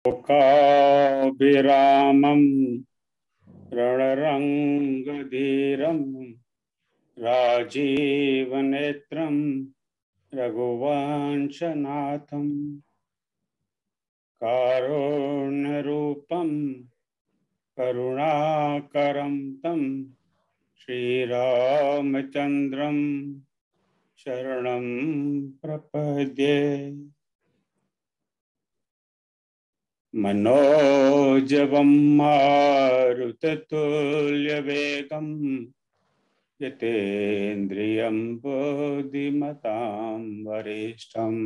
लोकाभिरामं रणरङ्गधीरं राजीवनेत्रं रघुवंशनाथं कारुण्यरूपं करुणाकरं तं श्रीरामचन्द्रं शरणं प्रपद्ये। मनोजवं मारुततुल्यवेगं यतेन्द्रियं बुद्धिमतां वरिष्ठं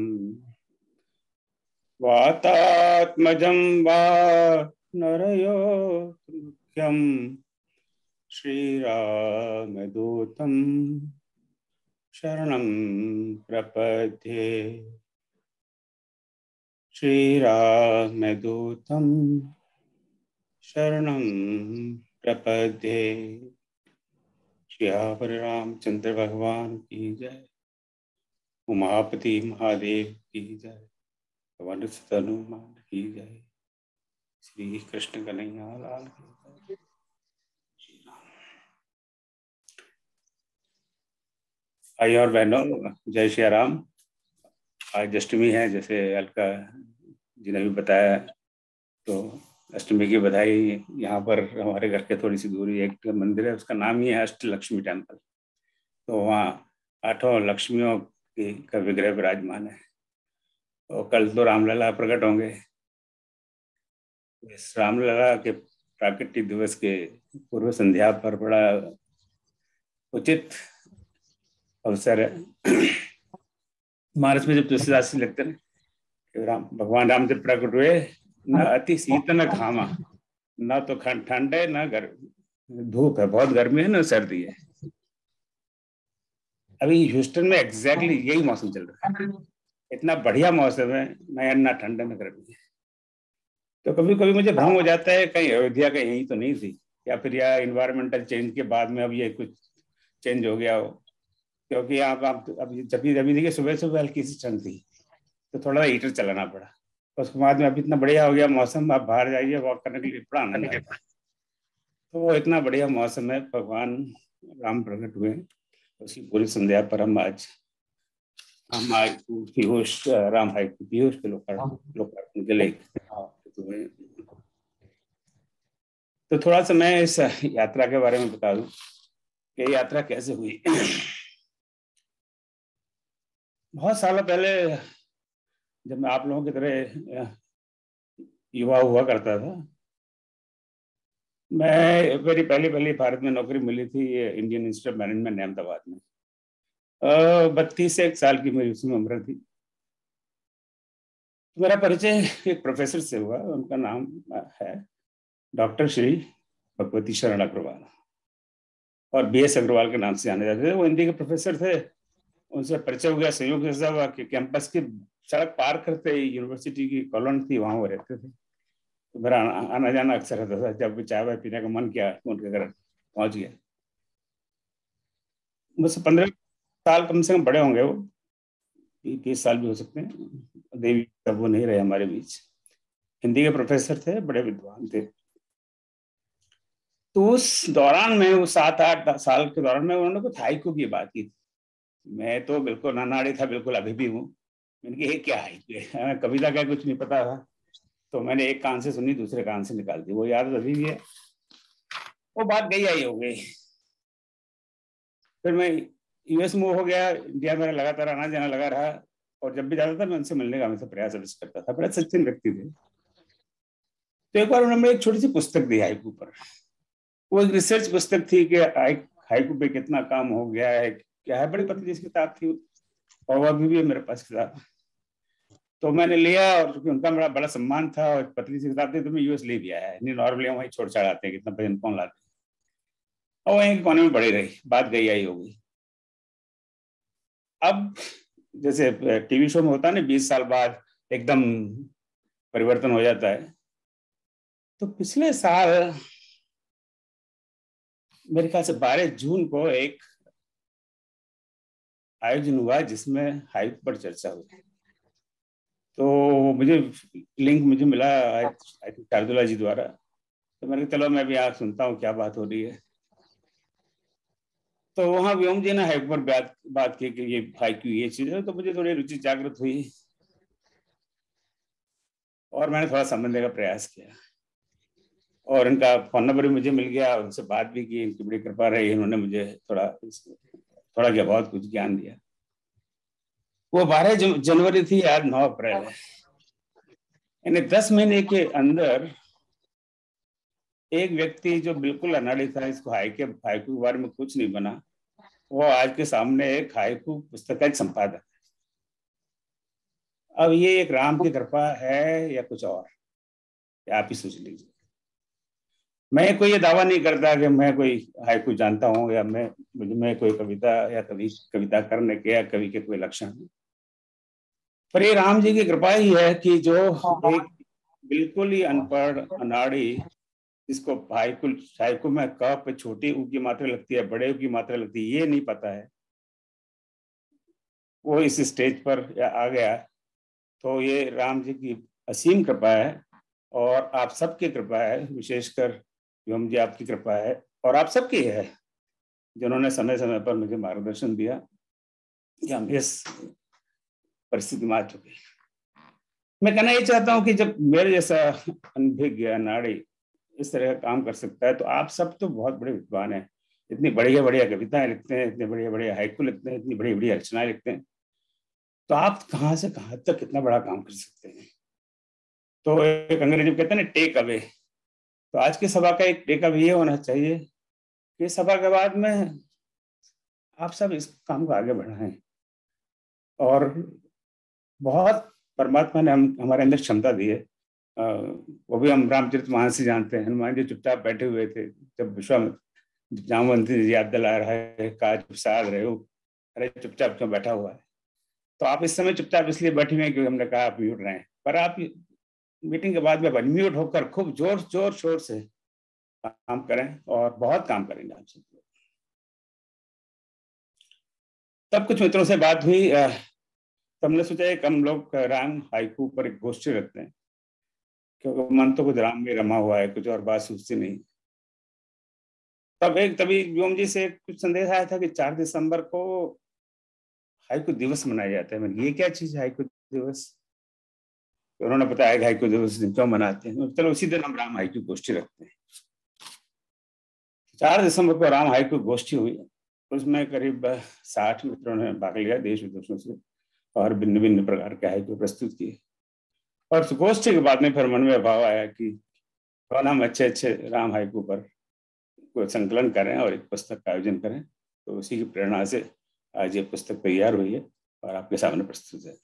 वातात्मजं वानरयोऽत्मुख्यं श्रीरामदूतं शरणं प्रपद्ये। श्रीरामदूतं शरणं प्रपद्ये। श्यावर रामचंद्र भगवान की जय। उमापति महादेव की जय। पवन सुत हनुमान की जय। श्री कृष्ण कन्हैया लाल की जय। श्री राम। भाई और बहनों, जय श्री राम। आज अष्टमी है, जैसे अलका जी ने भी बताया, तो अष्टमी की बधाई। यहाँ पर हमारे घर के थोड़ी सी दूरी एक मंदिर है, उसका नाम ही है अष्टलक्ष्मी टेम्पल। तो वहाँ 8 लक्ष्मियों का विग्रह विराजमान है। और कल तो रामलला प्रकट होंगे। इस रामलला के प्राकट्य दिवस के पूर्व संध्या पर बड़ा उचित अवसर है। मार्च में जब तुलसीदास लगते हैं, भगवान राम जब प्रकट हुए, न अति शीत न घामा, न तो ठंड है न धूप है, बहुत गर्मी है न सर्दी है। अभी ह्यूस्टन में एग्जैक्टली यही मौसम चल रहा है। इतना बढ़िया मौसम है, न ठंड न गर्मी है। तो कभी कभी मुझे भ्रम हो जाता है, कहीं अयोध्या का यही तो नहीं थी, या फिर या इन्वायरमेंटल चेंज के बाद में अब ये कुछ चेंज हो गया हो। क्योंकि यहाँ आप अभी जब देखिए सुबह सुबह हल्की सी ठंड थी, तो थोड़ा हीटर चलाना पड़ा। उसके बाद में अभी इतना बढ़िया हो गया मौसम, आप बाहर जाइए वॉक करने के लिए बड़ा आनंद आता है। तो वो इतना बढ़िया मौसम है, भगवान राम प्रकट हुए, उसकी पूरी संध्या पर हम आज पीयूष राम हाई पीयूष के लोकार्पण के लिए। तो थोड़ा सा मैं इस यात्रा के बारे में बता दूं कि यात्रा कैसे हुई। बहुत सालों पहले जब मैं आप लोगों की तरह युवा हुआ करता था, मेरी पहली भारत में नौकरी मिली थी Indian institute of management Ahmedabad में। 32 साल की मेरी उसमें उम्र थी। मेरा परिचय एक प्रोफेसर से हुआ, उनका नाम है डॉक्टर श्री भगवती शरण अग्रवाल, और BS अग्रवाल के नाम से जाने जाते थे। वो हिंदी के प्रोफेसर थे। उनसे परिचय हो गया, संयोग से हुआ कि कैंपस की सड़क पार करते ही यूनिवर्सिटी की कॉलोनी थी, वहां वो रहते थे। तो मेरा आना जाना अक्सर रहता था। जब भी चाय वाय पीने का मन किया तो उनके घर पहुंच गया। मुझसे 15 साल कम से कम बड़े होंगे वो, 30 साल भी हो सकते हैं। देवी तब वो नहीं रहे हमारे बीच। हिंदी के प्रोफेसर थे, बड़े विद्वान थे। तो उस दौरान में, वो 7-8 साल के दौरान में, उन्होंने कुछ हाइकू की बात की। मैं तो बिल्कुल अनाड़ी था, बिल्कुल अभी भी हूँ। मैंने कहा ये क्या हाइकू है, कविता का कुछ नहीं पता था। तो मैंने एक कान से सुनी, दूसरे कान से निकाल दी। वो याद अभी भी है। वो बात गई आई हो गई। फिर मैं US मूव हो गया। इंडिया में लगातार आना जाना लगा रहा, और जब भी जाता था मैं उनसे मिलने का हमेशा प्रयास अवश्य करता था। बड़ा सच्चे व्यक्ति थे। तो एक बार उन्होंने एक छोटी सी पुस्तक दी हाइकू पर। वो एक रिसर्च पुस्तक थी कि हाइकू पे कितना काम हो गया है, क्या है। बड़ी पतली सी किताब थी, और वो अभी भी है मेरे पास किताब। तो मैंने लिया, और क्योंकि उनका बड़ा बड़ा सम्मान था और पतली सी किताब थी, तो मैं US ले भी आया। नहीं, नॉर्मली हम वहीं छोड़ छाड़ आते हैं, कितना भजन कौन लाते। और वहीं के कोने में पड़ी रही, बात गई आई हो गई। अब जैसे TV शो में होता है ना, 20 साल बाद एकदम परिवर्तन हो जाता है। तो पिछले साल मेरे ख्याल से 12 जून को एक आयोजन हुआ जिसमें हाइकू पर चर्चा हुई। तो मुझे लिंक मुझे मिला आई थिंक शार्दुला जी द्वारा, तो मैंने कहा चलो मैं भी आज सुनता हूँ क्या बात हो रही है। तो वहाँ व्योम जी ने हाइकू पर बात की कि ये हाइकू ये चीज है, तो मुझे थोड़ी रुचि जागृत हुई और मैंने थोड़ा समझने का प्रयास किया और इनका फोन नंबर भी मुझे मिल गया, उनसे बात भी की। इनकी बड़ी कृपा रही, इन्होंने मुझे थोड़ा थोड़ा क्या बहुत कुछ ज्ञान दिया। वो 12 जनवरी थी, आज 9 अप्रैल है, यानी 10 महीने के अंदर एक व्यक्ति जो बिल्कुल अनाड़ी था, इसको हाइकू के बारे में कुछ नहीं बना, वो आज के सामने एक हाइकू पुस्तक का एक संपादक। अब ये एक राम की कृपा है या कुछ और, या आप ही सोच लीजिए। मैं कोई ये दावा नहीं करता कि मैं कोई हाइकू जानता हूँ या मैं कोई कविता या कविता करने के या कवि के कोई लक्षण नहीं, पर ये राम जी की कृपा ही है कि जो एक बिल्कुल ही अनपढ़ अनाड़ी, जिसको हाइकू हाइकू में क पे छोटी ऊ की मात्रा लगती है, बड़े ऊ की मात्रा लगती है, ये नहीं पता है, वो इस स्टेज पर आ गया। तो ये राम जी की असीम कृपा है और आप सबकी कृपा है, विशेषकर व्योम जी आपकी कृपा है और आप सबकी है, जिन्होंने समय समय पर मुझे मार्गदर्शन दिया कि हम इस परिस्थिति में आ चुके। मैं कहना ये चाहता हूँ कि जब मेरे जैसा अनभिज्ञ अनाड़ी इस तरह का काम कर सकता है, तो आप सब तो बहुत बड़े विद्वान हैं, इतनी बढ़िया बढ़िया कविताएं लिखते हैं, इतने बढ़िया बढ़िया हाइकू लिखते हैं, इतनी बड़ी बड़ी रचनाएं लिखते हैं, तो आप कहाँ से कहाँ तक कितना बड़ा काम कर सकते हैं। तो एक अंग्रेजी में कहते हैं ना, टेक अवे। तो आज की सभा का एक टेक अवे ये होना चाहिए कि सभा के बाद में आप सब इस काम को आगे बढ़ाएं और बहुत परमात्मा ने हमारे अंदर क्षमता दी है। वो भी हम रामचरितमानस से जानते हैं, हनुमान जी चुपचाप बैठे हुए थे जब विश्वामित्र जामवंती जी याद दिला रहा है, कहा चुप साध रहे हो, अरे चुपचाप क्यों बैठा हुआ है। तो आप इस समय चुपचाप इसलिए बैठे हुए हैं क्योंकि हमने कहा आप म्यूट रहे हैं, पर आप मीटिंग के बाद में अनम्यूट होकर खूब जोर जोर शोर से काम करें और बहुत काम करेंगे आप सब। तब कुछ मित्रों से बात हुई, तो हमने सोचा एक हम लोग राम हाइकू पर एक गोष्ठी रखते हैं, क्योंकि मन तो कुछ राम में रमा हुआ है, कुछ और बात सूझती नहीं। तभी व्योम जी से कुछ संदेश आया था कि 4 दिसंबर को हाइकू दिवस मनाया जाता है। मैंने ये क्या चीज है हाइकू दिवस, तो उन्होंने बताया कि हाइकू दिवस दिन क्यों मनाते हैं, चलो उसी दिन हम राम हाइकू गोष्ठी रखते हैं। 4 दिसंबर को राम हाइकू गोष्ठी हुई, उसमें करीब 60 मित्रों ने भाग लिया देश विदेशों से और भिन्न भिन्न प्रकार के हाइकू प्रस्तुत किए। और उस गोष्ठी के बाद में फिर मन में भाव आया कि कौन हम अच्छे अच्छे राम हाइकू पर कोई संकलन करें और एक पुस्तक का आयोजन करें। तो उसी की प्रेरणा से आज ये पुस्तक तैयार हुई है और आपके सामने प्रस्तुत है।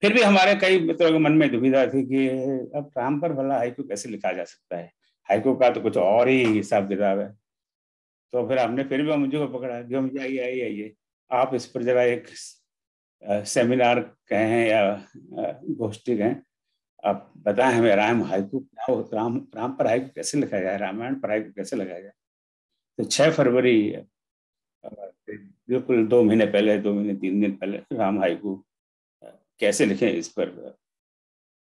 फिर भी हमारे कई मित्रों के मन में दुविधा थी कि अब राम पर भला हाइकू कैसे लिखा जा सकता है, हाइकू का तो कुछ और ही हिसाब किताब है। तो फिर हमने फिर भी मुझे को पकड़ा कि मुझे आइए आइए आइए, आप इस पर जरा एक सेमिनार कहें या गोष्ठी कहें, आप बताएं हमें राम हाइकू क्या हो, राम पर हाइकू कैसे लिखा जाए, रामायण पर हाइकू कैसे लिखा जाए। तो 6 फरवरी बिल्कुल 2 महीने पहले, 2 महीने 3 दिन पहले राम हाइकू कैसे लिखें इस पर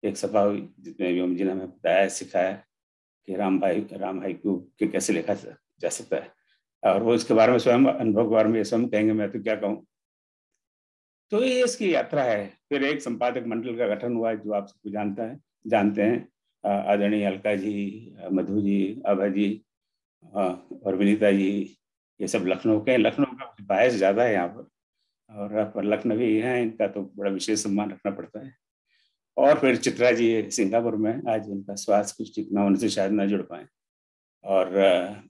एक सभा हुई, जिसमें व्योम जी ने हमें बताया सिखाया कि राम हाइकू के कैसे लिखा जा सकता है। और वो इसके बारे में स्वयं अनुभव के बारे में स्वयं कहेंगे, मैं तो क्या कहूँ। तो ये इसकी यात्रा है। फिर एक संपादक मंडल का गठन हुआ जो आप सबको जानते हैं, आदरणीय अलका जी, मधु जी, अभय जी और विनीता जी, ये सब लखनऊ के। लखनऊ का बायस ज्यादा है यहाँ पर लखनवी हैं, इनका तो बड़ा विशेष सम्मान रखना पड़ता है। और फिर चित्रा जी सिंगापुर में, आज उनका स्वास्थ्य कुछ ठीक ना होने से शायद ना जुड़ पाए। और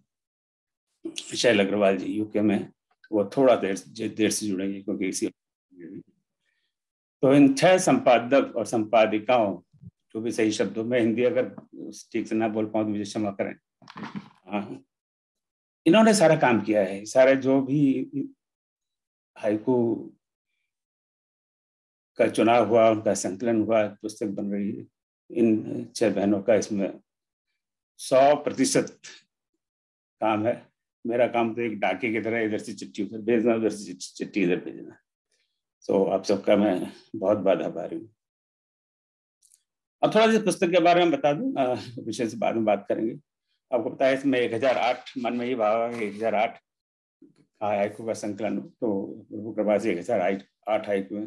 शैल अग्रवाल जी यूके में, वो थोड़ा देर से जुड़ेंगे क्योंकि इसी। तो इन 6 संपादक और संपादिकाओं, जो भी सही शब्दों में, हिंदी अगर ठीक से ना बोल पाऊँ तो मुझे क्षमा करें, इन्होंने सारा काम किया है। सारे जो भी हाइकू का चुनाव हुआ, उनका संकलन हुआ, पुस्तक बन रही है। इन 6 बहनों का इसमें 100% काम है। मेरा काम तो एक डाके की तरह इधर से चिट्ठी उधर भेजना, उधर से चिट्ठी इधर भेजना। तो आप सबका मैं बहुत बहुत आभारी हूँ। अब थोड़ा सा पुस्तक के बारे में बता दूं, विषय से बाद में बात करेंगे। आपको पता है इसमें 1008 मन में ये भाव है, 1008 हाइकू का संकलन, तो प्रभु कृपा से 1008 हाइकू है।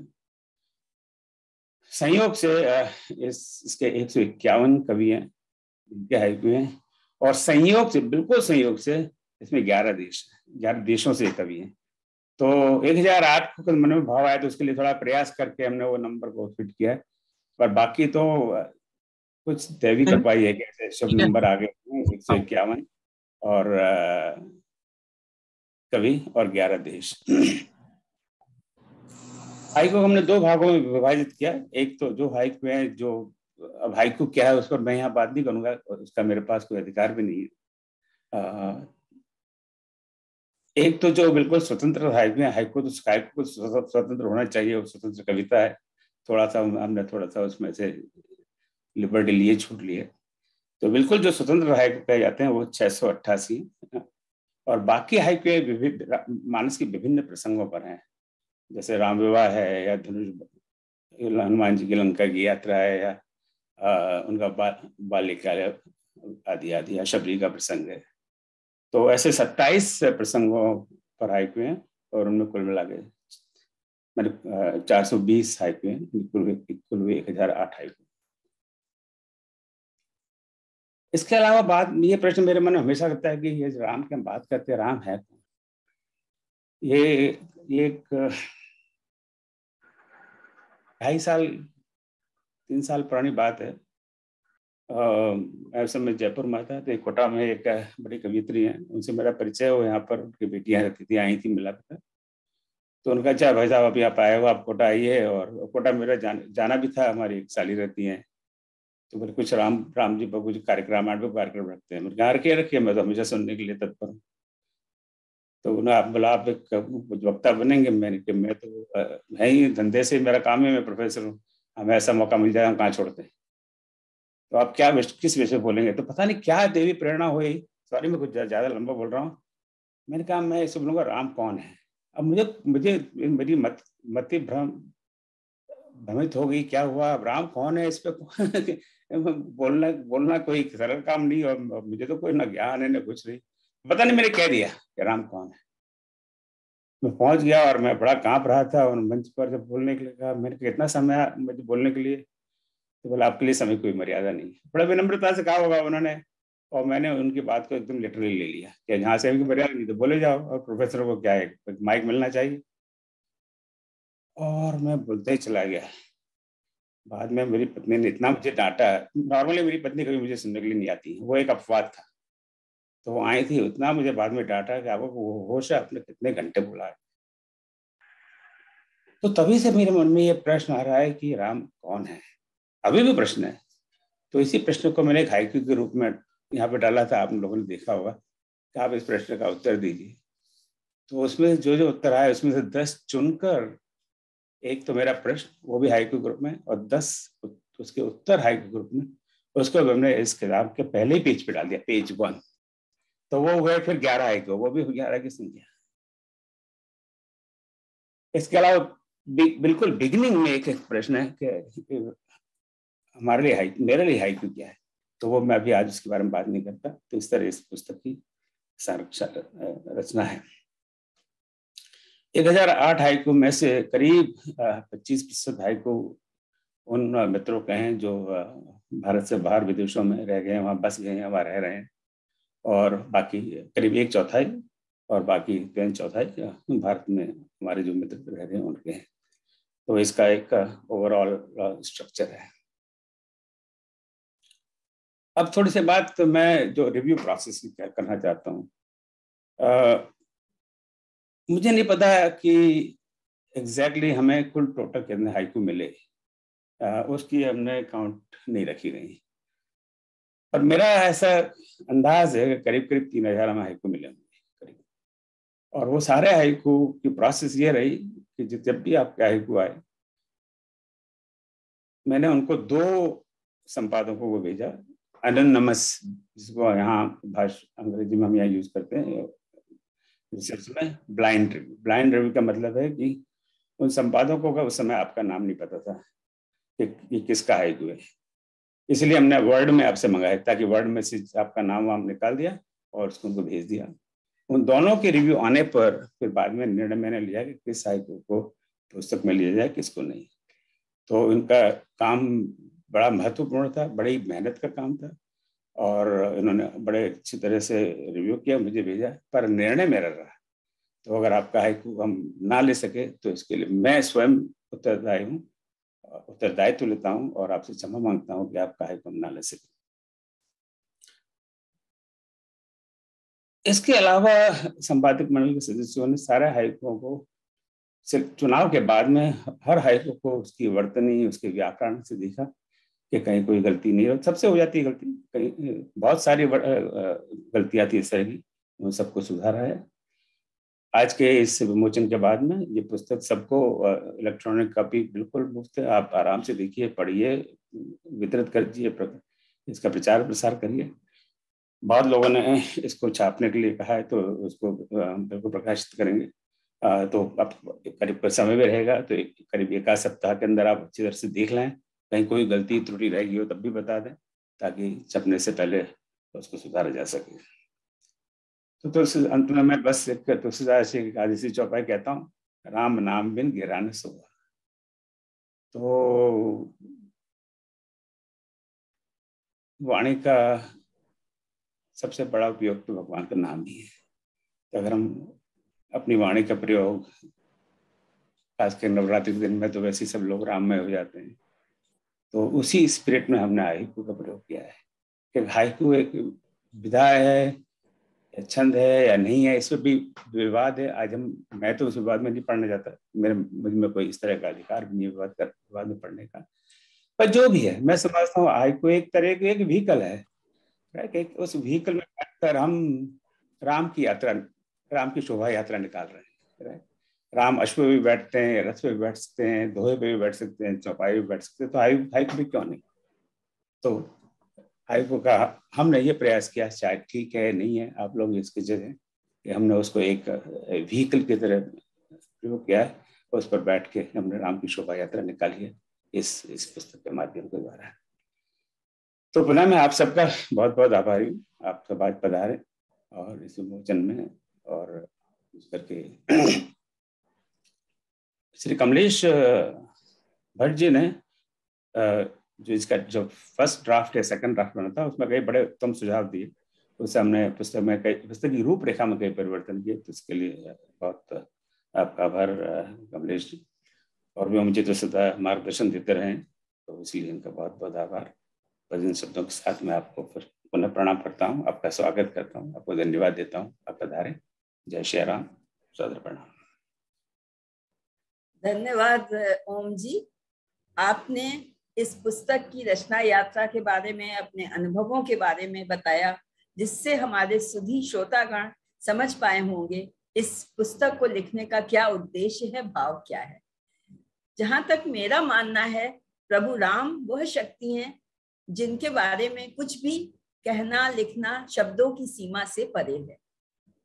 संयोग से इसके 151 कवि हैं, इनके हाइकू हैं, और संयोग से, बिल्कुल संयोग से इसमें 11 देशों से कवि हैं। तो 1008 को मन में भाव आया, तो उसके लिए थोड़ा प्रयास करके हमने वो नंबर को फिट किया है। पर बाकी तो कुछ दैवी कृपा ही है कि ऐसे शुभ नंबर आ गए 151 और कवि और 11 देश। हाइकू हमने दो भागों में विभाजित किया। एक तो जो हाइकू है, जो अब हाइकू क्या है उस पर मैं यहाँ बात नहीं करूंगा, और उसका मेरे पास कोई अधिकार भी नहीं है। एक तो जो बिल्कुल स्वतंत्र हाइकू है, हाइकू तो हाइकू को स्वतंत्र होना चाहिए, वो स्वतंत्र कविता है। थोड़ा सा हमने थोड़ा सा उसमें से लिबर्टी लिए, छूट लिए। तो बिल्कुल जो स्वतंत्र हाइकू कहे जाते हैं वो 688, और बाकी हाइकू मानस के विभिन्न प्रसंगों पर हैं, जैसे राम विवाह है, या धनुष, हनुमान जी की लंका की यात्रा है, या उनका बाल्यकाल आदि आदि, या शबरी का प्रसंग है। तो ऐसे 27 प्रसंगों पर हाइकू हैं, और उनमें कुल मिला के मैंने 420 हाइकू हैं, कुल 1008 हाइकू। इसके अलावा बात, ये प्रश्न मेरे मन में हमेशा रहता है कि ये राम की हम बात करते हैं, राम है कौन? ये एक 2.5 साल 3 साल पुरानी बात है। ऐसे में जयपुर में था, तो कोटा में एक बड़ी कवियत्री है, उनसे मेरा परिचय हो, यहाँ पर उनकी बेटियां रहती थी, आई थी, मिला था। तो उनका, अच्छा भाई साहब अभी आप आए हो, आप कोटा आइए, और कोटा मेरा जाना भी था, हमारी एक साली रहती है, तो फिर कुछ राम जी पर कुछ कार्यक्रम, आठ कार्यक्रम रखते हैं, मेरे घर के रखिए, मैं तो हमेशा सुनने के लिए तत्पर हूँ। तो उन्हें आप बोला, आप एक वक्ता बनेंगे? मैंने कि मैं तो है ही, धंधे से मेरा काम है, मैं प्रोफेसर हूँ, हमें ऐसा मौका मिल जाए हम कहाँ छोड़ते हैं। तो आप क्या किस विषय बोलेंगे? तो पता नहीं क्या देवी प्रेरणा हुई, सॉरी मैं कुछ ज्यादा लंबा बोल रहा हूँ। मैंने कहा मैं इसे बोलूंगा राम कौन है। अब मुझे मुझे मेरी मति भ्रमित हो गई, क्या हुआ, अब राम कौन है, इस पे बोलना बोलना कोई सरल काम नहीं, और मुझे तो कोई ना ज्ञान है ना कुछ नहीं, पता नहीं मैंने कह दिया कि राम कौन है। मैं पहुंच गया, और मैं बड़ा कांप रहा था, और मंच पर जब बोलने के लिए कहा, मैंने कितना समय मुझे बोलने के लिए? तो बोला आपके लिए समय कोई मर्यादा नहीं है। बड़ा विनम्रता से कहा होगा उन्होंने, और मैंने उनकी बात को एकदम लिटरली ले लिया कि जहाँ से की मर्यादा नहीं तो बोले जाओ, और प्रोफेसर को क्या है, माइक मिलना चाहिए, और मैं बोलते ही चला गया। बाद में मेरी पत्नी ने इतना मुझे डांटा, नॉर्मली मेरी पत्नी कभी मुझे सुनने के लिए नहीं आती, वो एक अपवाद था, तो वो आई थी, उतना मुझे बाद में डांटा कि आपको होश है, आपने कितने घंटे बोला है। तो तभी से मेरे मन में ये प्रश्न आ रहा है कि राम कौन है, अभी भी प्रश्न है। तो इसी प्रश्न को मैंने एक हाइकू के रूप में यहाँ पे डाला था, आप लोगों ने देखा होगा, कि आप इस प्रश्न का उत्तर दीजिए। तो उसमें जो जो उत्तर आए, उसमें से 10 चुनकर, एक तो मेरा प्रश्न, वो भी हाइकू ग्रुप में, और 10 उसके उत्तर हाइकू ग्रुप में, उसको हमने इस किताब के पहले ही पेज पे डाल दिया, पेज 1। तो वो हुए फिर 11 हाइकू, वो भी 11 की संख्या। इसके अलावा बिल्कुल बिगिनिंग में एक प्रश्न है कि हमारे लिए हाइकू, मेरे लिए हाइकू क्या है, तो वो मैं अभी आज उसके बारे में बात नहीं करता। तो इस तरह इस पुस्तक की रचना है। 1008 हाइकू में से करीब 25% हाइकू उन मित्रों के हैं जो भारत से बाहर विदेशों में रह गए हैं, वहाँ बस गए हैं, वहाँ रह रहे हैं, और बाकी करीब 1/4, और बाकी 3/4 भारत में हमारे जो मित्र रह रहे हैं उनके हैं। तो इसका एक ओवरऑल स्ट्रक्चर है। अब थोड़ी सी बात तो मैं जो रिव्यू प्रोसेस की करना चाहता हूँ। मुझे नहीं पता कि एग्जैक्टली हमें कुल टोटल कितने हाइकू मिले, उसकी हमने काउंट नहीं रखी गई, पर मेरा ऐसा अंदाज है कि करीब करीब 3000 हमें हाइकू मिले होंगे करीब। और वो सारे हाइकू की प्रोसेस ये रही कि जब भी आपके हाइकू आए, मैंने उनको 2 संपादकों को भेजा, एनोनिमस, जिसको यहाँ भाषा अंग्रेजी में हम यहाँ यूज करते हैं रिसर्च में, ब्लाइंड रिव्यू। ब्लाइंड रिव्यू का मतलब है कि उन संपादकों का उस समय आपका नाम नहीं पता था कि किसका हाइकू है, इसलिए हमने वर्ड में आपसे मंगाया ताकि वर्ड में से आपका नाम वाम निकाल दिया और उसको उनको भेज दिया। उन दोनों के रिव्यू आने पर फिर बाद में निर्णय मैंने लिया कि किस हाइकू को पुस्तक में लिया जाए, किसको नहीं। तो इनका काम बड़ा महत्वपूर्ण था, बड़ी मेहनत का काम था और इन्होंने बड़े अच्छी तरह से रिव्यू किया, मुझे भेजा, पर निर्णय मेरा रहा। तो अगर आपका हाइकू हम ना ले सके तो इसके लिए मैं स्वयं उत्तरदायित्व लेता हूं और आपसे क्षमा मांगता हूं कि आपका हाइकू हम ना ले सके। इसके अलावा संपादक मंडल के सदस्यों ने सारे हाइकुओं को सिर्फ चुनाव के बाद में हर हाइकू को उसकी वर्तनी, उसके व्याकरण से देखा कि कहीं कोई गलती नहीं है। सबसे हो जाती है गलती, कहीं बहुत सारी गलतियां थी इस तरह की, उन सबको सुधारा है। आज के इस विमोचन के बाद में ये पुस्तक सबको इलेक्ट्रॉनिक कॉपी बिल्कुल मुफ्त है, आप आराम से देखिए, पढ़िए, वितरित करिए, इसका प्रचार प्रसार करिए। बहुत लोगों ने इसको छापने के लिए कहा है, तो उसको बिल्कुल प्रकाशित करेंगे। तो अब करीब समय भी रहेगा, तो करीब 1 आध सप्ताह के अंदर आप अच्छी तरह से देख लें, कहीं कोई गलती त्रुटि रह गई हो तब भी बता दें, ताकि छपने से पहले उसको सुधारा जा सके। तो अंत में मैं बस एक तुलसीदास जी की आदिसी चौपाई कहता हूँ, राम नाम बिन गिरा न सोआ। तो वाणी का सबसे बड़ा उपयोग तो भगवान का नाम ही है। तो अगर हम अपनी वाणी का प्रयोग, खासकर नवरात्रि के दिन में तो वैसे सब लोग राममय हो जाते हैं, तो उसी स्पिरिट में हमने हाइकू का प्रयोग किया है कि हाइकू एक विधा है, छंद है या नहीं है, इसमें भी विवाद है। आज मैं तो उस विवाद में नहीं पढ़ने जाता, मुझ में कोई इस तरह का अधिकार भी नहीं विवाद में पढ़ने का। पर जो भी है, मैं समझता हूँ हाइकू एक तरह की एक व्हीकल है, उस व्हीकल में बैठकर हम राम की यात्रा, राम की शोभा यात्रा निकाल रहे हैं। राम अश्व भी बैठते हैं, रथ पे भी बैठ सकते हैं, दोहे पे भी बैठ सकते हैं, चौपाई भी बैठ सकते हैं, तो हाइकू भी क्यों नहीं। तो हाइकू का हमने ये प्रयास किया, शायद ठीक है नहीं है, आप लोग इसकी जगह कि हमने उसको एक व्हीकल की तरह प्रयोग किया है, उस पर बैठ के हमने राम की शोभा यात्रा निकाली है इस पुस्तक के माध्यम के द्वारा। तो पुनः मैं आप सबका बहुत बहुत आभारी हूँ, आप सब आज पधारे और इस विमोचन में, और इस करके श्री कमलेश भट्ट जी ने जो इसका जो फर्स्ट ड्राफ्ट है, सेकंड ड्राफ्ट बना था, उसमें कई बड़े उत्तम सुझाव दिए। उससे हमने पुस्तक की रूपरेखा में कई परिवर्तन किए, तो इसके लिए बहुत आपका आभार कमलेश जी। और भी मुझे तो सदा मार्गदर्शन देते रहे, तो इसलिए इनका बहुत बहुत आभार। बस इन शब्दों के साथ मैं आपको फिर पुनः प्रणाम करता हूँ, आपका स्वागत करता हूँ, आपको धन्यवाद देता हूँ, आप पधारे। जय श्री राम, सादर प्रणाम। धन्यवाद ओम जी, आपने इस पुस्तक की रचना यात्रा के बारे में, अपने अनुभवों के बारे में बताया, जिससे हमारे सुधी श्रोतागण समझ पाए होंगे इस पुस्तक को लिखने का क्या उद्देश्य है, भाव क्या है। जहां तक मेरा मानना है, प्रभु राम वह शक्ति हैं जिनके बारे में कुछ भी कहना लिखना शब्दों की सीमा से परे है,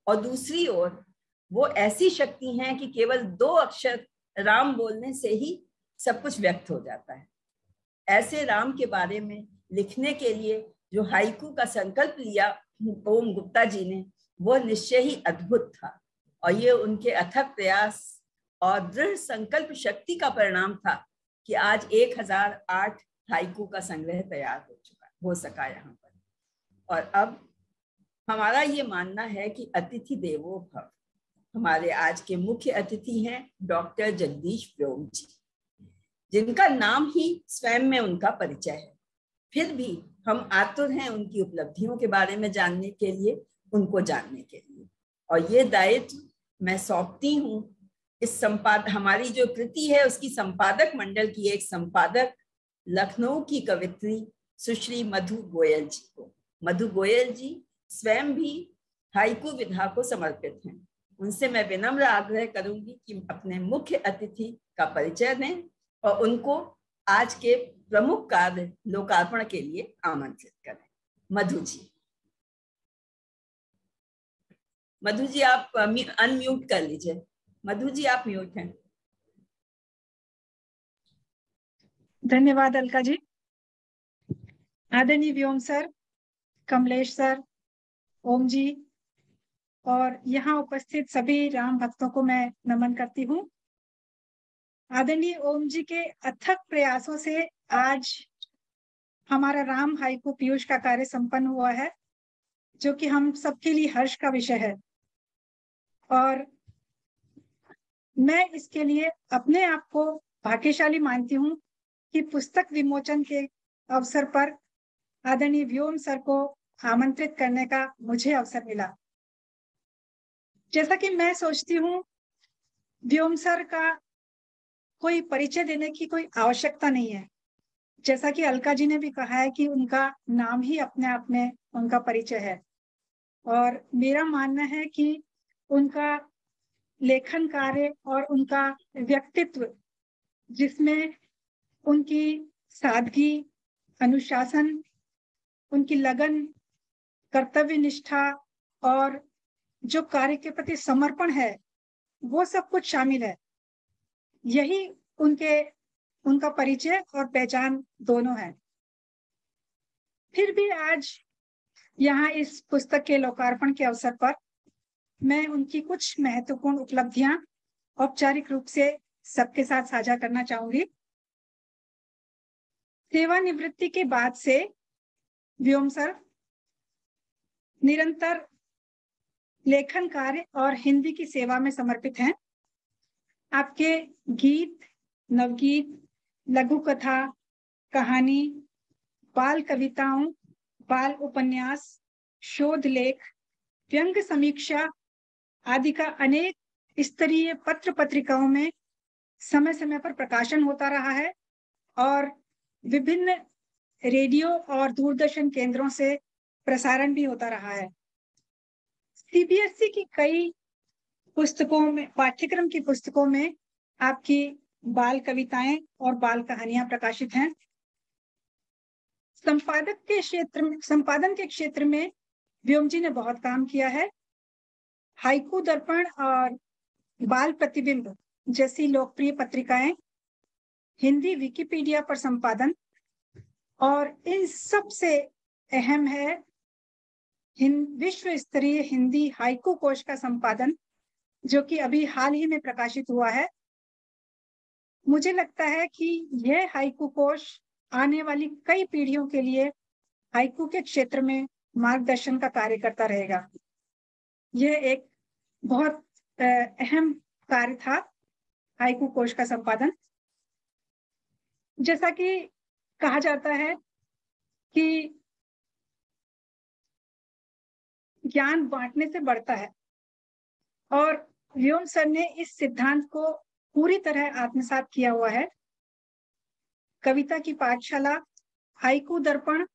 और दूसरी ओर वो ऐसी शक्ति हैं कि केवल 2 अक्षर राम बोलने से ही सब कुछ व्यक्त हो जाता है। ऐसे राम के बारे में लिखने के लिए जो हाइकू का संकल्प लिया ओम गुप्ता जी ने, वो निश्चय ही अद्भुत था, और ये उनके अथक प्रयास और दृढ़ संकल्प शक्ति का परिणाम था कि आज 1008 हाइकू का संग्रह तैयार हो सका यहाँ पर। और अब हमारा ये मानना है कि अतिथि देवो भव। हमारे आज के मुख्य अतिथि हैं डॉक्टर जगदीश व्योम जी, जिनका नाम ही स्वयं में उनका परिचय है। फिर भी हम आतुर हैं उनकी उपलब्धियों के बारे में जानने के लिए, उनको जानने के लिए, और ये दायित्व मैं सौंपती हूँ इस हमारी जो कृति है उसकी संपादक मंडल की एक संपादक, लखनऊ की कवित्री सुश्री मधु गोयल जी को। मधु गोयल जी स्वयं भी हाइकू विधा को समर्पित हैं। उनसे मैं विनम्र आग्रह करूंगी कि अपने मुख्य अतिथि का परिचय दें और उनको आज के प्रमुख कार्य लोकार्पण के लिए आमंत्रित करें। मधु जी, मधु जी आप अनम्यूट कर लीजिए। मधु जी आप म्यूट हैं। धन्यवाद अलका जी। आदरणीय व्योम सर, कमलेश सर, ओम जी और यहाँ उपस्थित सभी राम भक्तों को मैं नमन करती हूँ। आदरणीय ओम जी के अथक प्रयासों से आज हमारा राम हाइकू पीयूष का कार्य संपन्न हुआ है, जो कि हम सबके लिए हर्ष का विषय है। और मैं इसके लिए अपने आप को भाग्यशाली मानती हूँ कि पुस्तक विमोचन के अवसर पर आदरणीय व्योम सर को आमंत्रित करने का मुझे अवसर मिला। जैसा कि मैं सोचती हूँ, व्योम सर का कोई परिचय देने की कोई आवश्यकता नहीं है। जैसा कि अलका जी ने भी कहा है कि उनका नाम ही अपने आप में उनका परिचय है। और मेरा मानना है कि उनका लेखन कार्य और उनका व्यक्तित्व, जिसमें उनकी सादगी, अनुशासन, उनकी लगन, कर्तव्य निष्ठा और जो कार्य के प्रति समर्पण है, वो सब कुछ शामिल है। यही उनका परिचय और पहचान दोनों है। फिर भी आज यहाँ इस पुस्तक के लोकार्पण के अवसर पर मैं उनकी कुछ महत्वपूर्ण उपलब्धियां औपचारिक रूप से सबके साथ साझा करना चाहूंगी। सेवानिवृत्ति के बाद से व्योम सर निरंतर लेखन कार्य और हिंदी की सेवा में समर्पित हैं। आपके गीत, नवगीत, लघु कथा, कहानी, बाल कविताओं, बाल उपन्यास, शोध लेख, व्यंग समीक्षा आदि का अनेक स्तरीय पत्र पत्रिकाओं में समय समय पर प्रकाशन होता रहा है और विभिन्न रेडियो और दूरदर्शन केंद्रों से प्रसारण भी होता रहा है। सीबीएसई की कई पुस्तकों में, पाठ्यक्रम की पुस्तकों में आपकी बाल कविताएं और बाल कहानियां प्रकाशित हैं। संपादन के क्षेत्र में व्योम जी ने बहुत काम किया है। हाइकू दर्पण और बाल प्रतिबिंब जैसी लोकप्रिय पत्रिकाएं, हिंदी विकिपीडिया पर संपादन, और इन सब से अहम है विश्व स्तरीय हिंदी हाइकू कोश का संपादन, जो कि अभी हाल ही में प्रकाशित हुआ है। मुझे लगता है कि यह हाइकू कोश आने वाली कई पीढ़ियों के लिए हाइकू के क्षेत्र में मार्गदर्शन का कार्य करता रहेगा। यह एक बहुत अहम कार्य था, हाइकू कोश का संपादन। जैसा कि कहा जाता है कि ज्ञान बांटने से बढ़ता है, और व्योम सर ने इस सिद्धांत को पूरी तरह आत्मसात किया हुआ है। कविता की पाठशाला, हाइकू दर्पण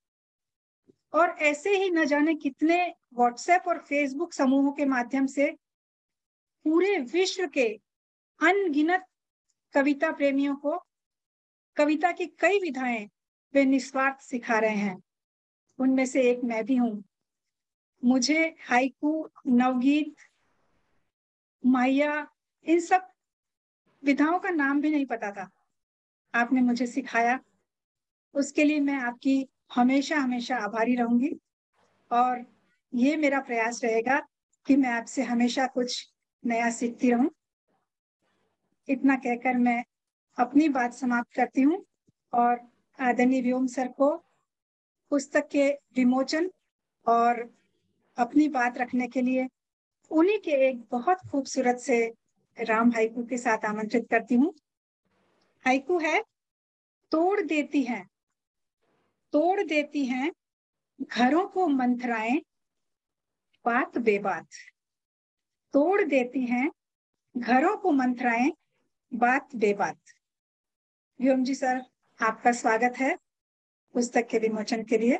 और ऐसे ही न जाने कितने व्हाट्सएप और फेसबुक समूहों के माध्यम से पूरे विश्व के अनगिनत कविता प्रेमियों को कविता की कई विधाएं वे निस्वार्थ सिखा रहे हैं। उनमें से एक मैं भी हूं। मुझे हाइकू, नवगीत, माहिया, इन सब विधाओं का नाम भी नहीं पता था। आपने मुझे सिखाया, उसके लिए मैं आपकी हमेशा हमेशा आभारी रहूंगी। और ये मेरा प्रयास रहेगा कि मैं आपसे हमेशा कुछ नया सीखती रहूं। इतना कहकर मैं अपनी बात समाप्त करती हूँ और आदरणीय व्योम सर को पुस्तक के विमोचन और अपनी बात रखने के लिए उन्हीं के एक बहुत खूबसूरत से राम हाइकू के साथ आमंत्रित करती हूँ। हाइकू है, तोड़ देती हैं घरों को मंथराएं बात बेबात। तोड़ देती हैं घरों को मंथराएं बात बेबात। व्योम जी सर, आपका स्वागत है पुस्तक के विमोचन के लिए।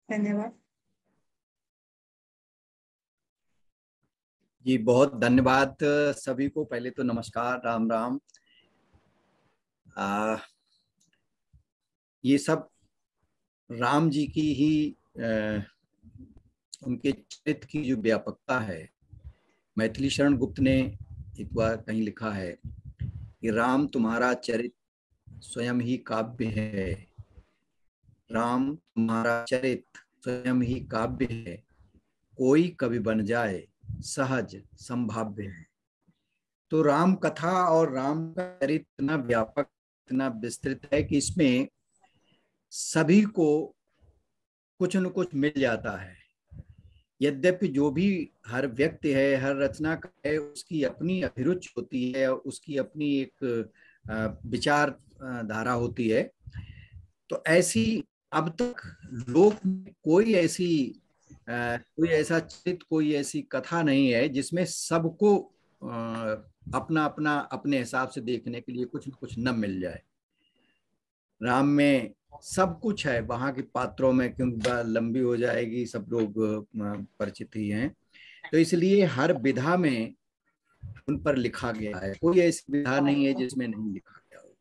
धन्यवाद जी, बहुत धन्यवाद सभी को। पहले तो नमस्कार, राम राम। ये सब राम जी की ही उनके चरित्र की जो व्यापकता है। मैथिली शरण गुप्त ने एक बार कहीं लिखा है कि राम तुम्हारा चरित्र स्वयं ही काव्य है, राम तुम्हारा चरित स्वयं ही काव्य है, कोई कवि बन जाए सहज संभाव्य है। तो राम कथा और राम का चरित्र इतना व्यापक, इतना विस्तृत है कि इसमें सभी को कुछ न कुछ मिल जाता है। यद्यपि जो भी हर व्यक्ति है, हर रचना का है, उसकी अपनी अभिरुचि होती है, उसकी अपनी एक विचार धारा होती है। तो ऐसी अब तक लोक में कोई ऐसा चित्र, कोई ऐसी कथा नहीं है जिसमें सबको अपना अपना अपने हिसाब से देखने के लिए कुछ न कुछ न मिल जाए। राम में सब कुछ है, वहां के पात्रों में, क्योंकि लंबी हो जाएगी, सब लोग परिचित ही हैं, तो इसलिए हर विधा में उन पर लिखा गया है। कोई ऐसी विधा नहीं है जिसमें नहीं लिखा गया हो,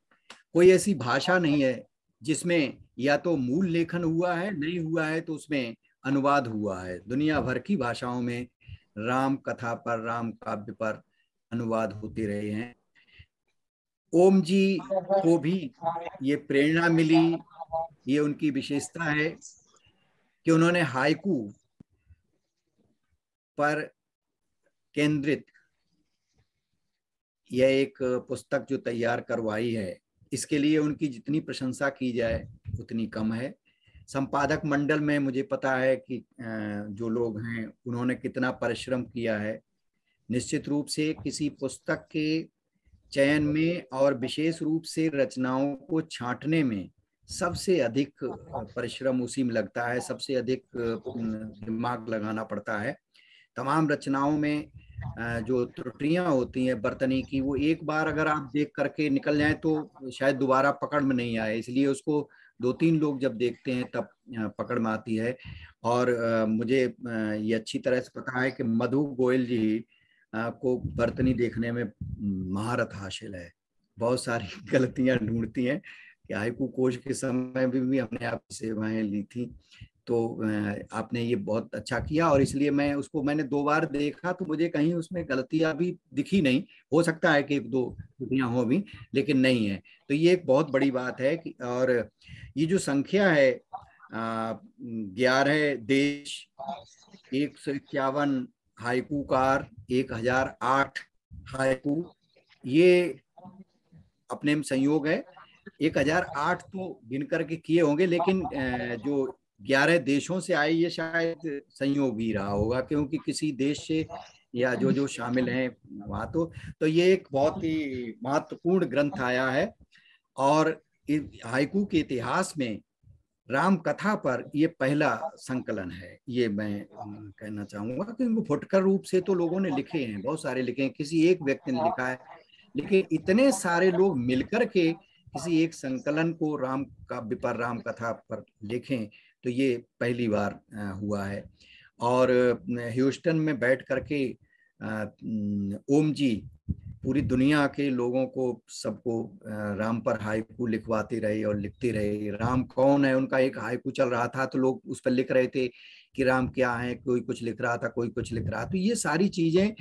कोई ऐसी भाषा नहीं है जिसमें या तो मूल लेखन हुआ है, नहीं हुआ है तो उसमें अनुवाद हुआ है। दुनिया भर की भाषाओं में राम कथा पर, राम काव्य पर अनुवाद होते रहे हैं। ओम जी को भी ये प्रेरणा मिली, ये उनकी विशेषता है कि उन्होंने हाइकू पर केंद्रित यह एक पुस्तक जो तैयार करवाई है, इसके लिए उनकी जितनी प्रशंसा की जाए उतनी कम है। संपादक मंडल में मुझे पता है कि जो लोग हैं उन्होंने कितना परिश्रम किया है। निश्चित रूप से किसी पुस्तक के चयन में और विशेष रूप से रचनाओं को छांटने में सबसे अधिक परिश्रम उसी में लगता है, सबसे अधिक दिमाग लगाना पड़ता है। तमाम रचनाओं में जो त्रुटियां होती हैं बर्तनी की, वो एक बार अगर आप देख करके निकल जाएं तो शायद दोबारा पकड़ में नहीं आए, इसलिए उसको 2-3 लोग जब देखते हैं तब पकड़ में आती है। और मुझे ये अच्छी तरह से पता है कि मधु गोयल जी को बर्तनी देखने में महारत हासिल है। बहुत सारी गलतियां ढूंढती हैं कि हाइकू कोश के समय भी हमने आपकी सेवाएं ली थी, तो आपने ये बहुत अच्छा किया। और इसलिए मैंने 2 बार देखा तो मुझे कहीं उसमें गलतियां भी दिखी नहीं। हो सकता है कि 1-2 त्रुटियां हो भी, लेकिन नहीं है। तो ये एक बहुत बड़ी बात है कि, और ये जो संख्या है 11 देश, 151 हाइकूकार, 1008 हाइकू, ये अपने में संयोग है। 1008 तो गिन करके किए होंगे, लेकिन जो 11 देशों से आए ये शायद संयोग ही रहा होगा, क्योंकि किसी देश से या जो शामिल हैं वहां तो ये एक बहुत ही महत्वपूर्ण ग्रंथ आया है। और हाइकू के इतिहास में राम कथा पर ये पहला संकलन है, ये मैं कहना चाहूंगा। क्योंकि फुटकर रूप से तो लोगों ने लिखे हैं, बहुत सारे लिखे हैं, किसी एक व्यक्ति ने लिखा है, लेकिन इतने सारे लोग मिलकर के किसी एक संकलन को राम काव्य पर, राम कथा पर लिखें, तो ये पहली बार हुआ है। और ह्यूस्टन में बैठ करके ओम जी पूरी दुनिया के लोगों को, सबको राम पर हाइकू लिखवाते रहे और लिखते रहे। राम कौन है, उनका एक हाइकू चल रहा था तो लोग उस पर लिख रहे थे कि राम क्या है, कोई कुछ लिख रहा था, कोई कुछ लिख रहा था। तो ये सारी चीजें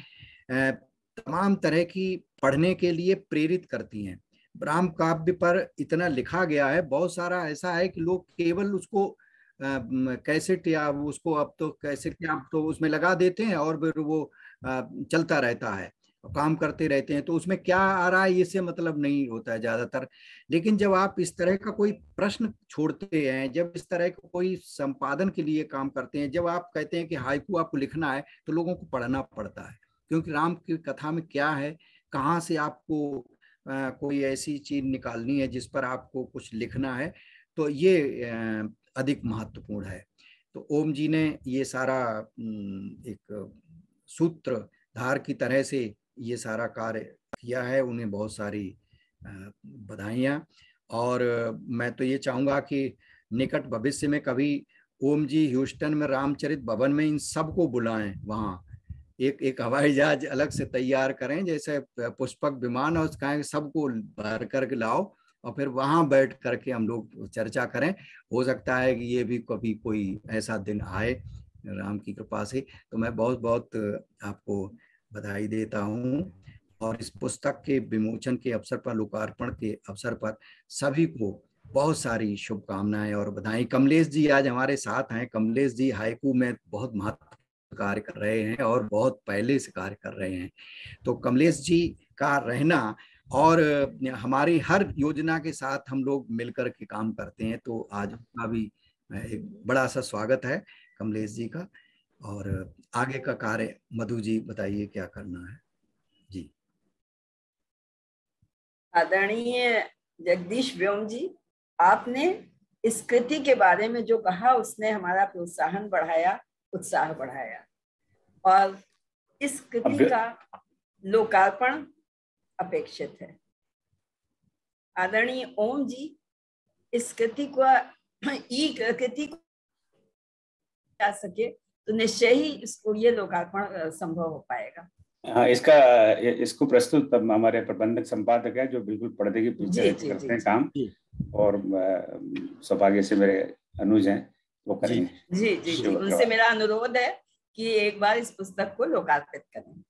तमाम तरह की पढ़ने के लिए प्रेरित करती हैं। राम काव्य पर इतना लिखा गया है, बहुत सारा ऐसा है कि लोग केवल उसको कैसेट या उसको अब तो कैसेट या तो उसमें लगा देते हैं और फिर वो चलता रहता है, काम करते रहते हैं, तो उसमें क्या आ रहा है इससे मतलब नहीं होता है ज्यादातर। लेकिन जब आप इस तरह का कोई प्रश्न छोड़ते हैं, जब इस तरह का कोई संपादन के लिए काम करते हैं, जब आप कहते हैं कि हाइकू आपको लिखना है, तो लोगों को पढ़ना पड़ता है, क्योंकि राम की कथा में क्या है, कहाँ से आपको कोई ऐसी चीज निकालनी है जिस पर आपको कुछ लिखना है, तो ये अधिक महत्वपूर्ण है। तो ओम जी ने ये सारा एक सूत्रधार की तरह से ये सारा कार्य किया है, उन्हें बहुत सारी बधाइयाँ। और मैं तो ये चाहूँगा कि निकट भविष्य में कभी ओम जी ह्यूस्टन में रामचरित भवन में इन सबको बुलाएं, वहाँ एक हवाई जहाज अलग से तैयार करें, जैसे पुष्पक विमान, और उसका सबको भर करके लाओ और फिर वहां बैठ करके हम लोग चर्चा करें। हो सकता है कि ये भी कभी कोई ऐसा दिन आए राम की कृपा से। तो मैं बहुत बहुत आपको बधाई देता हूँ। और इस पुस्तक के विमोचन के अवसर पर, लोकार्पण के अवसर पर सभी को बहुत सारी शुभकामनाएं और बधाई। कमलेश जी आज हमारे साथ हैं। कमलेश जी हाइकू में बहुत महत्वपूर्ण कार्य कर रहे हैं और बहुत पहले से कार्य कर रहे हैं। तो कमलेश जी का रहना और हमारी हर योजना के साथ हम लोग मिलकर के काम करते हैं, तो आज उनका भी एक बड़ा सा स्वागत है कमलेश जी का। और आगे का कार्य मधु जी बताइए क्या करना है जी। आदरणीय जगदीश व्योम जी, आपने इस कृति के बारे में जो कहा उसने हमारा प्रोत्साहन बढ़ाया, उत्साह बढ़ाया, और इस कृति का लोकार्पण अपेक्षित है। आदरणीय ओम जी, इस कृति को जा सके तो निश्चय ही इसको ये लोकार्पण संभव हो पाएगा। हाँ, इसको प्रस्तुत हमारे प्रबंधक संपादक है जो बिल्कुल पर्दे के पीछे करते हैं काम, और सौभाग्य से मेरे अनुज हैं, वो करेंगे। जी जी जी, उनसे मेरा अनुरोध है कि एक बार इस पुस्तक को लोकार्पित करें।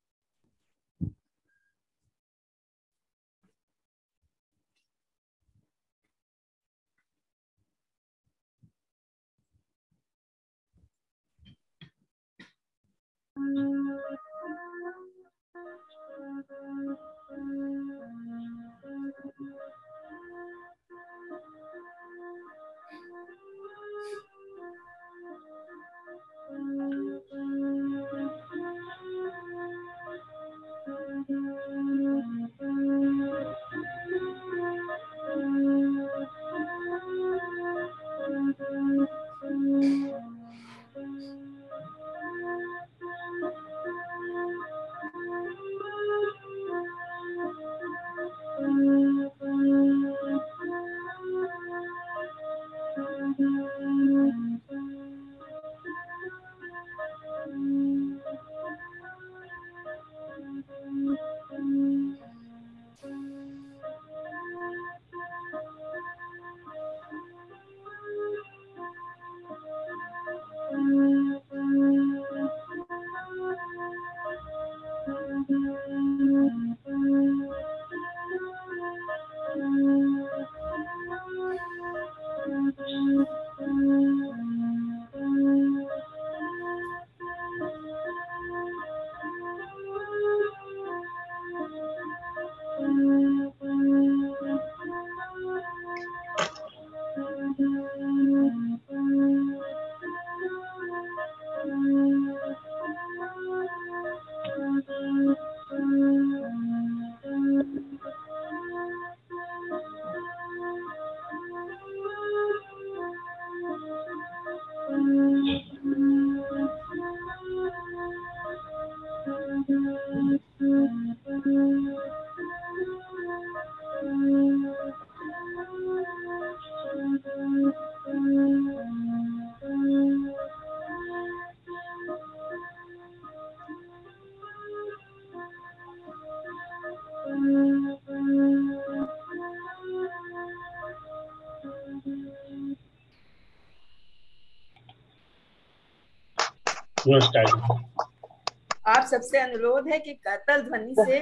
आप सबसे अनुरोध है कि करतल ध्वनि से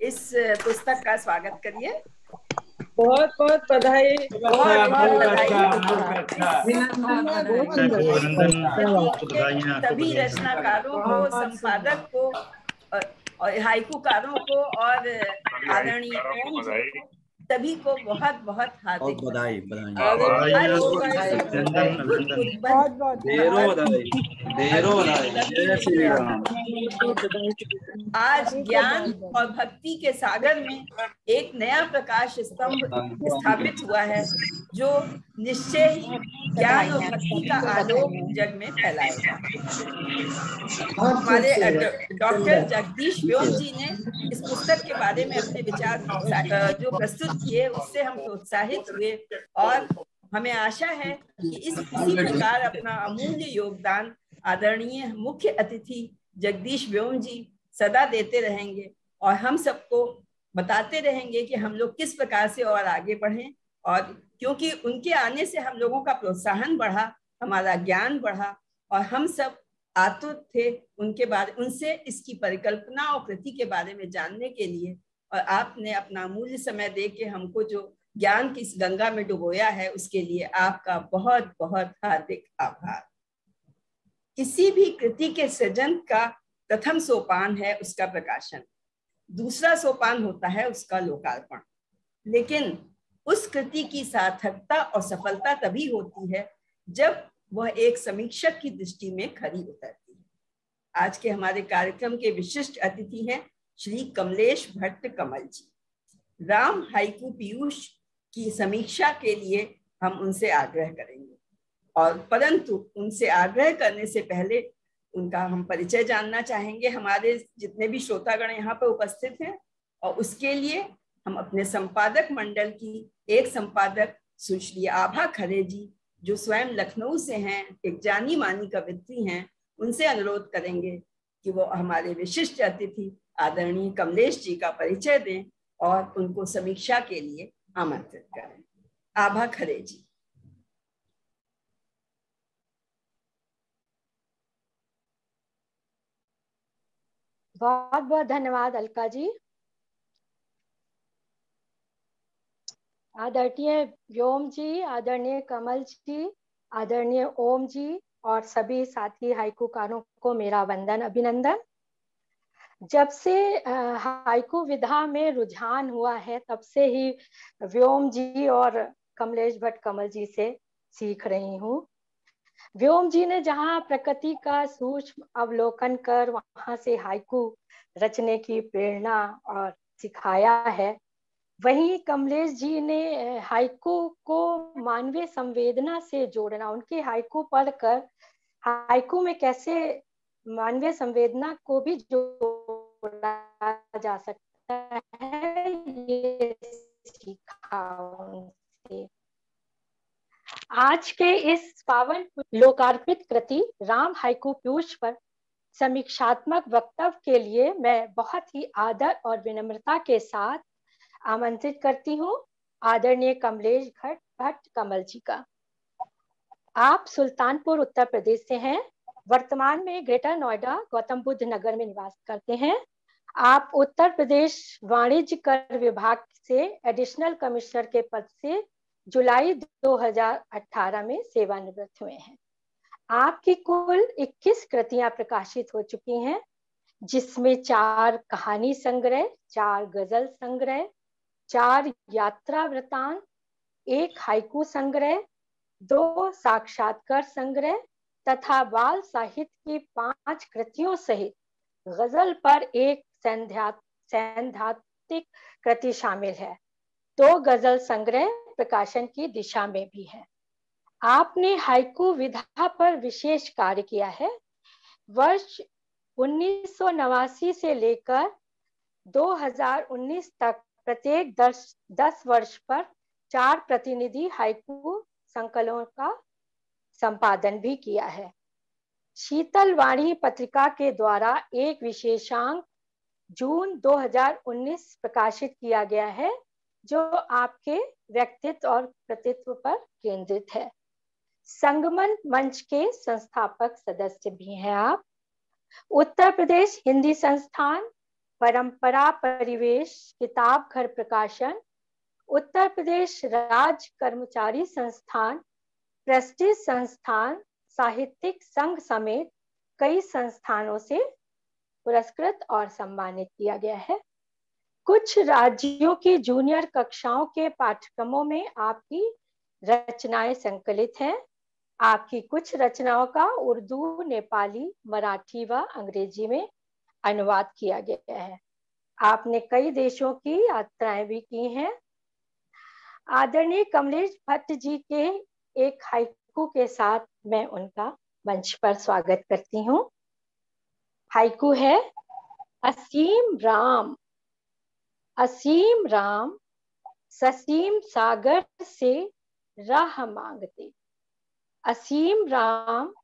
इस पुस्तक का स्वागत करिए। बहुत बहुत बधाई, बहुत बधाई सभी रचनाकारों को, संपादक को और हाइकूकारों को और आदरणीय ओम जी को, सभी को बहुत बहुत हार्दिक बधाई। आज ज्ञान और भक्ति के सागर में एक नया प्रकाश स्तंभ स्थापित हुआ है जो निश्चय ही ज्ञान और भक्ति का आलोक जग में फैलाएगा। हमारे डॉक्टर जगदीश व्योम जी ने इस पुस्तक के बारे में अपने विचार जो प्रस्तुत किए उससे हम प्रोत्साहित हुए और हमें आशा है कि इसी प्रकार अपना अमूल्य योगदान आदरणीय मुख्य अतिथि जगदीश व्योम जी सदा देते रहेंगे और हम सबको बताते रहेंगे कि हम लोग किस प्रकार से और आगे बढ़ें। और क्योंकि उनके आने से हम लोगों का प्रोत्साहन बढ़ा, हमारा ज्ञान बढ़ा और हम सब आतुर थे उनसे इसकी परिकल्पना और कृति के बारे में जानने के लिए। और आपने अपना अमूल्य समय दे के हमको जो ज्ञान की इस गंगा में डुबोया है, उसके लिए आपका बहुत बहुत हार्दिक आभार। किसी भी कृति के सृजन का प्रथम सोपान है उसका प्रकाशन, दूसरा सोपान होता है उसका लोकार्पण। लेकिन उस कृति की सार्थकता और सफलता तभी होती है जब वह एक समीक्षक की दृष्टि में खरी उतरती है। आज के हमारे कार्यक्रम के विशिष्ट अतिथि हैं श्री कमलेश भट्ट कमल जी। राम हाइकू पीयूष की समीक्षा के लिए हम उनसे आग्रह करेंगे, और परंतु उनसे आग्रह करने से पहले उनका हम परिचय जानना चाहेंगे, हमारे जितने भी श्रोतागण यहाँ पर उपस्थित हैं। और उसके लिए हम अपने संपादक मंडल की एक संपादक सुश्री आभा खरे जी, जो स्वयं लखनऊ से हैं, एक जानी मानी कवयित्री हैं, उनसे अनुरोध करेंगे कि वो हमारे विशिष्ट अतिथि आदरणीय कमलेश जी का परिचय दें और उनको समीक्षा के लिए आमंत्रित करें। आभा खरे जी। बहुत बहुत धन्यवाद अलका जी। आदरणीय व्योम जी, आदरणीय कमल जी, आदरणीय ओम जी और सभी साथी हाइकूकारों को मेरा वंदन अभिनंदन। जब से हाइकू विधा में रुझान हुआ है, तब से ही व्योम जी और कमलेश भट्ट कमल जी से सीख रही हूँ। व्योम जी ने जहाँ प्रकृति का सूक्ष्म अवलोकन कर वहां से हाइकू रचने की प्रेरणा और सिखाया है, वहीं कमलेश जी ने हाइकू को मानवीय संवेदना से जोड़ना, उनके हाइकू पढ़कर हाइकू में कैसे मानवीय संवेदना को भी जोड़ा जा सकता है, ये सीखा उनसे। आज के इस पावन लोकार्पित कृति राम हाइकू पीयूष पर समीक्षात्मक वक्तव्य के लिए मैं बहुत ही आदर और विनम्रता के साथ आमंत्रित करती हूँ आदरणीय कमलेश भट्ट कमल जी का। आप सुल्तानपुर उत्तर प्रदेश से हैं, वर्तमान में ग्रेटर नोएडा गौतम बुद्ध नगर में निवास करते हैं। आप उत्तर प्रदेश वाणिज्य कर विभाग से एडिशनल कमिश्नर के पद से जुलाई 2018 में सेवानिवृत्त हुए हैं। आपकी कुल 21 कृतियां प्रकाशित हो चुकी हैं, जिसमें 4 कहानी संग्रह, 4 गजल संग्रह, 4 यात्रा वृतांत, 1 हाइकू संग्रह, 2 साक्षात्कार संग्रह तथा बाल साहित्य की 5 कृतियों सहित गजल पर एक सैद्धांतिक कृति शामिल है। 2 गजल संग्रह प्रकाशन की दिशा में भी है। आपने हाइकू विधा पर विशेष कार्य किया है। वर्ष 1989 से लेकर 2019 तक प्रत्येक 10 वर्ष पर 4 प्रतिनिधि हाइकू संकलनों का संपादन भी किया है। शीतल वाणी पत्रिका के द्वारा एक विशेषांक जून 2019 प्रकाशित किया गया है, जो आपके व्यक्तित्व और कृतित्व पर केंद्रित है। संगमन मंच के संस्थापक सदस्य भी हैं आप। उत्तर प्रदेश हिंदी संस्थान, परंपरा परिवेश किताब घर प्रकाशन, उत्तर प्रदेश राज्य कर्मचारी संस्थान, प्रेस्टीज संस्थान, साहित्यिक संघ समेत कई संस्थानों से पुरस्कृत और सम्मानित किया गया है। कुछ राज्यों की जूनियर कक्षाओं के पाठ्यक्रमों में आपकी रचनाएं संकलित हैं। आपकी कुछ रचनाओं का उर्दू, नेपाली, मराठी व अंग्रेजी में अनुवाद किया गया है। आपने कई देशों की यात्राएं भी की हैं। आदरणीय कमलेश भट्ट जी के एक हाइकू के साथ मैं उनका मंच पर स्वागत करती हूँ। हाइकू है, असीम राम ससीम सागर से राह मांगते। असीम राम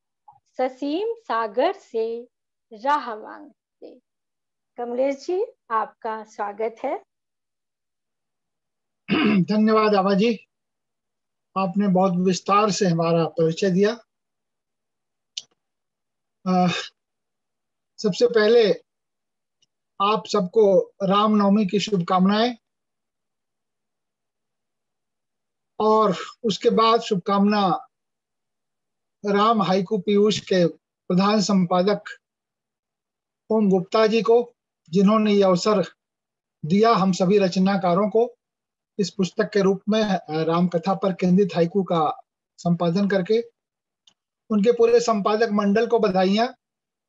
ससीम सागर से राह मांगते। कमलेश जी, आपका स्वागत है। धन्यवाद आभा जी, आपने बहुत विस्तार से हमारा परिचय दिया। सबसे पहले आप सबको रामनवमी की शुभकामनाएं। और उसके बाद शुभकामना राम हाइकू पीयूष के प्रधान संपादक ओम गुप्ता जी को, जिन्होंने ये अवसर दिया हम सभी रचनाकारों को इस पुस्तक के रूप में राम कथा पर केंद्रित हाइकू का संपादन करके। उनके पूरे संपादक मंडल को बधाइयां,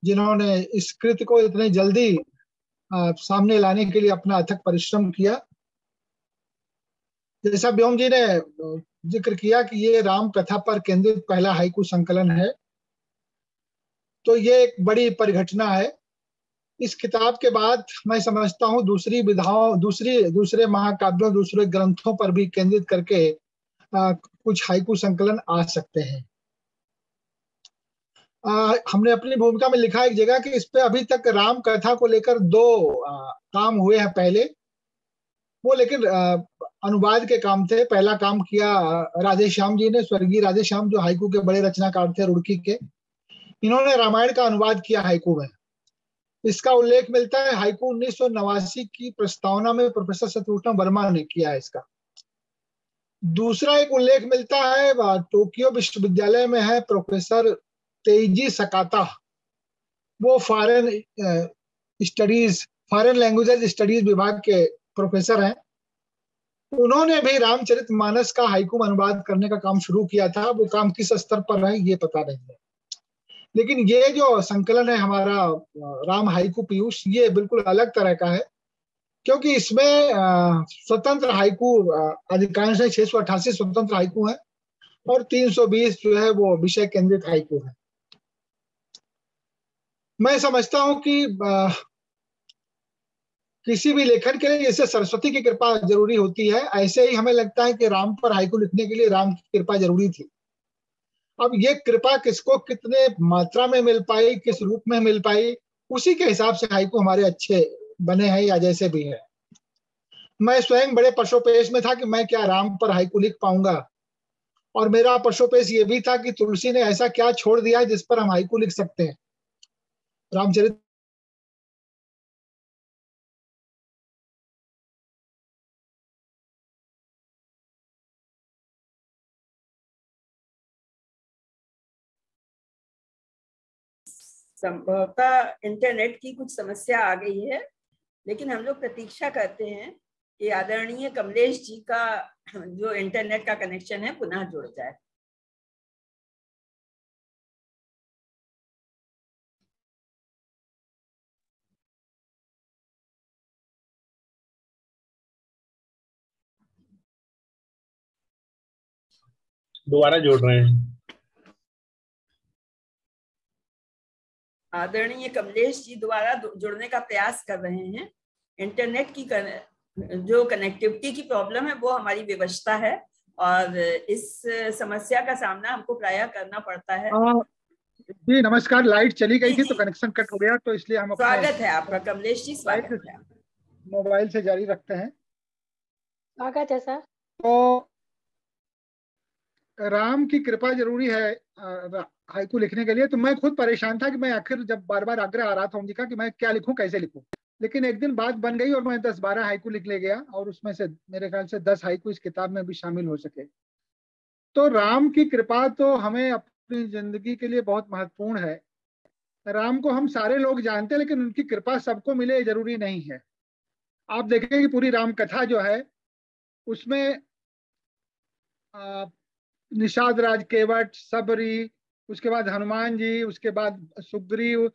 जिन्होंने इस कृति को इतनी जल्दी सामने लाने के लिए अपना अथक परिश्रम किया। जैसा व्योम जी ने जिक्र किया कि ये राम कथा पर केंद्रित पहला हाइकू संकलन है, तो ये एक बड़ी परिघटना है। इस किताब के बाद मैं समझता हूँ दूसरी विधाओं, दूसरे महाकाव्यों, दूसरे ग्रंथों पर भी केंद्रित करके कुछ हाइकू संकलन आ सकते हैं। हमने अपनी भूमिका में लिखा एक जगह कि इस पे अभी तक राम कथा को लेकर 2 काम हुए हैं पहले, वो लेकिन अनुवाद के काम थे। पहला काम किया राधेश्याम जी ने, स्वर्गीय राधेश्याम, जो हाइकू के बड़े रचनाकार थे रुड़की के। इन्होंने रामायण का अनुवाद किया हाइकू में। इसका उल्लेख मिलता है हाइकू 1989 की प्रस्तावना में प्रोफेसर सत्यभूषण वर्मा ने किया है इसका। दूसरा एक उल्लेख मिलता है टोक्यो विश्वविद्यालय में है प्रोफेसर तेइजी सकाता, वो फॉरेन लैंग्वेजेस स्टडीज विभाग के प्रोफेसर हैं। उन्होंने भी रामचरितमानस का हाइकू अनुवाद करने का काम शुरू किया था। वो काम किस स्तर पर है ये पता नहीं है, लेकिन ये जो संकलन है हमारा राम हाइकू पीयूष, ये बिल्कुल अलग तरह का है, क्योंकि इसमें स्वतंत्र हाइकू अधिकांश है। 688 स्वतंत्र हाइकू है और 320 जो है वो विषय केंद्रित हाइकू है। मैं समझता हूं कि किसी भी लेखन के लिए जैसे सरस्वती की कृपा जरूरी होती है, ऐसे ही हमें लगता है कि राम पर हाइकू लिखने के लिए राम की कृपा जरूरी थी। अब ये कृपा किसको कितने मात्रा में मिल पाई, किस रूप में मिल पाई, उसी के हिसाब से हाइकू हमारे अच्छे बने हैं या जैसे भी है। मैं स्वयं बड़े पशोपेश में था कि मैं क्या राम पर हाइकू लिख पाऊंगा, और मेरा पशोपेश ये भी था कि तुलसी ने ऐसा क्या छोड़ दिया है जिस पर हम हाइकू लिख सकते हैं। रामचरित संभवतः इंटरनेट की कुछ समस्या आ गई है, लेकिन हम लोग प्रतीक्षा करते हैं कि आदरणीय कमलेश जी का जो इंटरनेट का कनेक्शन है पुनः जुड़ जाए। दोबारा जोड़ रहे हैं। आदरणीय कमलेश जी दोबारा जुड़ने का प्रयास कर रहे हैं। इंटरनेट की जो कनेक्टिविटी की प्रॉब्लम है वो हमारी व्यवस्था है, और इस समस्या का सामना हमको प्रायः करना पड़ता है। जी नमस्कार, लाइट चली गई थी तो कनेक्शन कट हो गया, तो इसलिए हम स्वागत है आपका कमलेश जी, स्वागत है। मोबाइल से जारी रखते हैं। स्वागत है सर। तो राम की कृपा जरूरी है हाइकू लिखने के लिए। तो मैं खुद परेशान था कि मैं आखिर जब बार बार आग्रह आ रहा था उनका कि मैं क्या लिखूं, कैसे लिखूं, लेकिन एक दिन बात बन गई और मैं 10-12 हाइकू लिख ले गया, और उसमें से मेरे ख्याल से 10 हाइकू इस किताब में भी शामिल हो सके। तो राम की कृपा तो हमें अपनी जिंदगी के लिए बहुत महत्वपूर्ण है। राम को हम सारे लोग जानते हैं, लेकिन उनकी कृपा सबको मिले जरूरी नहीं है। आप देखें कि पूरी राम कथा जो है उसमें निषाद राज केवट, सबरी, उसके बाद हनुमान जी, उसके बाद सुग्रीव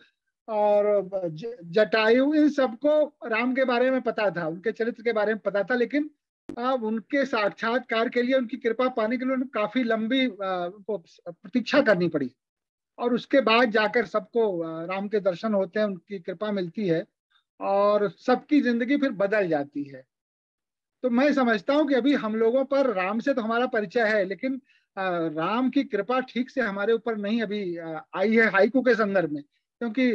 और जटायु, इन सबको राम के बारे में पता था, उनके चरित्र के बारे में पता था, लेकिन अब उनके साक्षात्कार के लिए, उनकी कृपा पाने के लिए उन्हें काफी लंबी प्रतीक्षा करनी पड़ी, और उसके बाद जाकर सबको राम के दर्शन होते हैं, उनकी कृपा मिलती है और सबकी जिंदगी फिर बदल जाती है। तो मैं समझता हूँ कि अभी हम लोगों पर राम से तो हमारा परिचय है, लेकिन राम की कृपा ठीक से हमारे ऊपर नहीं अभी आई है हाइकू के संदर्भ में, क्योंकि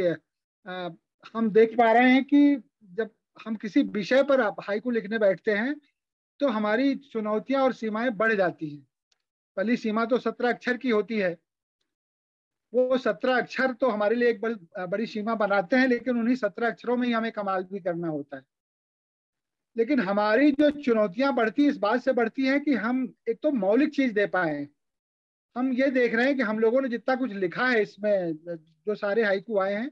हम देख पा रहे हैं कि जब हम किसी विषय पर हाइकू लिखने बैठते हैं तो हमारी चुनौतियां और सीमाएं बढ़ जाती हैं। पहली सीमा तो 17 अक्षर की होती है, वो 17 अक्षर तो हमारे लिए एक बड़ी सीमा बनाते हैं, लेकिन उन्हीं 17 अक्षरों में ही हमें कमाल भी करना होता है। लेकिन हमारी जो चुनौतियां बढ़ती इस बात से बढ़ती हैं कि हम एक तो मौलिक चीज दे पाए। हम ये देख रहे हैं कि हम लोगों ने जितना कुछ लिखा है इसमें, जो सारे हाइकू आए हैं,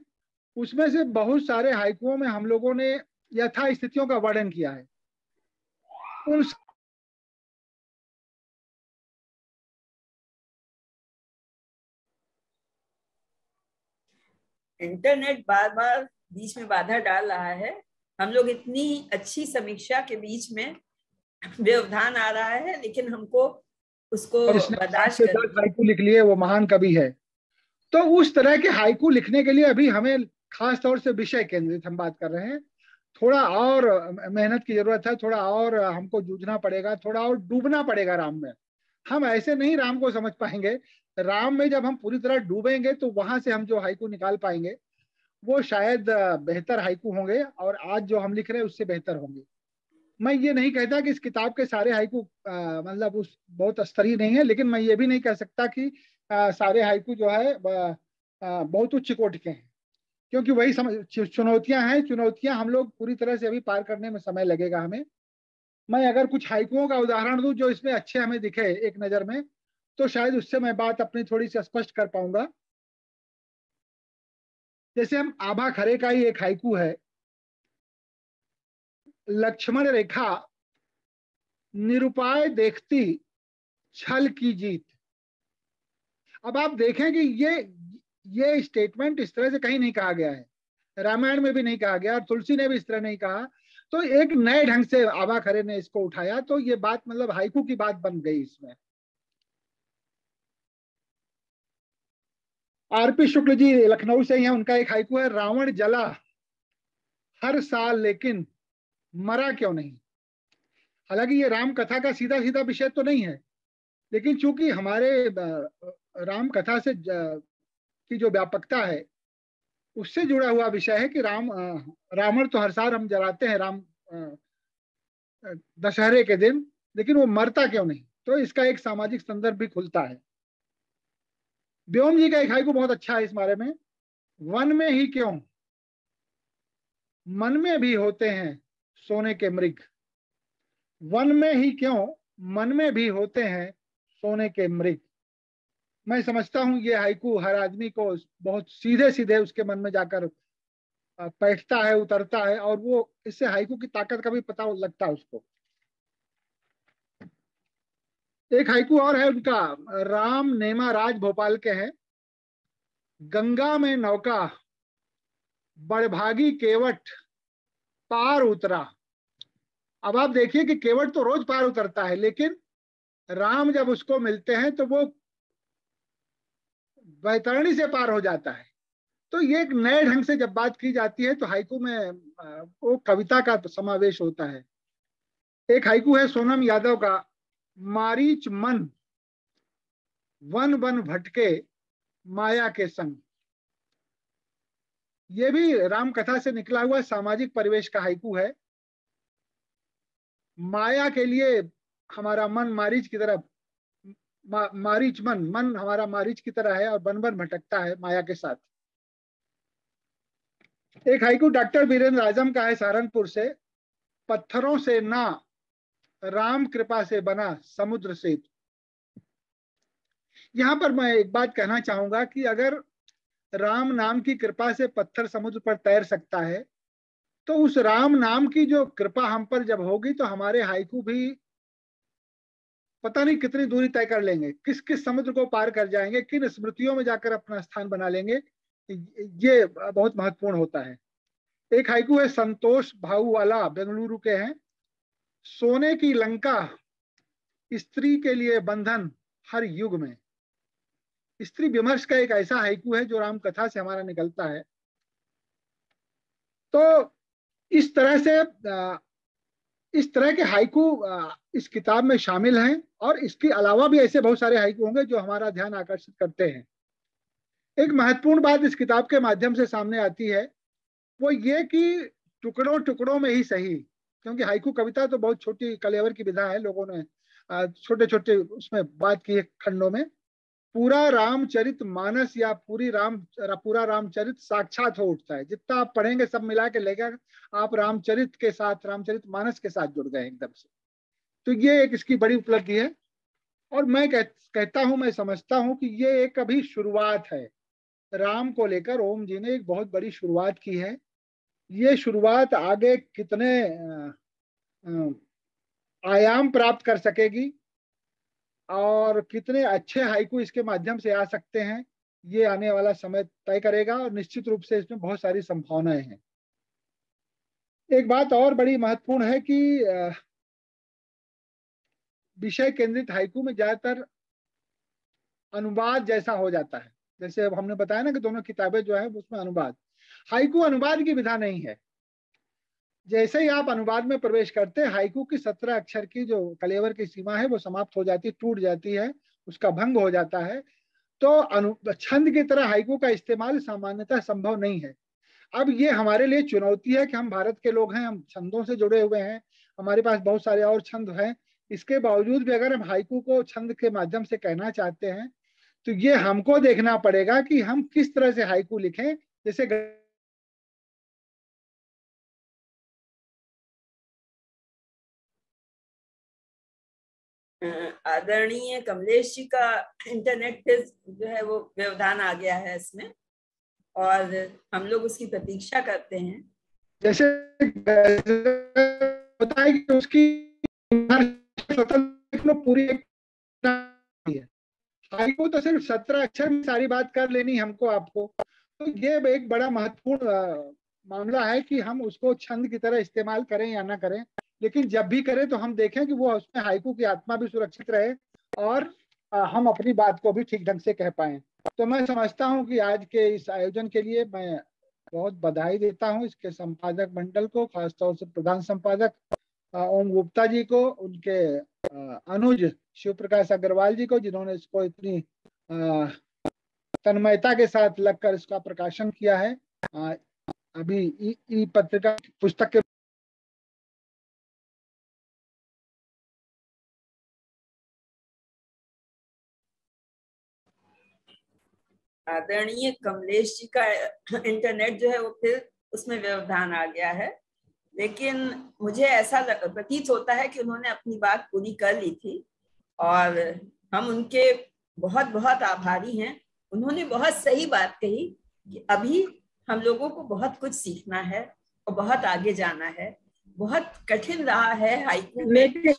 उसमें से बहुत सारे हाइकुओं में हम लोगों ने यथा स्थितियों का वर्णन किया है। उन इंटरनेट बार बार बीच में बाधा डाल रहा है। हम लोग इतनी अच्छी समीक्षा के बीच में व्यवधान आ रहा है, लेकिन हमको उसको और इसने 5 बर्दाश्त से कर 10 हाइकू लिख लिए, वो महान कवि है। तो उस तरह के हाइकू लिखने के लिए अभी हमें खास तौर से विषय केंद्रित हम बात कर रहे हैं। थोड़ा और मेहनत की जरूरत है, थोड़ा और हमको जूझना पड़ेगा, थोड़ा और डूबना पड़ेगा राम में। हम ऐसे नहीं राम को समझ पाएंगे। राम में जब हम पूरी तरह डूबेंगे तो वहां से हम जो हाइकू निकाल पाएंगे वो शायद बेहतर हाइकू होंगे, और आज जो हम लिख रहे हैं उससे बेहतर होंगे। मैं ये नहीं कहता कि इस किताब के सारे हाइकू मतलब उस बहुत स्तरीय नहीं है, लेकिन मैं ये भी नहीं कह सकता कि सारे हाइकू जो है बहुत उच्च कोटि के हैं, क्योंकि वही चुनौतियां हैं। चुनौतियां हम लोग पूरी तरह से अभी पार करने में समय लगेगा हमें। मैं अगर कुछ हाइकुओं का उदाहरण दूं जो इसमें अच्छे हमें दिखे एक नजर में, तो शायद उससे मैं बात अपनी थोड़ी सी स्पष्ट कर पाऊंगा। जैसे हम आभा खरे का ही एक हाइकू है, लक्ष्मण रेखा निरुपाय देखती छल की जीत। अब आप देखें कि ये स्टेटमेंट इस तरह से कहीं नहीं कहा गया है, रामायण में भी नहीं कहा गया, और तुलसी ने भी इस तरह नहीं कहा। तो एक नए ढंग से आभा खरे ने इसको उठाया, तो ये बात मतलब हाइकू की बात बन गई इसमें। आरपी शुक्ल जी लखनऊ से ही हैं, उनका एक हाइकू है, रावण जला हर साल लेकिन मरा क्यों नहीं। हालांकि ये राम कथा का सीधा सीधा विषय तो नहीं है, लेकिन चूंकि हमारे राम कथा से की जो व्यापकता है उससे जुड़ा हुआ विषय है कि रावण तो हर साल हम जलाते हैं राम दशहरे के दिन, लेकिन वो मरता क्यों नहीं। तो इसका एक सामाजिक संदर्भ भी खुलता है। व्योम जी का एक हाइकू बहुत अच्छा है इस बारे में, वन में ही क्यों मन में भी होते हैं सोने के मृग। वन में ही क्यों मन में भी होते हैं सोने के मृग। मैं समझता हूं ये हाइकू हर आदमी को बहुत सीधे सीधे उसके मन में जाकर बैठता है, उतरता है, और वो इससे हाइकू की ताकत का भी पता लगता है उसको। एक हाइकू और है उनका, राम नेमा राज भोपाल के हैं, गंगा में नौका बड़भागी केवट पार उतरा। अब आप देखिए कि केवट तो रोज पार उतरता है, लेकिन राम जब उसको मिलते हैं तो वो बैतरणी से पार हो जाता है। तो ये एक नए ढंग से जब बात की जाती है तो हाइकू में वो कविता का समावेश होता है। एक हाइकू है सोनम यादव का, मारीच मन वन वन भटके माया के संग। ये भी राम कथा से निकला हुआ सामाजिक परिवेश का हाइकू है। माया के लिए हमारा मन मारीच की तरफ, मारीच मन हमारा मारीच की तरह है और वन वन भटकता है माया के साथ। एक हाइकू डॉक्टर बीरेंद्र आजम का है सहारनपुर से, पत्थरों से ना राम कृपा से बना समुद्र सेतु। यहां पर मैं एक बात कहना चाहूंगा कि अगर राम नाम की कृपा से पत्थर समुद्र पर तैर सकता है, तो उस राम नाम की जो कृपा हम पर जब होगी तो हमारे हाइकू भी पता नहीं कितनी दूरी तय कर लेंगे, किस किस समुद्र को पार कर जाएंगे, किन स्मृतियों में जाकर अपना स्थान बना लेंगे। ये बहुत महत्वपूर्ण होता है। एक हाइकू है संतोष भाऊ वाला, बेंगलुरु के हैं, सोने की लंका स्त्री के लिए बंधन हर युग में। स्त्री विमर्श का एक ऐसा हाइकू है जो राम कथा से हमारा निकलता है। तो इस तरह से इस तरह के हाइकू इस किताब में शामिल हैं, और इसके अलावा भी ऐसे बहुत सारे हाइकू होंगे जो हमारा ध्यान आकर्षित करते हैं। एक महत्वपूर्ण बात इस किताब के माध्यम से सामने आती है, वो ये कि टुकड़ों टुकड़ों में ही सही, क्योंकि हाइकू कविता तो बहुत छोटी कलेवर की विधा है, लोगों ने छोटे छोटे उसमें बात की है खंडों में, पूरा रामचरित मानस या पूरा रामचरित साक्षात हो उठता है। जितना आप पढ़ेंगे सब मिला के लेगा, आप रामचरित के साथ, रामचरित मानस के साथ जुड़ गए एकदम से। तो ये एक इसकी बड़ी उपलब्धि है। और मैं कहता हूं, मैं समझता हूं कि ये एक अभी शुरुआत है। राम को लेकर ओम जी ने एक बहुत बड़ी शुरुआत की है। ये शुरुआत आगे कितने आयाम प्राप्त कर सकेगी और कितने अच्छे हाइकू इसके माध्यम से आ सकते हैं, ये आने वाला समय तय करेगा। और निश्चित रूप से इसमें बहुत सारी संभावनाएं हैं। एक बात और बड़ी महत्वपूर्ण है कि विषय केंद्रित हाइकू में ज्यादातर अनुवाद जैसा हो जाता है। जैसे अब हमने बताया ना कि दोनों किताबें जो है उसमें अनुवाद, हाइकू अनुवाद की विधा नहीं है। जैसे ही आप अनुवाद में प्रवेश करते हैं, हाइकू की 17 अक्षर की जो कलेवर की सीमा है वो समाप्त हो जाती है, टूट जाती है, उसका भंग हो जाता है। तो छंद की तरह हाइकू का इस्तेमाल सामान्यतः संभव नहीं है। अब ये हमारे लिए चुनौती है कि हम भारत के लोग हैं, हम छंदों से जुड़े हुए हैं, हमारे पास बहुत सारे और छंद हैं। इसके बावजूद भी अगर हम हाइकू को छंद के माध्यम से कहना चाहते हैं तो ये हमको देखना पड़ेगा कि हम किस तरह से हाइकू लिखें। जैसे आदरणीय कमलेश जी का इंटरनेट पे जो है वो व्यवधान आ गया है इसमें, और हम लोग उसकी प्रतीक्षा करते हैं। जैसे बताया कि उसकी पूरी हाइकू तो सिर्फ 17 अक्षर में सारी बात कर लेनी हमको आपको। तो ये एक बड़ा महत्वपूर्ण मामला है कि हम उसको छंद की तरह इस्तेमाल करें या ना करें, लेकिन जब भी करें तो हम देखें कि वो उसमें हाइकू की आत्मा भी सुरक्षित रहे और हम अपनी बात को भी ठीक ढंग से कह पाए। तो मैं समझता हूं कि आज के इस आयोजन के लिए मैं बहुत बधाई देता हूं इसके संपादक मंडल को, खासतौर से प्रधान संपादक ओम गुप्ता जी को, उनके अनुज शिव प्रकाश अग्रवाल जी को, जिन्होंने इसको इतनी तन्मयता के साथ लगकर इसका प्रकाशन किया है। अभी ई पत्रिका पुस्तक के आदरणीय कमलेश जी का इंटरनेट जो है वो फिर उसमें व्यवधान आ गया है, लेकिन मुझे ऐसा प्रतीत होता है कि उन्होंने अपनी बात पूरी कर ली थी और हम उनके बहुत बहुत आभारी हैं। उन्होंने बहुत सही बात कही कि अभी हम लोगों को बहुत कुछ सीखना है और बहुत आगे जाना है। बहुत कठिन रहा है हाइकू में। लेकिन एक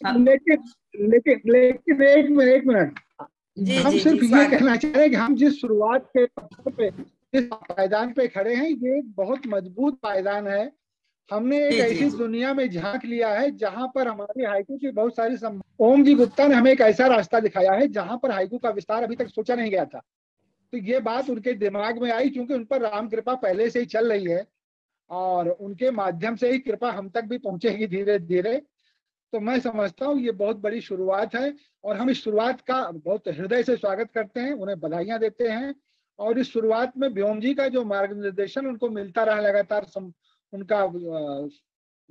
मिनट, हम सिर्फ ये कहना चाह रहे हैं कि हम जिस शुरुआत के पे, जिस पायदान पे खड़े हैं, ये बहुत मजबूत पायदान है। हमने एक ऐसी दुनिया में झांक लिया है जहां पर हमारी हाइकू की बहुत सारी ओम जी गुप्ता ने हमें एक ऐसा रास्ता दिखाया है जहां पर हाइकू का विस्तार अभी तक सोचा नहीं गया था। तो ये बात उनके दिमाग में आई क्योंकि उन पर राम कृपा पहले से ही चल रही है और उनके माध्यम से ही कृपा हम तक भी पहुंचेगी धीरे धीरे। तो मैं समझता हूँ ये बहुत बड़ी शुरुआत है और हम इस शुरुआत का बहुत हृदय से स्वागत करते हैं, उन्हें बधाइयां देते हैं। और इस शुरुआत में व्योम जी का जो मार्गनिर्देशन उनको मिलता रहा, लगातार उनका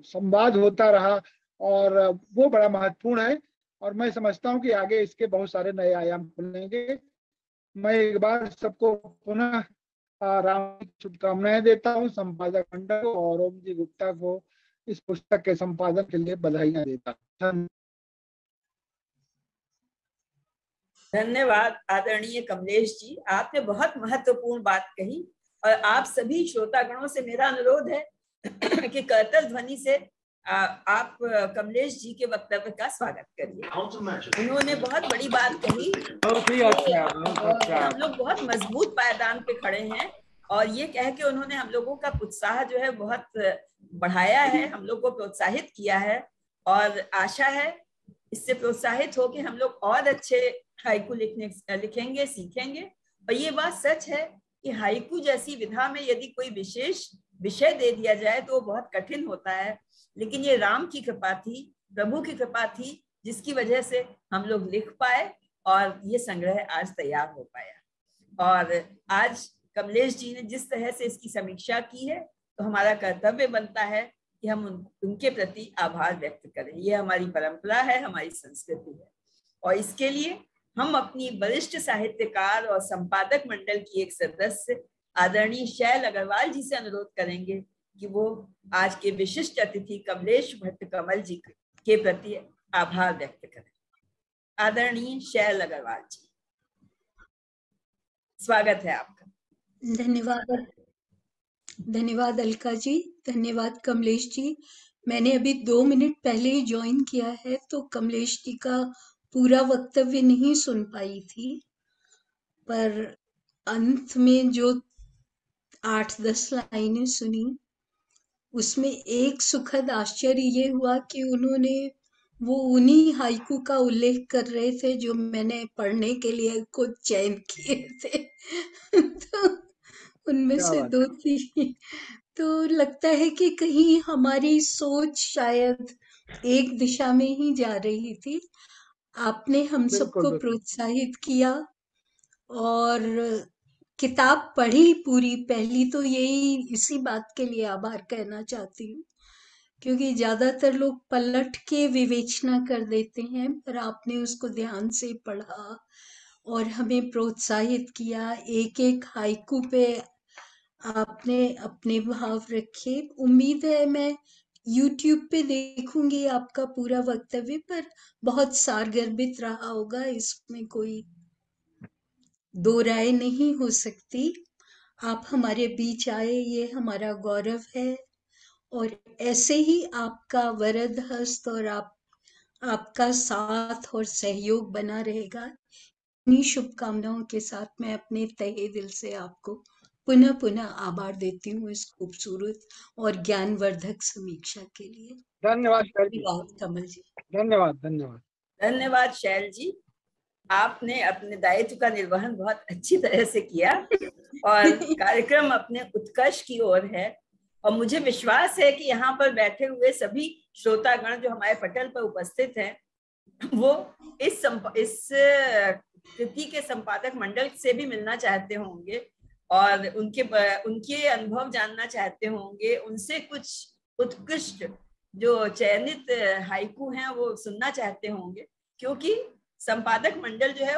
संवाद होता रहा और वो बड़ा महत्वपूर्ण है। और मैं समझता हूँ कि आगे इसके बहुत सारे नए आयाम खुलेंगे। मैं एक बार सबको पुनः राम की शुभकामनाएं देता हूँ, संपादक मंडल को और ओम जी गुप्ता को इस पुस्तक के संपादन के लिए बधाइयां देता हूँ। धन्यवाद आदरणीय कमलेश जी, आपने बहुत महत्वपूर्ण बात कही और आप सभी श्रोतागणों से मेरा अनुरोध है कि करतल ध्वनि से आप कमलेश जी के वक्तव्य का स्वागत करिए। उन्होंने बहुत बड़ी बात कही। हम लोग बहुत मजबूत पायदान पे खड़े हैं और ये कह के उन्होंने हम लोगों का उत्साह जो है बहुत बढ़ाया है, हम लोग को प्रोत्साहित किया है और आशा है इससे प्रोत्साहित होकर हम लोग और अच्छे हाइकू लिखेंगे, सीखेंगे। और ये बात सच है कि हाइकू जैसी विधा में यदि कोई विशेष विषय दे दिया जाए तो वो बहुत कठिन होता है, लेकिन ये राम की कृपा थी, प्रभु की कृपा थी, जिसकी वजह से हम लोग लिख पाए और ये संग्रह आज तैयार हो पाया। और आज कमलेश जी ने जिस तरह से इसकी समीक्षा की है तो हमारा कर्तव्य बनता है कि हम उनके प्रति आभार व्यक्त करें। ये हमारी परंपरा है, हमारी संस्कृति है और इसके लिए हम अपनी वरिष्ठ साहित्यकार और संपादक मंडल की एक सदस्य आदरणीय शैल अग्रवाल जी से अनुरोध करेंगे कि वो आज के विशिष्ट अतिथि कमलेश भट्ट कमल जी के प्रति आभार व्यक्त करें। आदरणीय शैल अग्रवाल जी, स्वागत है आपका। धन्यवाद, धन्यवाद अलका जी, धन्यवाद कमलेश जी। मैंने अभी 2 मिनट पहले ही ज्वाइन किया है, तो कमलेश जी का पूरा वक्तव्य नहीं सुन पाई थी, पर अंत में जो 8-10 लाइनें सुनी, उसमें एक सुखद आश्चर्य ये हुआ कि उन्होंने वो उन्हीं हाइकू का उल्लेख कर रहे थे जो मैंने पढ़ने के लिए खुद चयन किए थे। तो उनमें से 2-3 तो लगता है कि कहीं हमारी सोच शायद एक दिशा में ही जा रही थी। आपने हम सबको प्रोत्साहित किया और किताब पढ़ी पूरी। पहली तो यही इसी बात के लिए आभार कहना चाहती हूँ, क्योंकि ज्यादातर लोग पलट के विवेचना कर देते हैं, पर आपने उसको ध्यान से पढ़ा और हमें प्रोत्साहित किया। एक एक हाइकू पे आपने अपने भाव रखे। उम्मीद है मैं YouTube पे देखूंगी आपका पूरा वक्तव्य, पर बहुत सारगर्भित रहा होगा, इसमें कोई दो राय नहीं हो सकती। आप हमारे बीच आए, ये हमारा गौरव है, और ऐसे ही आपका वरद हस्त और आपका साथ और सहयोग बना रहेगा। इन्हीं शुभकामनाओं के साथ मैं अपने तहे दिल से आपको पुनः पुनः आभार देती हूँ इस खूबसूरत और ज्ञानवर्धक समीक्षा के लिए। धन्यवाद कमल जी। धन्यवाद धन्यवाद धन्यवाद शैल जी, आपने अपने दायित्व का निर्वहन बहुत अच्छी तरह से किया और कार्यक्रम अपने उत्कर्ष की ओर है। और मुझे विश्वास है कि यहाँ पर बैठे हुए सभी श्रोतागण जो हमारे पटल पर उपस्थित हैं, वो इस कृति के संपादक मंडल से भी मिलना चाहते होंगे और उनके अनुभव जानना चाहते होंगे, उनसे कुछ उत्कृष्ट जो चयनित हाइकू हैं वो सुनना चाहते होंगे, क्योंकि संपादक मंडल जो है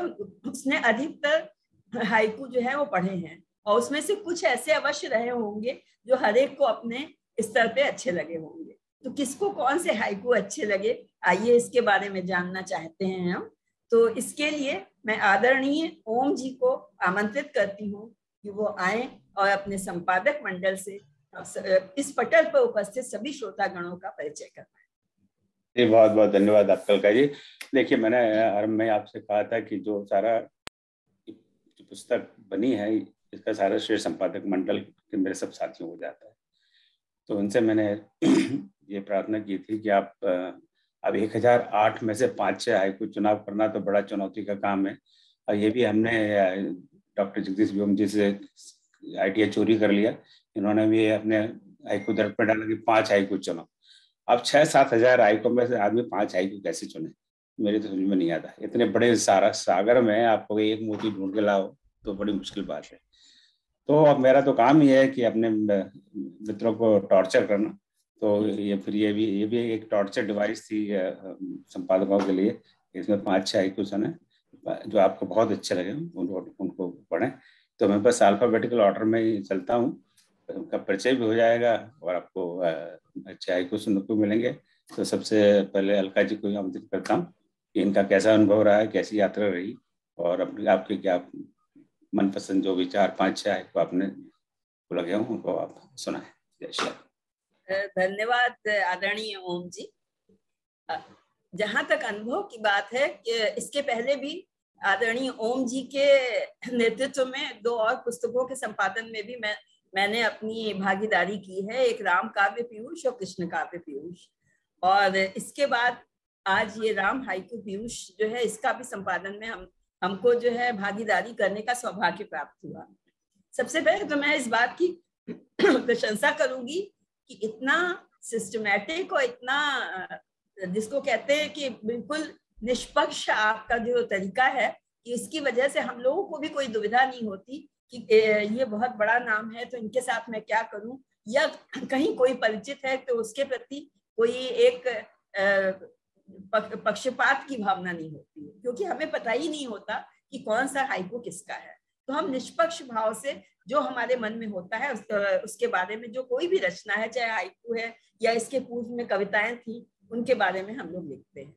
उसने अधिकतर हाइकू जो है वो पढ़े हैं और उसमें से कुछ ऐसे अवश्य रहे होंगे जो हर एक को अपने स्तर पे अच्छे लगे होंगे। तो किसको कौन से हाइकू अच्छे लगे, आइए इसके बारे में जानना चाहते हैं हम। तो इसके लिए मैं आदरणीय ओम जी को आमंत्रित करती हूँ कि वो आए और अपने संपादक मंडल से इस पटल पर उपस्थित सभी श्रोतागणों का परिचय करवाएं। बहुत बहुत धन्यवाद आपका अलका जी। देखिए, मैंने आरंभ में आपसे कहा था कि जो सारा पुस्तक बनी है इसका सारा श्रेय संपादक मंडल के मेरे सब साथियों को जाता है। तो उनसे मैंने ये प्रार्थना की थी कि आप अब 1008 में से 5-6 हाइकू चुनाव करना तो बड़ा चुनौती का काम है, और ये भी हमने डॉक्टर जगदीश व्योम जी से आइडिया चोरी कर लिया। इन्होंने भी अपने हाइकू दर्पण में डाला कि 5 हाइकू चुनो। अब 6-7 हजार हाइकू में से आदमी 5 हाइकू कैसे चुने, मेरे तो समझ में नहीं आता। इतने बड़े सागर में आपको एक मोती ढूंढ के लाओ तो बड़ी मुश्किल बात है। तो अब मेरा तो काम ही है कि अपने मित्रों को टॉर्चर करना। तो ये भी एक टॉर्चर डिवाइस थी संपादकों के लिए। इसमें 5-6 हाइकू सुने जो आपको बहुत अच्छे लगे उनको पढ़ें। तो मैं बस अल्फाबेटिकल ऑर्डर में ही चलता हूँ, उनका परिचय भी हो जाएगा और आपको अच्छे हाइकू सुनने को मिलेंगे। तो सबसे पहले अलका जी को आमंत्रित करता हूँ कि इनका कैसा अनुभव रहा है, कैसी यात्रा रही, और आपके क्या मनपसंद जो विचार 5-6 हाइकू आपने लगे हों उनको आप सुनाएं। जय श्री राम। धन्यवाद आदरणीय ओम जी। जहां तक अनुभव की बात है कि इसके पहले भी आदरणीय ओम जी के नेतृत्व में 2 और पुस्तकों के संपादन में भी मैंने अपनी भागीदारी की है, एक राम काव्य पीयूष और कृष्ण काव्य पीयूष। और इसके बाद आज ये राम हाइकू पीयूष जो है इसका भी संपादन में हमको जो है भागीदारी करने का सौभाग्य प्राप्त हुआ। सबसे पहले तो मैं इस बात की प्रशंसा करूंगी कि इतना सिस्टमैटिक और इतना जिसको कहते हैं कि बिल्कुल निष्पक्ष आपका जो तरीका है, कि इसकी वजह से हम लोगों को भी कोई दुविधा नहीं होती कि ये बहुत बड़ा नाम है तो इनके साथ मैं क्या करूं, या कहीं कोई परिचित है तो उसके प्रति कोई एक पक्षपात की भावना नहीं होती है, क्योंकि हमें पता ही नहीं होता कि कौन सा हाइकू किसका है। तो हम निष्पक्ष भाव से जो हमारे मन में होता है उसके बारे में, जो कोई भी रचना है, चाहे हाइकू है या इसके पूर्व में कविताएं थी, उनके बारे में हम लोग लिखते हैं।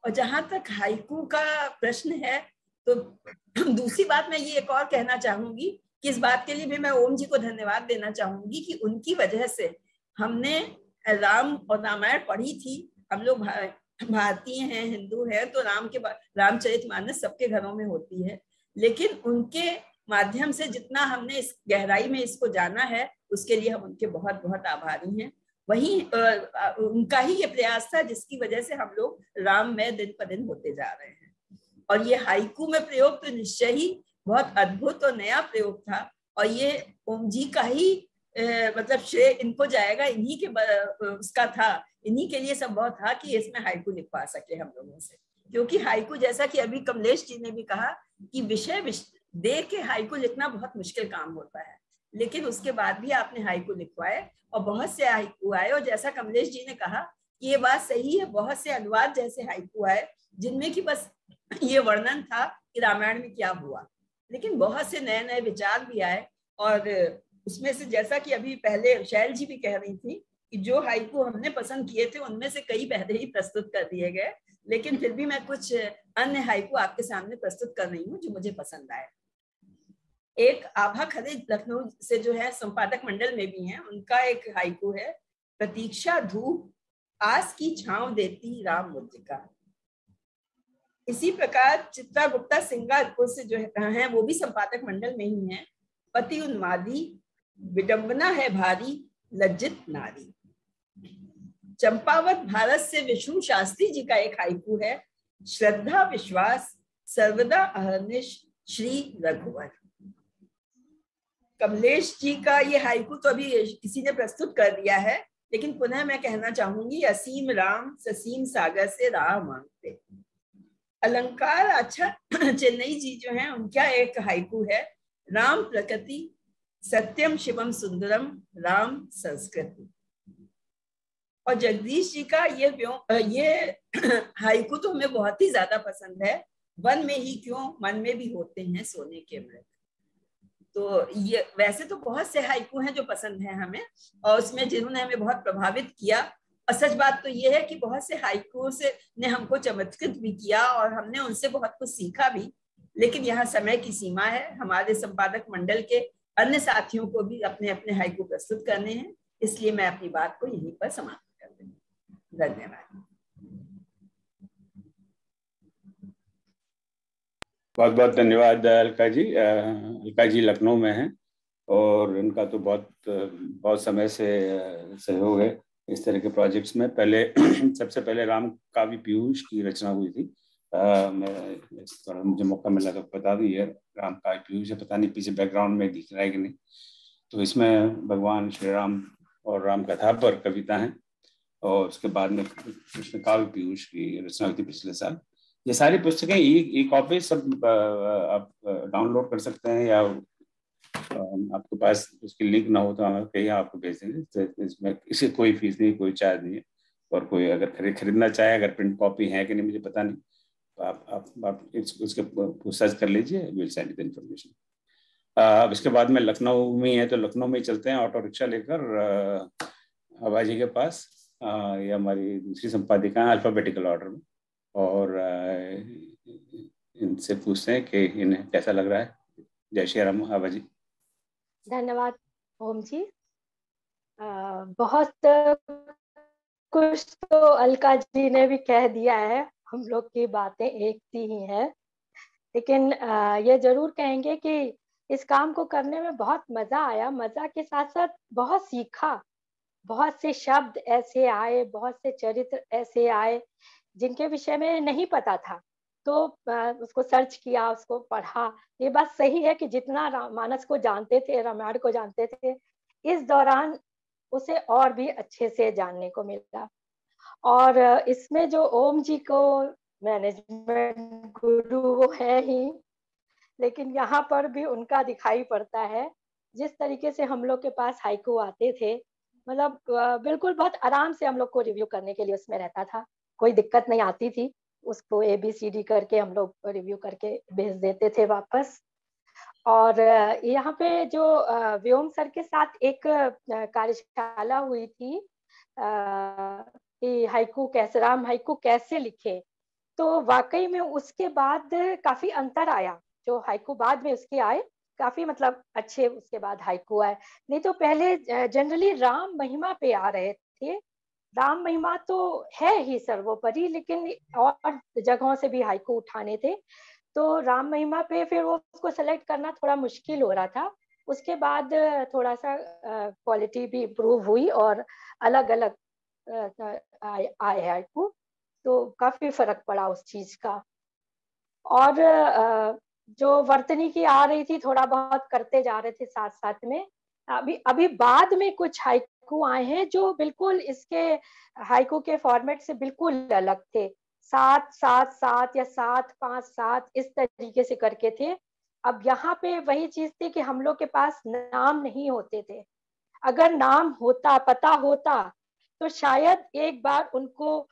और जहां तक हाइकू का प्रश्न है, तो दूसरी बात मैं ये एक और कहना चाहूंगी कि इस बात के लिए भी मैं ओम जी को धन्यवाद देना चाहूंगी कि उनकी वजह से हमने राम और रामायण पढ़ी थी। हम लोग भारतीय हैं, हिंदू हैं, तो रामचरितमानस सबके घरों में होती है, लेकिन उनके माध्यम से जितना हमने इस गहराई में इसको जाना है, उसके लिए हम उनके बहुत बहुत आभारी हैं। वही उनका ही ये प्रयास था जिसकी वजह से हम लोग राम में दिन पर दिन होते जा रहे हैं। और ये हाइकू में प्रयोग तो निश्चय ही बहुत अद्भुत और नया प्रयोग था, और ये ओम जी का ही मतलब श्रेय इनको जाएगा, इन्हीं के उसका था, इन्हीं के लिए संभव था कि इसमें हाइकू लिखवा सके हम लोगों से। क्योंकि हाइकू, जैसा कि अभी कमलेश जी ने भी कहा कि विषय दे के हाइकू लिखना बहुत मुश्किल काम होता है, लेकिन उसके बाद भी आपने हाइकू लिखवाए और बहुत से हाइकू आए। और जैसा कमलेश जी ने कहा कि ये बात सही है, बहुत से अनुवाद जैसे हाइकू आए जिनमें कि बस ये वर्णन था कि रामायण में क्या हुआ, लेकिन बहुत से नए नए विचार भी आए। और उसमें से जैसा कि अभी पहले शैल जी भी कह रही थी कि जो हाइकू हमने पसंद किए थे उनमें से कई पहले ही प्रस्तुत कर दिए गए, लेकिन फिर भी मैं कुछ अन्य हाइकू आपके सामने प्रस्तुत कर रही हूँ जो मुझे पसंद आए। एक आभा खरे लखनऊ से जो है संपादक मंडल में भी हैं, उनका एक हाइकू है, प्रतीक्षा धूप आस की छांव देती राम मुद्रिका। इसी प्रकार चित्रा गुप्ता सिंगापुर से जो है वो भी संपादक मंडल में ही हैं, पति उन्मादी विडंबना है भारी लज्जित नारी। चंपावत भारत से विष्णु शास्त्री जी का एक हाइकू है, श्रद्धा विश्वास सर्वदा अहर्निश श्री रघुवर। कमलेश जी का ये हाइकू तो अभी किसी ने प्रस्तुत कर दिया है, लेकिन पुनः मैं कहना चाहूंगी, असीम राम ससीम सागर से राह मांगते। अलंकार अच्छा चेन्नई जी जो हैं, उनका एक हाइकू है, राम प्रकृति सत्यम शिवम सुंदरम राम संस्कृति। और जगदीश जी का ये हाइकू तो हमें बहुत ही ज्यादा पसंद है, वन में ही क्यों मन में भी होते हैं सोने के मृग। तो ये वैसे तो बहुत से हाइकू हैं जो पसंद हैं हमें, और उसमें जिन्होंने हमें बहुत प्रभावित किया। और सच बात तो ये है कि बहुत से हाइकू से ने हमको चमत्कृत भी किया और हमने उनसे बहुत कुछ सीखा भी, लेकिन यहाँ समय की सीमा है। हमारे संपादक मंडल के अन्य साथियों को भी अपने अपने हाइकू प्रस्तुत करने हैं, इसलिए मैं अपनी बात को यहीं पर समाप्त कर दूंगी। धन्यवाद। बहुत बहुत धन्यवाद अलका जी। अलका जी लखनऊ में हैं और इनका तो बहुत समय से सहयोग है इस तरह के प्रोजेक्ट्स में। पहले सबसे पहले राम काव्य पीयूष की रचना हुई थी। मैं मुझे मौका मिला तो बता दी है, राम काव्य पीयूष है, पता नहीं पीछे बैकग्राउंड में दिख रहा है कि नहीं। तो इसमें भगवान श्री राम और राम कथा पर कविता है, और उसके बाद में कृष्ण काव्य पीयूष की रचना हुई थी पिछले साल। ये सारी पुस्तकें ई कॉपी सब आप डाउनलोड कर सकते हैं, या आपके पास उसकी लिंक ना हो तो हम कहीं आपको भेज देंगे। तो इसमें इसकी कोई फीस नहीं, कोई चार्ज नहीं है। और कोई अगर खरीदना चाहे, अगर प्रिंट कॉपी है कि नहीं मुझे पता नहीं, तो आप उसके सर्च कर लीजिए, विल सेंड द इन्फॉर्मेशन। अब इसके बाद में लखनऊ में है तो लखनऊ में ही चलते हैं ऑटो रिक्शा लेकर आभा जी के पास। ये हमारी दूसरी संपादिका है अल्फाबेटिकल ऑर्डर में, और इनसे पूछते हैं कि इन्हें कैसा लग रहा है। जय श्री राम आभा जी। धन्यवाद ओम जी। बहुत कुछ तो अलका जी ने भी कह दिया है, हम लोग की बातें एक सी ही हैं, लेकिन ये जरूर कहेंगे कि इस काम को करने में बहुत मजा आया। मजा के साथ साथ बहुत सीखा, बहुत से शब्द ऐसे आए, बहुत से चरित्र ऐसे आए जिनके विषय में नहीं पता था, तो उसको सर्च किया, उसको पढ़ा। ये बात सही है कि जितना रामानस को जानते थे, रामायण को जानते थे, इस दौरान उसे और भी अच्छे से जानने को मिला। और इसमें जो ओम जी को मैनेजमेंट गुरु वो है ही, लेकिन यहाँ पर भी उनका दिखाई पड़ता है। जिस तरीके से हम लोग के पास हाइकू आते थे, मतलब बिल्कुल बहुत आराम से हम लोग को रिव्यू करने के लिए उसमें रहता था। कोई दिक्कत नहीं आती थी, उसको ABCD करके हम लोग रिव्यू करके भेज देते थे वापस। और यहाँ पे जो व्योम सर के साथ एक कार्यशाला हुई थी कि हाइकू कैसे, राम हाइकू कैसे लिखे, तो वाकई में उसके बाद काफी अंतर आया। जो हाइकू बाद में उसके आए काफी मतलब अच्छे उसके बाद हाइकू आए। नहीं तो पहले जनरली राम महिमा पे आ रहे थे। राम महिमा तो है ही सर्वोपरि, लेकिन और जगहों से भी हाइकू उठाने थे, तो राम महिमा पे फिर वो उसको सेलेक्ट करना थोड़ा मुश्किल हो रहा था। उसके बाद थोड़ा सा क्वालिटी भी इम्प्रूव हुई और अलग अलग आए हाइकू, तो काफी फर्क पड़ा उस चीज का। और जो वर्तनी की आ रही थी थोड़ा बहुत करते जा रहे थे साथ साथ में। अभी बाद में कुछ हाइकू आए हैं जो बिल्कुल इसके हाइकू के फॉर्मेट से बिल्कुल अलग थे, 7-7-7 या 7-5-7 इस तरीके से करके थे। अब यहाँ पे वही चीज थी कि हम लोग के पास नाम नहीं होते थे। अगर नाम होता, पता होता, तो शायद एक बार उनको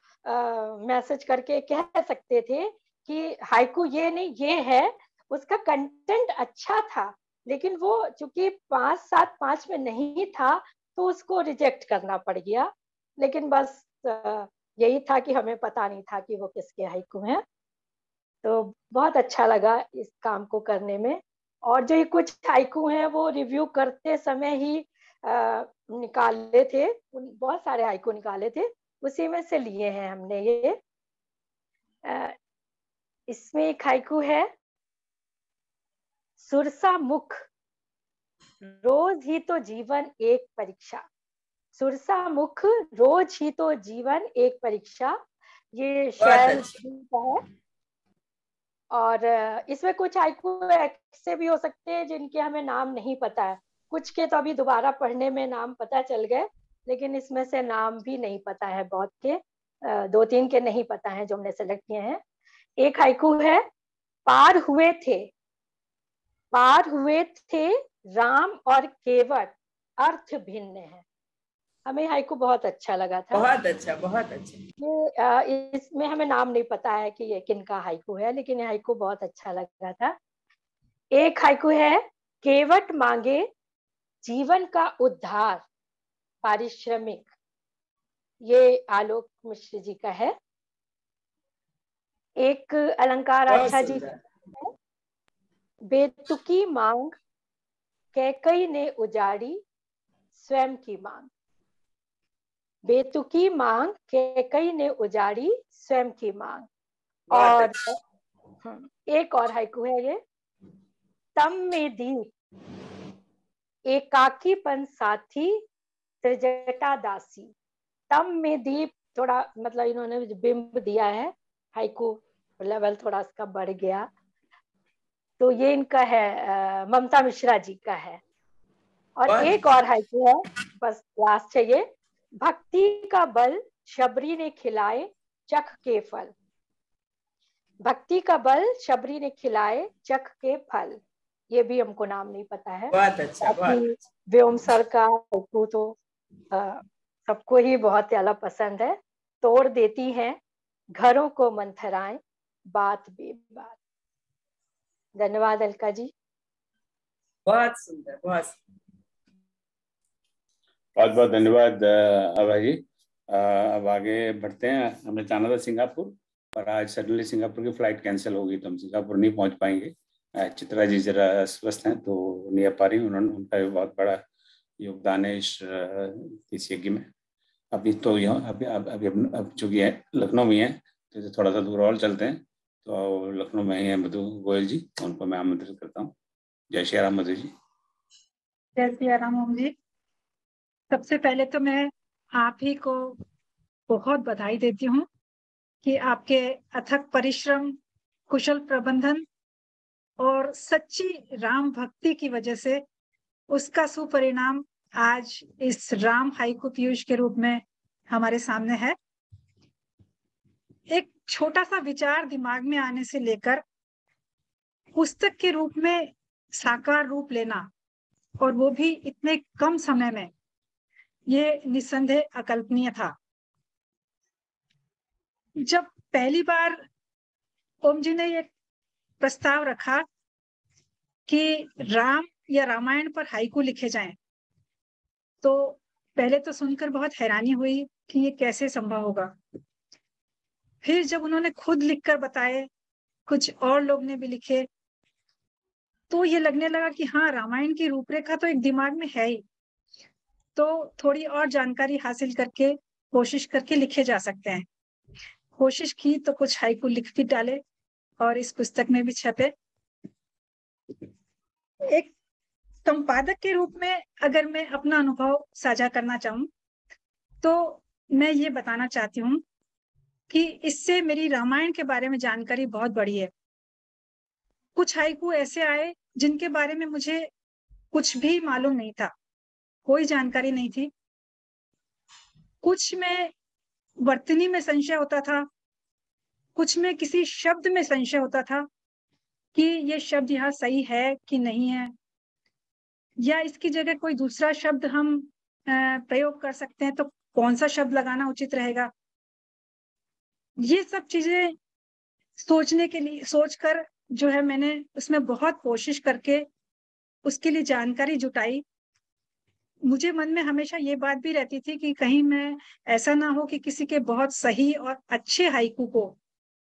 मैसेज करके कह सकते थे कि हाइकू ये नहीं ये है, उसका कंटेंट अच्छा था, लेकिन वो चूंकि 5-7-5 में नहीं था तो उसको रिजेक्ट करना पड़ गया। लेकिन बस यही था कि हमें पता नहीं था कि वो किसके हाइकू हैं। तो बहुत अच्छा लगा इस काम को करने में। और जो ये कुछ हाइकू हैं वो रिव्यू करते समय ही निकाले थे, बहुत सारे हाइकू निकाले थे, उसी में से लिए हैं हमने ये। इसमें एक हाइकू है, सुरसा मुख रोज ही तो जीवन एक परीक्षा। सुरसा मुख रोज ही तो जीवन एक परीक्षा, ये शैल का है। और इसमें कुछ हाइकू ऐसे भी हो सकते हैं जिनके हमें नाम नहीं पता है, कुछ के तो अभी दोबारा पढ़ने में नाम पता चल गए, लेकिन इसमें से नाम भी नहीं पता है बहुत के, 2-3 के नहीं पता है जो हमने सेलेक्ट किए हैं। एक हाइकू है, पार हुए थे राम और केवट अर्थ भिन्न है। हमें हाइकू बहुत अच्छा लगा था। बहुत अच्छा, बहुत अच्छा। ये इसमें हमें नाम नहीं पता है कि ये किनका हाइकू है, लेकिन ये हाइकू बहुत अच्छा लगा था। एक हाइकू है, केवट मांगे जीवन का उद्धार पारिश्रमिक, ये आलोक मिश्र जी का है। एक अलंकार अच्छा जी, बेतुकी मांग कैकई ने उजाड़ी स्वयं की मांग। बेतुकी मांग कैकई ने उजाड़ी स्वयं की मांग। और एक और हाइकू है ये, तम में दीप एकाकीपन साथी त्रिजटा दासी। तम में दीप, थोड़ा मतलब इन्होंने बिंब दिया है, हाइकू लेवल थोड़ा इसका बढ़ गया। तो ये इनका है, ममता मिश्रा जी का है। और एक और हाइकू है, बस लास्ट है ये, भक्ति का बल शबरी ने खिलाए चख के फल। भक्ति का बल शबरी ने खिलाए चख के फल, ये भी हमको नाम नहीं पता है। बहुत अच्छा, बहुत व्योम सर का हाइकू तो सबको ही बहुत ज्यादा पसंद है। तोड़ देती हैं घरों को मंथराएं बात बेबात। धन्यवाद अलका जी। बहुत सुंदर, बहुत बहुत बहुत धन्यवाद अभय जी। अब आगे बढ़ते हैं। हमें जाना था सिंगापुर, और आज सडनली सिंगापुर की फ्लाइट कैंसिल होगी तो हम सिंगापुर नहीं पहुंच पाएंगे। चित्रा जी जरा अस्वस्थ हैं तो नहीं आ पा रही, उनका भी बहुत बड़ा योगदान है इस यज्ञ में। अभी तो यहाँ अभी अब चूंकि लखनऊ में है तो थोड़ा सा दूर और चलते हैं। तो लखनऊ में ही है मधु गोयल जी, उनको मैं आमंत्रित करता हूँ। जय श्री राम मधु जी। जय श्री राम ओम जी। सबसे पहले तो मैं आप ही को बहुत बधाई देती हूँ कि आपके अथक परिश्रम, कुशल प्रबंधन और सच्ची राम भक्ति की वजह से उसका सुपरिणाम आज इस राम हाइकू पीयूष के रूप में हमारे सामने है। एक छोटा सा विचार दिमाग में आने से लेकर पुस्तक के रूप में साकार रूप लेना, और वो भी इतने कम समय में, ये निस्संदेह अकल्पनीय था। जब पहली बार ओम जी ने ये प्रस्ताव रखा कि राम या रामायण पर हाइकू लिखे जाएं, तो पहले तो सुनकर बहुत हैरानी हुई कि ये कैसे संभव होगा। फिर जब उन्होंने खुद लिखकर बताए, कुछ और लोग ने भी लिखे, तो ये लगने लगा कि हाँ, रामायण की रूपरेखा तो एक दिमाग में है ही, तो थोड़ी और जानकारी हासिल करके कोशिश करके लिखे जा सकते हैं। कोशिश की तो कुछ हाइकू लिख भी डाले और इस पुस्तक में भी छपे। एक संपादक के रूप में अगर मैं अपना अनुभव साझा करना चाहूँ तो मैं ये बताना चाहती हूँ कि इससे मेरी रामायण के बारे में जानकारी बहुत बढ़ी है। कुछ हाइकू ऐसे आए जिनके बारे में मुझे कुछ भी मालूम नहीं था, कोई जानकारी नहीं थी। कुछ में वर्तनी में संशय होता था, कुछ में किसी शब्द में संशय होता था कि ये शब्द यहाँ सही है कि नहीं है, या इसकी जगह कोई दूसरा शब्द हम प्रयोग कर सकते हैं तो कौन सा शब्द लगाना उचित रहेगा। ये सब चीजें सोचने के लिए सोचकर जो है मैंने उसमें बहुत कोशिश करके उसके लिए जानकारी जुटाई। मुझे मन में हमेशा ये बात भी रहती थी कि कहीं मैं ऐसा ना हो कि किसी के बहुत सही और अच्छे हाइकू को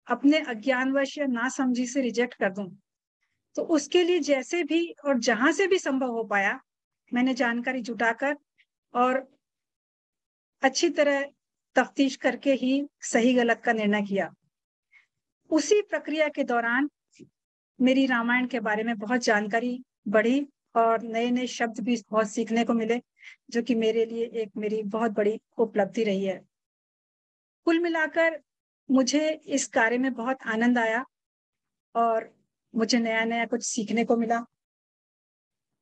अपने अज्ञानवश या नासमझी से रिजेक्ट कर दूं। तो उसके लिए जैसे भी और जहां से भी संभव हो पाया मैंने जानकारी जुटाकर और अच्छी तरह तफ्तीश करके ही सही गलत का निर्णय किया। उसी प्रक्रिया के दौरान मेरी रामायण के बारे में बहुत जानकारी बढ़ी और नए नए शब्द भी बहुत सीखने को मिले, जो कि मेरे लिए एक मेरी बहुत बड़ी उपलब्धि रही है। कुल मिलाकर मुझे इस कार्य में बहुत आनंद आया और मुझे नया नया कुछ सीखने को मिला।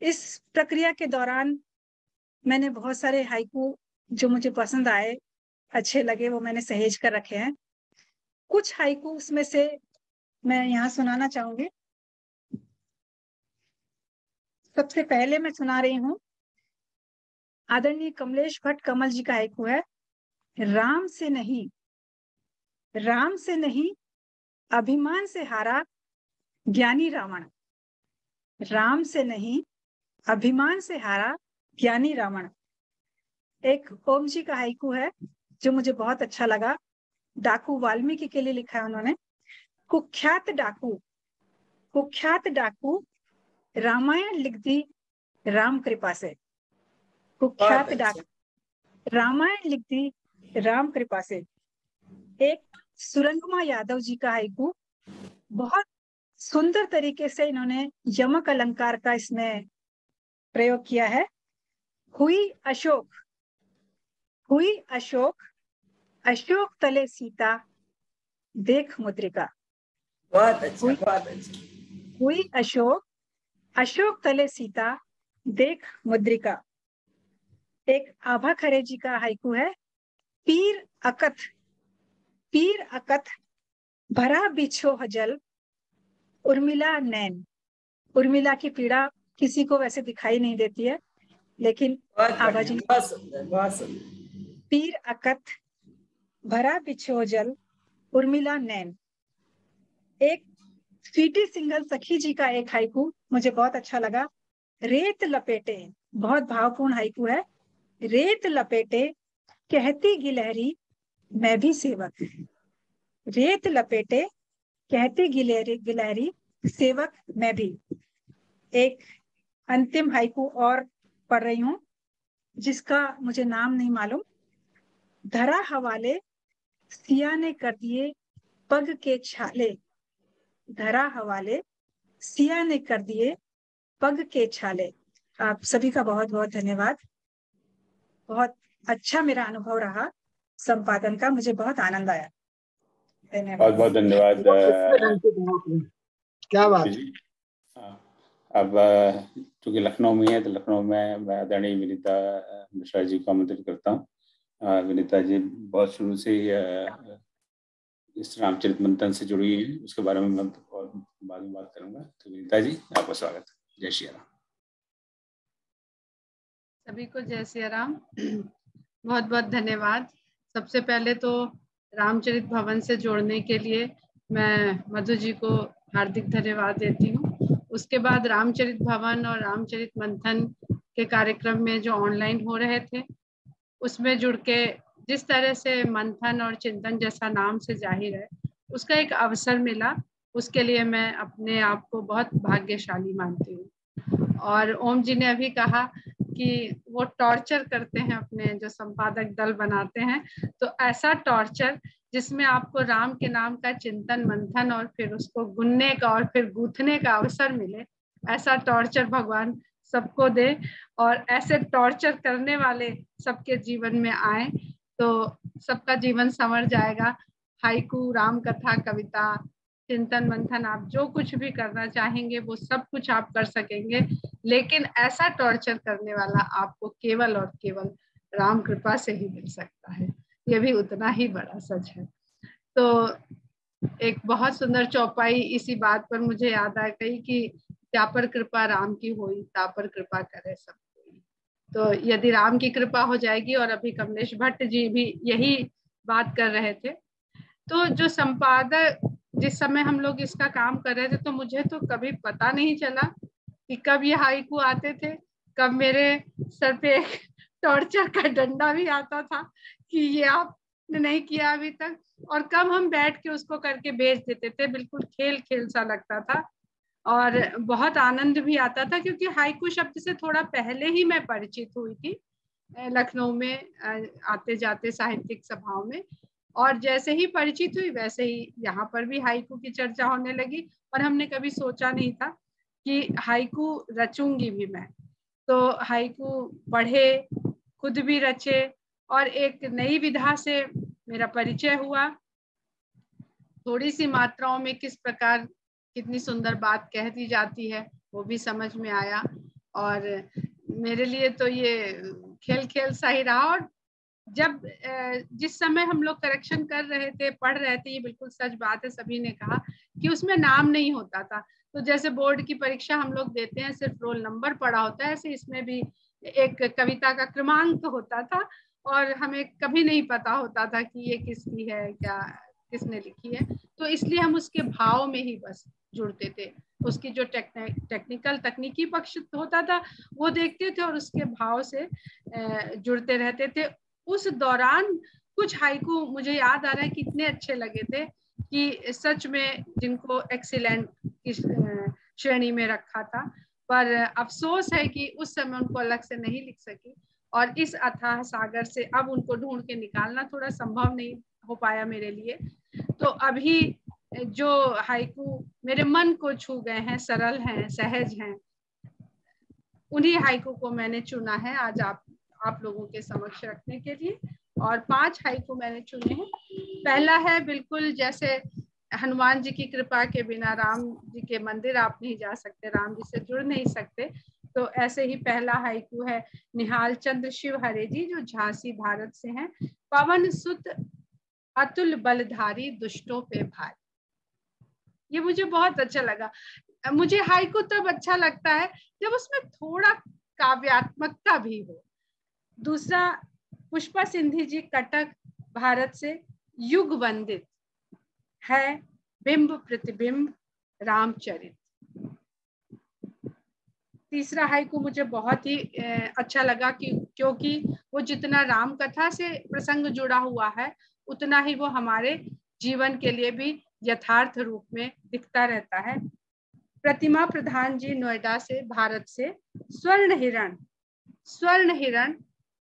इस प्रक्रिया के दौरान मैंने बहुत सारे हाइकू जो मुझे पसंद आए, अच्छे लगे, वो मैंने सहेज कर रखे हैं। कुछ हाइकू उसमें से मैं यहाँ सुनाना चाहूंगी। सबसे पहले मैं सुना रही हूँ आदरणीय कमलेश भट्ट कमल जी का हाइकू है। राम से नहीं अभिमान से हारा ज्ञानी रावण। राम से नहीं अभिमान से हारा ज्ञानी रावण। एक ओम जी का हाइकू है जो मुझे बहुत अच्छा लगा, डाकू वाल्मीकि के लिए लिखा है उन्होंने। कुख्यात डाकू रामायण लिख दी राम कृपा से। कुख्यात डाकू रामायण लिख दी राम कृपा से। एक सुरंगमा यादव जी का हाइकू, बहुत सुंदर तरीके से इन्होंने यमक अलंकार का इसमें प्रयोग किया है। हुई अशोक तले सीता देख मुद्रिका। बहुत अच्छा। हुई अशोक तले सीता देख मुद्रिका। एक आभा खरे जी का हाइकू है। पीर अकथ भरा बिछो जल उर्मिला नैन। उर्मिला की पीड़ा किसी को वैसे दिखाई नहीं देती है, लेकिन आभा जी बहुत सुंदर। पीर अकथ भरा बिछो जल उर्मिला नैन। एक स्वीटी सिंघल सखी जी का एक हाइकू मुझे बहुत अच्छा लगा। रेत लपेटे, बहुत भावपूर्ण हाइकू है। रेत लपेटे कहती गिलहरी मैं भी सेवक। रेत लपेटे कहती गिलहरी सेवक मैं भी। एक अंतिम हाइकू और पढ़ रही हूँ जिसका मुझे नाम नहीं मालूम। धरा हवाले सिया ने कर दिए पग के छाले। धरा हवाले सिया ने कर दिए पग के छाले। आप सभी का बहुत बहुत धन्यवाद। बहुत अच्छा मेरा अनुभव रहा संपादन का, मुझे बहुत आनंद आया। बहुत बहुत धन्यवाद। क्या बात। अब चूंकि लखनऊ में है तो लखनऊ में मैं आदरणीय विनीता मिश्रा जी को आमंत्रित करता हूँ। विनीता जी बहुत शुरू से इस रामचरित मंथन से जुड़ी है, उसके बारे में मैं और बाद में बात करूंगा। तो विनीता जी आपका स्वागत है। जय श्री राम। सभी को जय श्री राम। बहुत बहुत धन्यवाद। सबसे पहले तो रामचरित भवन से जोड़ने के लिए मैं मधु जी को हार्दिक धन्यवाद देती हूँ। उसके बाद रामचरित भवन और रामचरित मंथन के कार्यक्रम में जो ऑनलाइन हो रहे थे, उसमें जुड़ के जिस तरह से मंथन और चिंतन जैसा नाम से जाहिर है, उसका एक अवसर मिला, उसके लिए मैं अपने आप को बहुत भाग्यशाली मानती हूँ। और ओम जी ने अभी कहा कि वो टॉर्चर करते हैं, अपने जो संपादक दल बनाते हैं, तो ऐसा टॉर्चर जिसमें आपको राम के नाम का चिंतन मंथन और फिर उसको गुनने का और फिर गूंथने का अवसर मिले, ऐसा टॉर्चर भगवान सबको दे और ऐसे टॉर्चर करने वाले सबके जीवन में आए तो सबका जीवन संवर जाएगा। हाइकू, राम कथा, कविता, चिंतन मंथन, आप जो कुछ भी करना चाहेंगे वो सब कुछ आप कर सकेंगे, लेकिन ऐसा टॉर्चर करने वाला आपको केवल और केवल राम कृपा से ही मिल सकता है। ये भी उतना ही बड़ा सच है। तो एक बहुत सुंदर चौपाई इसी बात पर मुझे याद आ गई कि त्या पर कृपा राम की होई, ता पर कृपा करे सब कोई। तो यदि राम की कृपा हो जाएगी, और अभी कमलेश भट्ट जी भी यही बात कर रहे थे, तो जो संपादक जिस समय हम लोग इसका काम कर रहे थे, तो मुझे तो कभी पता नहीं चला कि कब ये हाइकू आते थे, कब मेरे सर पे एक टॉर्चर का डंडा भी आता था कि ये आपने नहीं किया अभी तक, और कब हम बैठ के उसको करके भेज देते थे। बिल्कुल खेल खेल सा लगता था और बहुत आनंद भी आता था, क्योंकि हाइकू शब्द से थोड़ा पहले ही मैं परिचित हुई थी लखनऊ में आते जाते साहित्यिक सभाओं में, और जैसे ही परिचित हुई वैसे ही यहाँ पर भी हाइकू की चर्चा होने लगी, और हमने कभी सोचा नहीं था कि हाइकू रचूंगी भी मैं। तो हाइकू पढ़े, खुद भी रचे, और एक नई विधा से मेरा परिचय हुआ। थोड़ी सी मात्राओं में किस प्रकार कितनी सुंदर बात कह दी जाती है वो भी समझ में आया, और मेरे लिए तो ये खेल खेल सा ही रहा। और जब जिस समय हम लोग करेक्शन कर रहे थे, पढ़ रहे थे, ये बिल्कुल सच बात है, सभी ने कहा कि उसमें नाम नहीं होता था। तो जैसे बोर्ड की परीक्षा हम लोग देते हैं, सिर्फ रोल नंबर पड़ा होता है, ऐसे इसमें भी एक कविता का क्रमांक होता था, और हमें कभी नहीं पता होता था कि ये किसकी है, क्या किसने लिखी है। तो इसलिए हम उसके भाव में ही बस जुड़ते थे, उसकी जो टेक्निकल तकनीकी पक्ष होता था वो देखते थे और उसके भाव से जुड़ते रहते थे। उस दौरान कुछ हाइकू मुझे याद आ रहा है कि इतने अच्छे लगे थे कि सच में जिनको एक्सीलेंट की श्रेणी में रखा था, पर अफसोस है कि उस समय उनको अलग से नहीं लिख सकी, और इस अथाह सागर से अब उनको ढूंढ के निकालना थोड़ा संभव नहीं हो पाया मेरे लिए। तो अभी जो हाइकू मेरे मन को छू गए हैं, सरल हैं, सहज हैं, उन्हीं हाइकू को मैंने चुना है आज आप लोगों के समक्ष रखने के लिए। और 5 हाइकू मैंने चुने हैं। पहला है, बिल्कुल जैसे हनुमान जी की कृपा के बिना राम जी के मंदिर आप नहीं जा सकते, राम जी से जुड़ नहीं सकते, तो ऐसे ही पहला हाइकू है निहाल चंद्र शिव हरे जी, जो झांसी भारत से हैं। पवन सुत अतुल बलधारी, दुष्टों पे भारी। ये मुझे बहुत अच्छा लगा। मुझे हाइकू तब अच्छा लगता है जब उसमें थोड़ा काव्यात्मकता भी हो। दूसरा, पुष्पा सिंधी जी, कटक भारत से, युग वंदित है बिंब प्रतिबिंब रामचरित। तीसरा हाइकू मुझे बहुत ही अच्छा लगा कि क्योंकि वो जितना राम कथा से प्रसंग जुड़ा हुआ है, उतना ही वो हमारे जीवन के लिए भी यथार्थ रूप में दिखता रहता है। प्रतिमा प्रधान जी, नोएडा से, भारत से, स्वर्ण हिरण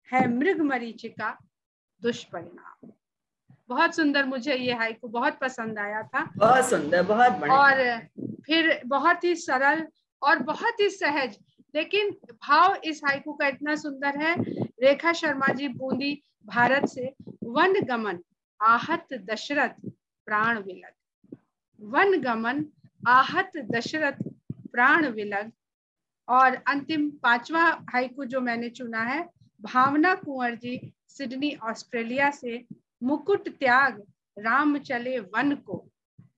है मृग मरीचिका दुष्परिणाम। बहुत सुंदर, मुझे ये हाइकू बहुत पसंद आया था। बहुत सुंदर, बहुत बढ़िया। और फिर बहुत ही सरल और बहुत ही सहज, लेकिन भाव इस हाइकू का इतना सुंदर है। रेखा शर्मा जी, बूंदी भारत से, वन गमन आहत दशरथ प्राण विलग। वन गमन आहत दशरथ प्राण विलग। और अंतिम 5वां हाइकू जो मैंने चुना है, भावना कुंवर जी, सिडनी ऑस्ट्रेलिया से, मुकुट त्याग राम चले वन को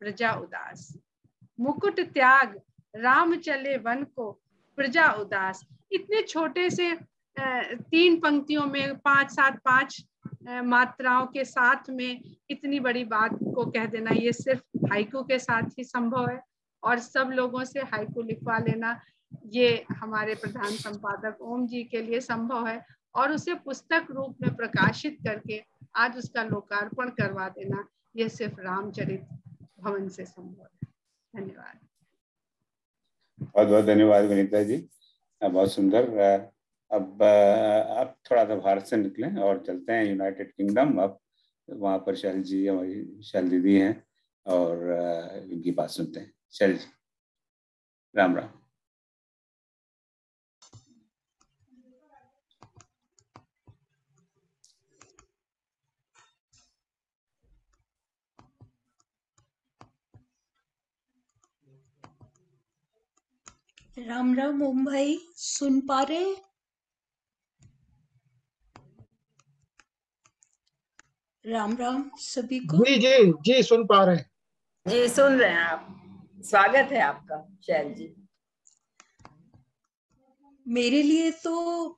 प्रजा उदास। मुकुट त्याग राम चले वन को प्रजा उदास। इतने छोटे से 3 पंक्तियों में 5, 7, 5 मात्राओं के साथ में इतनी बड़ी बात को कह देना, ये सिर्फ हाइकू के साथ ही संभव है। और सब लोगों से हाइकू लिखवा लेना, ये हमारे प्रधान संपादक ओम जी के लिए संभव है। और उसे पुस्तक रूप में प्रकाशित करके आज उसका लोकार्पण करवा देना, ये सिर्फ रामचरित भवन से संभव है। धन्यवाद। बहुत बहुत धन्यवाद विनीता जी, बहुत सुंदर। अब थोड़ा सा भारत से निकलें और चलते हैं यूनाइटेड किंगडम। अब वहाँ पर शैल जी, हमारी शैल दीदी हैं, और इनकी बात सुनते हैं। शैल जी, राम राम। राम राम ओम भाई, सुन पा रहे? राम राम सभी को। जी जी जी सुन पा रहे हैं। जी सुन रहे हैं आप। स्वागत है आपका शैल जी। मेरे लिए तो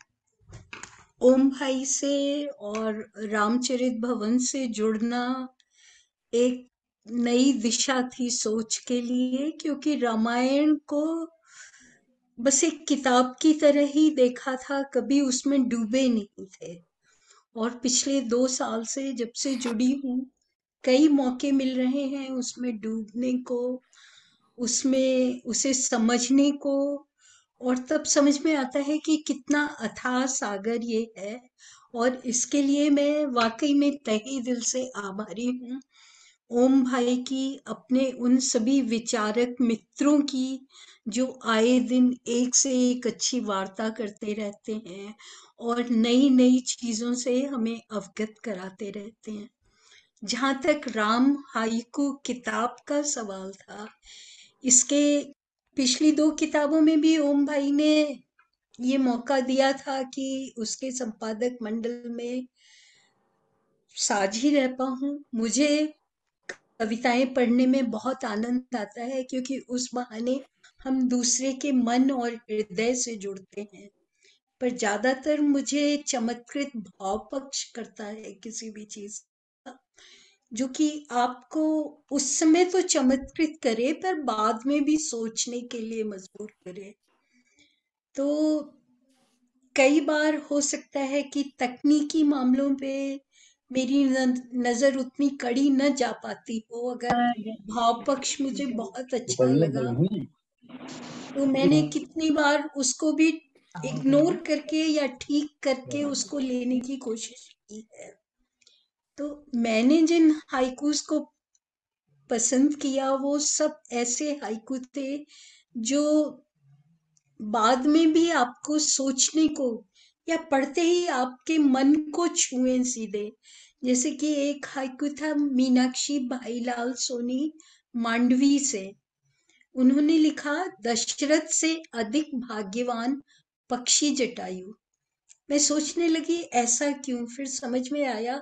ओम भाई से और रामचरित भवन से जुड़ना एक नई दिशा थी सोच के लिए, क्योंकि रामायण को बस एक किताब की तरह ही देखा था, कभी उसमें डूबे नहीं थे। और पिछले 2 साल से जब से जुड़ी हूँ, कई मौके मिल रहे हैं उसमें डूबने को, उसमें उसे समझने को। और तब समझ में आता है कि कितना अथाह सागर ये है। और इसके लिए मैं वाकई में तहे दिल से आभारी हूँ ओम भाई की, अपने उन सभी विचारक मित्रों की जो आए दिन एक से एक अच्छी वार्ता करते रहते हैं और नई नई चीजों से हमें अवगत कराते रहते हैं। जहाँ तक राम हाइकू किताब का सवाल था, इसके पिछली 2 किताबों में भी ओम भाई ने ये मौका दिया था कि उसके संपादक मंडल में साझी रह पाऊं। मुझे कविताएं पढ़ने में बहुत आनंद आता है, क्योंकि उस बहाने हम दूसरे के मन और हृदय से जुड़ते हैं। पर ज्यादातर मुझे चमत्कृत भाव पक्ष करता है किसी भी चीज का, जो कि आपको उस समय तो चमत्कृत करे पर बाद में भी सोचने के लिए मजबूर करे। तो कई बार हो सकता है कि तकनीकी मामलों पे मेरी नजर उतनी कड़ी न जा पाती हो, अगर भाव पक्ष मुझे बहुत अच्छा लगा तो मैंने कितनी बार उसको भी इग्नोर करके या ठीक करके उसको लेने की कोशिश की है। तो मैंने जिन हाइकूस को पसंद किया वो सब ऐसे हाइकू थे जो बाद में भी आपको सोचने को या पढ़ते ही आपके मन को छुए सीधे। जैसे कि एक हाइकू था मीनाक्षी भाईलाल सोनी मांडवी से। उन्होंने लिखा, दशरथ से अधिक भाग्यवान पक्षी जटायु। मैं सोचने लगी ऐसा क्यों? फिर समझ में आया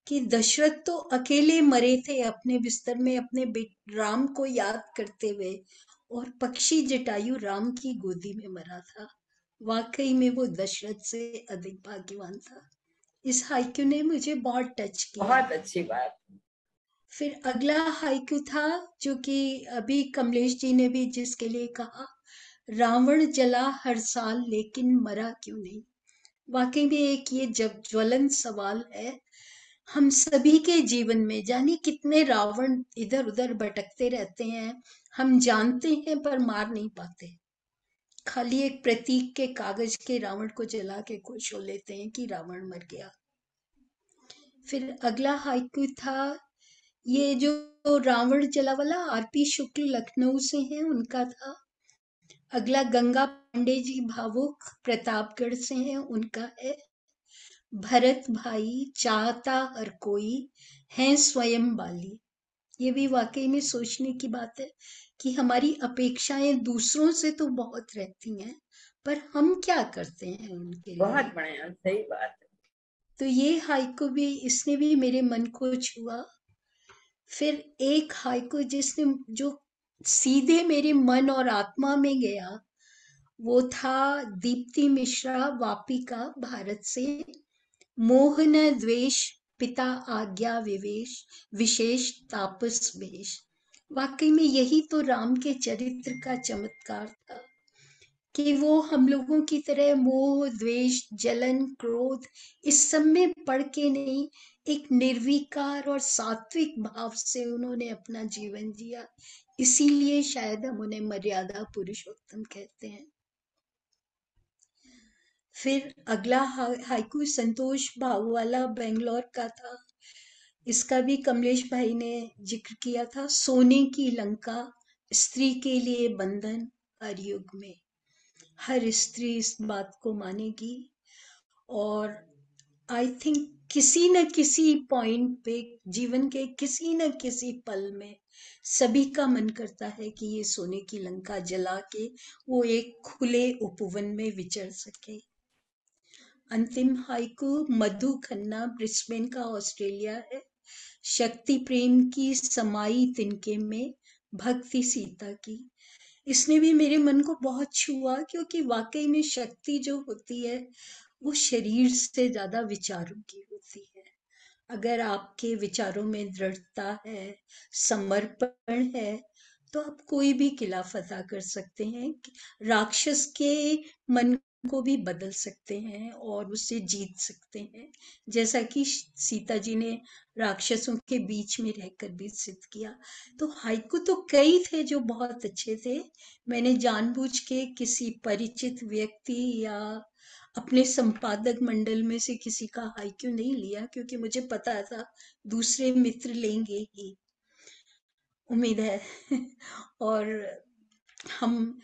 कि दशरथ तो अकेले मरे थे अपने बिस्तर में अपने राम को याद करते हुए, और पक्षी जटायु राम की गोदी में मरा था। वाकई में वो दशरथ से अधिक भाग्यवान था। इस हाइकू ने मुझे बहुत टच किया। बहुत अच्छी बात। फिर अगला हाइकू था जो कि अभी कमलेश जी ने भी जिसके लिए कहा, रावण जला हर साल लेकिन मरा क्यों नहीं। वाकई में एक ये जब ज्वलंत सवाल है हम सभी के जीवन में। जाने कितने रावण इधर उधर भटकते रहते हैं, हम जानते हैं पर मार नहीं पाते, खाली एक प्रतीक के कागज के रावण को जला के खुश हो लेते हैं कि रावण मर गया। फिर अगला हाइकू था ये जो रावण जला वाला आरपी शुक्ल लखनऊ से हैं, उनका था। अगला गंगा पांडे जी भावुक प्रतापगढ़ से हैं, उनका है। भरत भाई चाहता हर कोई है स्वयं बाली। ये भी वाकई में सोचने की बात है कि हमारी अपेक्षाएं दूसरों से तो बहुत रहती हैं, पर हम क्या करते हैं उनके लिए। बहुत बढ़िया, सही बात है। तो ये हाइकू भी, इसने भी मेरे मन को छुआ। फिर एक हाइकू जिसने जो सीधे मेरे मन और आत्मा में गया, वो था दीप्ति मिश्रा वापी का, भारत से। मोह न द्वेष पिता आज्ञा विवेश, विशेष तापस वेश। वाकई में यही तो राम के चरित्र का चमत्कार था कि वो हम लोगों की तरह मोह, द्वेष, जलन, क्रोध इस सब में पड़ के नहीं, एक निर्विकार और सात्विक भाव से उन्होंने अपना जीवन जिया। इसीलिए शायद हम उन्हें मर्यादा पुरुषोत्तम कहते हैं। फिर अगला हाइकू संतोष भाऊवाला बेंगलोर का था। इसका भी कमलेश भाई ने जिक्र किया था। सोने की लंका, स्त्री के लिए बंधन हर युग में। हर स्त्री इस बात को मानेगी और आई थिंक किसी न किसी पॉइंट पे जीवन के किसी न किसी पल में सभी का मन करता है कि ये सोने की लंका जला के वो एक खुले उपवन में विचर सके। अंतिम हाइकू मधु खन्ना, ब्रिस्बेन का, ऑस्ट्रेलिया है। शक्ति प्रेम की समाई तिनके में, भक्ति सीता की। इसने भी मेरे मन को बहुत छुआ, क्योंकि वाकई में शक्ति जो होती है वो शरीर से ज्यादा विचारों की होती है। अगर आपके विचारों में दृढ़ता है, समर्पण है, तो आप कोई भी किला फतह कर सकते हैं। राक्षस के मन को भी बदल सकते हैं और उसे जीत सकते हैं, जैसा कि सीता जी ने राक्षसों के बीच में रहकर भी सिद्ध किया। तो हाइकू तो कई थे जो बहुत अच्छे थे। मैंने जानबूझ के किसी परिचित व्यक्ति या अपने संपादक मंडल में से किसी का हाइकू नहीं लिया, क्योंकि मुझे पता था दूसरे मित्र लेंगे ही, उम्मीद है। और हम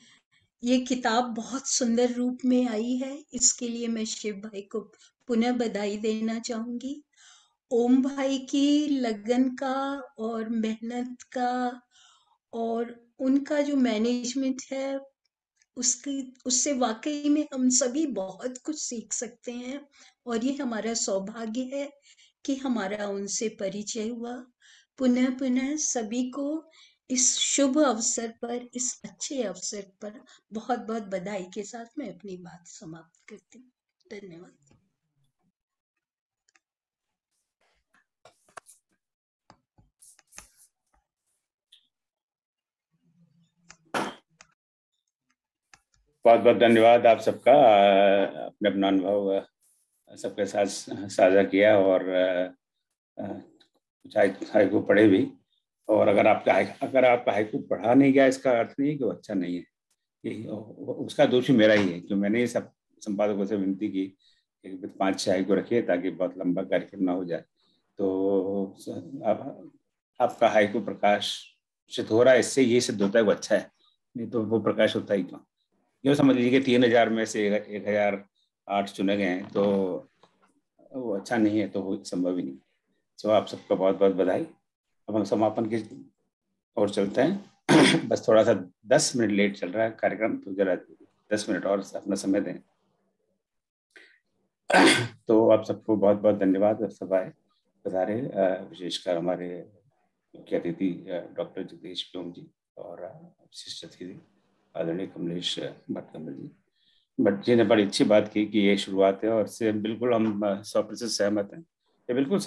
ये किताब बहुत सुंदर रूप में आई है, इसके लिए मैं शिव भाई को पुनः बधाई देना चाहूंगी। ओम भाई की लगन का और मेहनत का और उनका जो मैनेजमेंट है उससे वाकई में हम सभी बहुत कुछ सीख सकते हैं। और ये हमारा सौभाग्य है कि हमारा उनसे परिचय हुआ। पुनः पुनः सभी को इस शुभ अवसर पर, इस अच्छे अवसर पर बहुत बहुत बधाई के साथ मैं अपनी बात समाप्त करती हूँ। धन्यवाद। बहुत बहुत धन्यवाद आप सबका, अपने अपना अनुभव सबके साथ साझा किया और कुछ हाइकू पढ़े भी। और अगर आपका हाइकू पढ़ा नहीं गया, इसका अर्थ नहीं है कि वो अच्छा नहीं है, उसका दोषी मेरा ही है। क्यों मैंने ये सब संपादकों से विनती की कि 5-6 हाइकू रखिए ताकि बहुत लंबा कार्यक्रम ना हो जाए। तो आपका हाइकू प्रकाशित हो रहा है, इससे ये सिद्ध होता है वो अच्छा है, नहीं तो वो प्रकाश होता ही क्यों। यूँ समझ लीजिए कि 3000 में से 1008 चुने गए हैं, तो वो अच्छा नहीं है तो वो संभव ही नहीं। तो आप सबका बहुत बहुत बधाई। अब हम समापन की ओर चलते हैं। बस थोड़ा सा 10 मिनट लेट चल रहा है कार्यक्रम, तो जरा 10 मिनट और अपना समय दें। तो आप सबको बहुत बहुत धन्यवाद सब आए पधारे, विशेषकर हमारे मुख्य अतिथि डॉक्टर जगदीश व्योम जी और विशिष्ट अतिथि आदरणीय कमलेश भट्टकमल जी। भट्ट जी ने बड़ी अच्छी बात की कि ये शुरुआत है और इससे बिल्कुल हम 100% सहमत हैं। ये बिल्कुल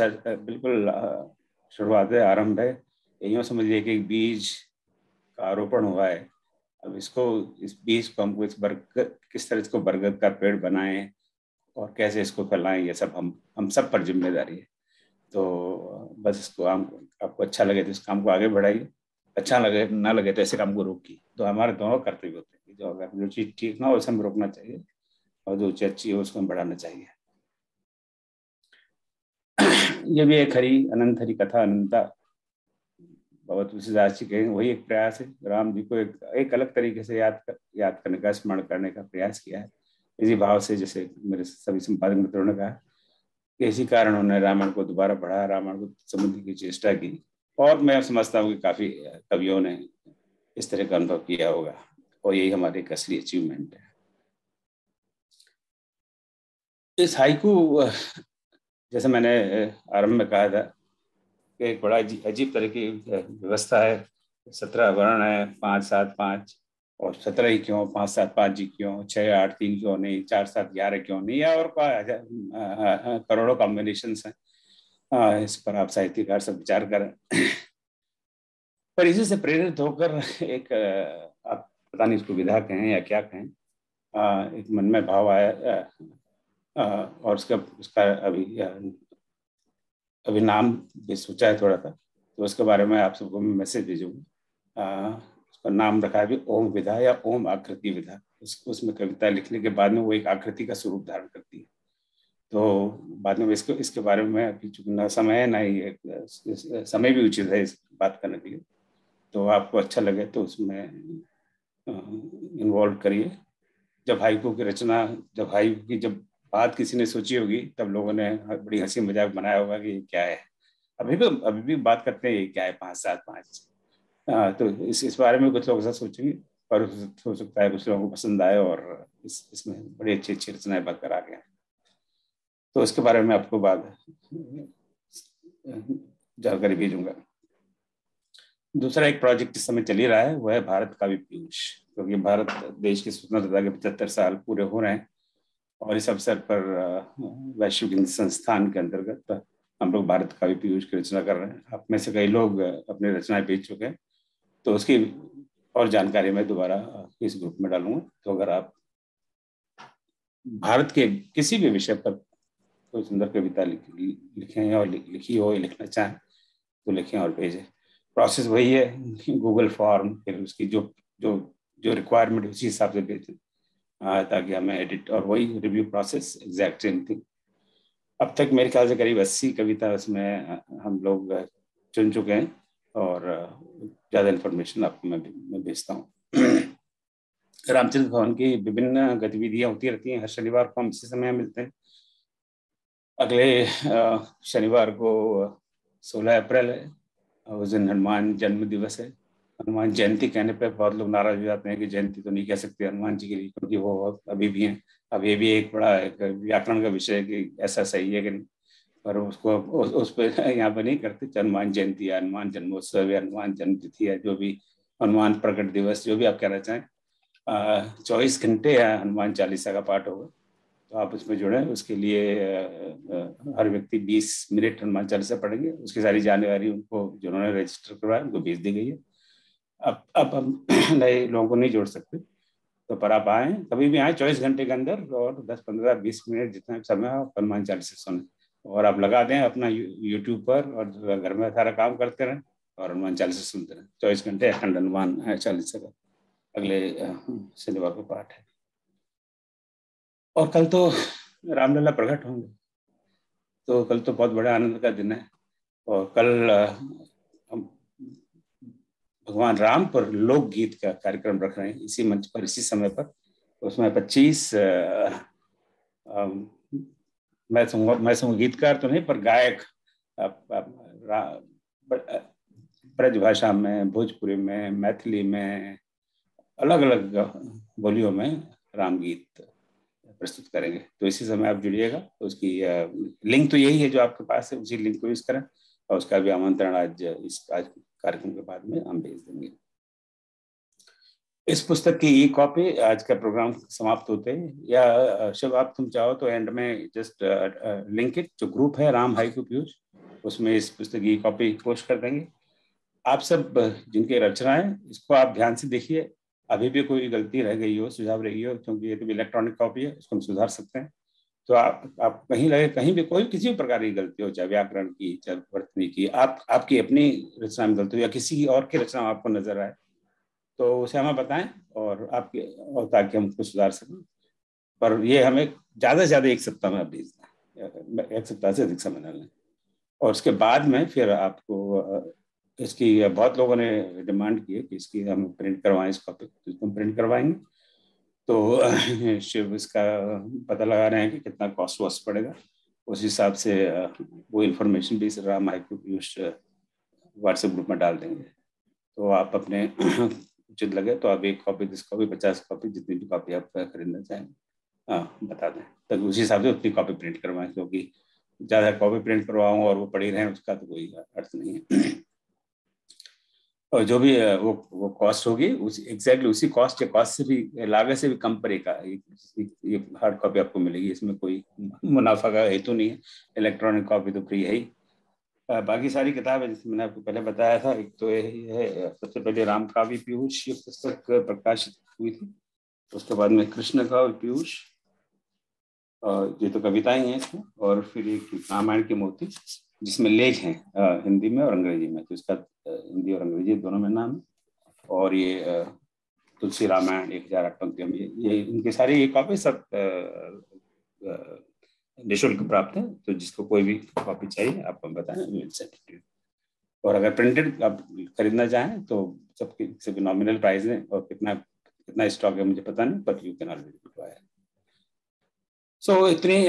शुरुआत है, आरंभ है। यूँ समझिए कि एक बीज का आरोपण हुआ है। अब इस बीज को हमको किस तरह इसको बरगद का पेड़ बनाएं और कैसे इसको फैलाएं, ये सब हम सब पर जिम्मेदारी है। तो बस इसको आपको अच्छा लगे तो इस काम को आगे बढ़ाइए, अच्छा लगे ना लगे तो ऐसे काम को रोकिए। तो हमारे दोनों कर्तव्य होते हैं, जो अगर जो चीज ठीक ना हो उसे हमें रोकना चाहिए और जो चीज अच्छी हो उसको हम बढ़ाना चाहिए। ये भी एक अनंत हरी कथा अनंता बहुत तुलसीदास जी के वही एक प्रयास है। राम जी को एक अलग तरीके से याद करने का, स्मरण करने का प्रयास किया है इसी भाव से, जैसे मेरे सभी संपादक मित्रों ने कहा। इसी कारण उन्होंने रामायण को दोबारा पढ़ा, रामायण को समझने की चेष्टा की। और मैं समझता हूँ कि काफी कवियों ने इस तरह का अनुभव किया होगा और यही हमारी एक असली अचीवमेंट है। इस हाइकू, जैसे मैंने आरंभ में कहा था, कि एक बड़ा अजीब तरह की व्यवस्था है। 17 वर्ण है, 5, 7, 5 और 17 ही क्यों, 5, 7, 5 जी क्यों, 6, 8, 3 क्यों नहीं, 4, 7, 11 क्यों नहीं, या और करोड़ों कॉम्बिनेशन हैं। इस पर आप साहित्यकार सब विचार करें। पर इसी से प्रेरित होकर एक आप पता नहीं इसको विधा कहें या क्या कहें, एक मन में भाव आया, और उसका अभी नाम भी सोचा है थोड़ा सा, तो उसके बारे में आप सबको मैं मैसेज भेजूंगा। उसका नाम रखा है ओम विधा या ओम आकृति विधा। उसमें कविता लिखने के बाद में वो एक आकृति का स्वरूप धारण करती है। तो बाद में इसके बारे में अभी चूंकि ना समय है ना ही समय भी उचित है इस बात करने के लिए, तो आपको अच्छा लगे तो उसमें इन्वॉल्व करिए। जब हाइकू की रचना, जब हाइकू की जब बात किसी ने सोची होगी, तब लोगों ने बड़ी हंसी मजाक बनाया होगा कि क्या है, अभी भी बात करते हैं क्या है 5 7 5। तो इस बारे में कुछ लोग ऐसा सोचेंगे, और हो सकता है कुछ लोगों को पसंद आए और इसमें बड़ी अच्छी अच्छी रचनाएं बनकर आ गए। तो इसके बारे में आपको बाद जानकारी भेजूंगा। दूसरा एक प्रोजेक्ट इस समय चल ही रहा है, वह है भारत काव्य पीयूष, क्योंकि भारत देश की स्वतंत्रता के 75 साल पूरे हो रहे हैं, और इस अवसर पर वैश्विक हिंदी संस्थान के अंतर्गत हम लोग भारत काव्य पीयूष की रचना कर रहे हैं। आप में से कई लोग अपनी रचनाएं भेज चुके हैं, तो उसकी और जानकारी मैं दोबारा इस ग्रुप में डालूंगा। तो अगर आप भारत के किसी भी विषय पर कोई सुंदर कविता लिखें और लिखी हो या लिखना चाहें तो लिखें और भेजें। प्रोसेस वही है, गूगल फॉर्म, फिर उसकी जो रिक्वायरमेंट उसी हिसाब से भेजें, ताकि हमें एडिट, और वही review process exact same thing. अब तक मेरे ख्याल से करीब 80 कविता उसमें हम लोग चुन चुके हैं, और ज़्यादा इन्फॉर्मेशन आपको मैं भेजता हूँ। रामचरित भवन की विभिन्न गतिविधियां होती रहती हैं। हर शनिवार को हम इसी समय मिलते हैं। अगले शनिवार को 16 अप्रैल है, उस दिन हनुमान जन्म दिवस है। हनुमान जयंती कहने पे बहुत लोग नाराज हो जाते हैं कि जयंती तो नहीं कह सकते हनुमान जी के लिए, क्योंकि वो अभी भी हैं। अब ये भी एक बड़ा व्याकरण का विषय है कि ऐसा सही है कि नहीं, पर उसको उस पर यहाँ पर नहीं करते। हनुमान जयंती या हनुमान जन्मोत्सव या हनुमान जन्म तिथि है, जो भी हनुमान प्रकट दिवस, जो भी आप कहना चाहें, 24 घंटे हनुमान चालीसा का पाठ होगा। तो आप उसमें जुड़े। उसके लिए हर व्यक्ति 20 मिनट हनुमान चालीसा पढ़ेंगे। उसकी सारी जानकारी उनको, जिन्होंने रजिस्टर करवाया, उनको भेज दी गई है। अब हम नए लोगों को नहीं जोड़ सकते, तो पर आप आए, कभी भी आए 24 घंटे के अंदर, और 10 15 20 मिनट जितना समय हो हनुमान चालीसा सुने, और आप लगा दें अपना यूट्यूब पर, और घर में सारा काम करते रहें और हनुमान चालीसा सुनते रहें। 24 घंटे अखंड हनुमान चालीसा का अगले शनिवार को पाठ है। और कल तो रामलला प्रकट होंगे, तो कल तो बहुत बड़े आनंद का दिन है। और कल हम भगवान राम पर लोकगीत का कार्यक्रम रख रहे हैं इसी मंच पर, इसी समय पर। उसमें 25 मैं संगीतकार तो नहीं, पर गायक ब्रज भाषा में, भोजपुरी में, मैथिली में, अलग अलग बोलियों में राम गीत प्रस्तुत करेंगे। तो इसी समय आप जुड़िएगा। तो उसकी लिंक तो यही है जो आपके पास है, उसी लिंक को यूज करें, और उसका भी आमंत्रण आज कार्यक्रम के बाद में हम भेज देंगे। इस पुस्तक की ई कॉपी आज का प्रोग्राम समाप्त होते हैं, या शिव आप तुम चाहो तो एंड में जस्ट लिंक इट, जो ग्रुप है राम हाइकू पीयूष, उसमें इस पुस्तक की कॉपी पोस्ट कर देंगे। आप सब जिनके रचना है, इसको आप ध्यान से देखिए। अभी भी कोई गलती रह गई हो, सुझाव रही हो, क्योंकि ये तो इलेक्ट्रॉनिक कॉपी है, उसको हम सुधार सकते हैं। तो आप कहीं लगे, कहीं भी कोई किसी भी प्रकार की गलती हो, चाहे व्याकरण की, चाहे वर्तनी की, आपकी अपनी रचना में गलती हो, या किसी और की रचना आपको नजर आए, तो उसे हमें बताएं, और ताकि हम उसको सुधार सकें। पर ये हमें ज्यादा से ज्यादा 1 सप्ताह में भेजना है, 1 सप्ताह से अधिक समय न लें। और उसके बाद में फिर आपको इसकी, बहुत लोगों ने डिमांड की है कि इसकी हम प्रिंट करवाएं इस कॉपी, तो इसको हम प्रिंट करवाएंगे। तो शिव इसका पता लगा रहे हैं कि कितना कॉस्ट वॉस्ट पड़ेगा, उस हिसाब से वो इन्फॉर्मेशन भी Ram haiku Piyush WhatsApp group में डाल देंगे। तो आप अपने उचित लगे तो आप 1 कॉपी, 10 कॉपी, 50 कॉपी, जितनी भी कॉपी आप खरीदना चाहें बता दें, तब उसी हिसाब से उतनी कॉपी प्रिंट करवाएं। क्योंकि ज़्यादा कॉपी प्रिंट करवाऊँ और वो पड़ी रहें, उसका तो कोई अर्थ नहीं है। और जो भी वो कॉस्ट होगी, एग्जैक्टली उसी कॉस्ट या कॉस्ट से भी, लागत से भी कम पड़ेगा ये हार्ड कॉपी आपको मिलेगी। इसमें कोई मुनाफा का हेतु नहीं है। इलेक्ट्रॉनिक कॉपी तो फ्री है ही, बाकी सारी किताबें जैसे मैंने आपको पहले बताया था, एक तो यही है, सबसे पहले राम काव्य पीयूष ये पुस्तक प्रकाशित हुई थी, उसके बाद में कृष्ण काव्य पीयूष, ये तो कविताएं हैं इसमें, और फिर एक रामायण के मोती जिसमें लेख हैं हिंदी में और अंग्रेजी में, तो इसका हिंदी और अंग्रेजी दोनों में नाम है। और ये तुलसी रामायण 1008 पंक्तियों में, ये इनके सारे ये कॉपी सब निःशुल्क प्राप्त है, तो जिसको कोई भी कॉपी चाहिए आप बताएं। और अगर प्रिंटेड आप खरीदना चाहें तो सबके भी नॉमिनल प्राइस है, और कितना स्टॉक है मुझे पता नहीं, but you can already acquire. So इतनी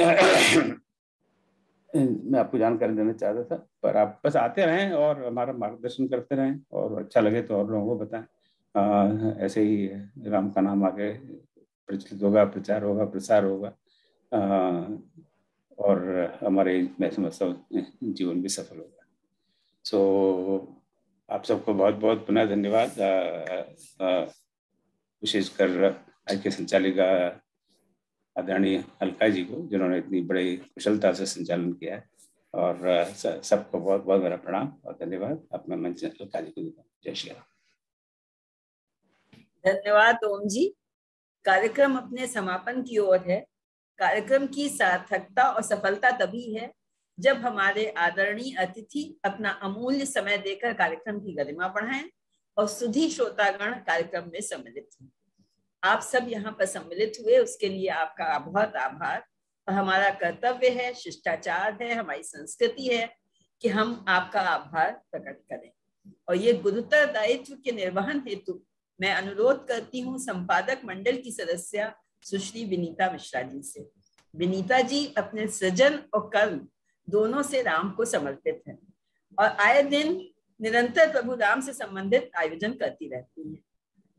मैं आपको जानकारी देना चाहता था, पर आप बस आते रहें और हमारा मार्गदर्शन करते रहें, और अच्छा लगे तो और लोगों को बताएं। ऐसे ही राम का नाम आगे प्रचलित होगा, प्रचार होगा, प्रसार होगा, और हमारे मैं समझता हूँ जीवन भी सफल होगा। सो आप सबको बहुत बहुत पुनः धन्यवाद, विशेषकर आज के संचालिका आदरणीय अलका जी को, जिन्होंने इतनी बड़ी कुशलता से संचालन किया है, और सबको बहुत बहुत मेरा प्रणाम और धन्यवाद। अपना मंच अलका जी को देता हूँ। जय श्री राम। धन्यवाद ओम जी। कार्यक्रम अपने समापन की ओर है। कार्यक्रम की सार्थकता और सफलता तभी है जब हमारे आदरणीय अतिथि अपना अमूल्य समय देकर कार्यक्रम की गरिमा बढ़ाएं और सुधी श्रोतागण कार्यक्रम में सम्मिलित हों। आप सब यहाँ पर सम्मिलित हुए, उसके लिए आपका बहुत आभार। और हमारा कर्तव्य है, शिष्टाचार है, हमारी संस्कृति है कि हम आपका आभार प्रकट करें। और ये गुरुतर दायित्व के निर्वहन हेतु मैं अनुरोध करती हूँ संपादक मंडल की सदस्य सुश्री विनीता मिश्रा जी से। विनीता जी अपने सृजन और कर्म दोनों से राम को समर्पित हैं और आए दिन निरंतर प्रभु राम से संबंधित आयोजन करती रहती हैं।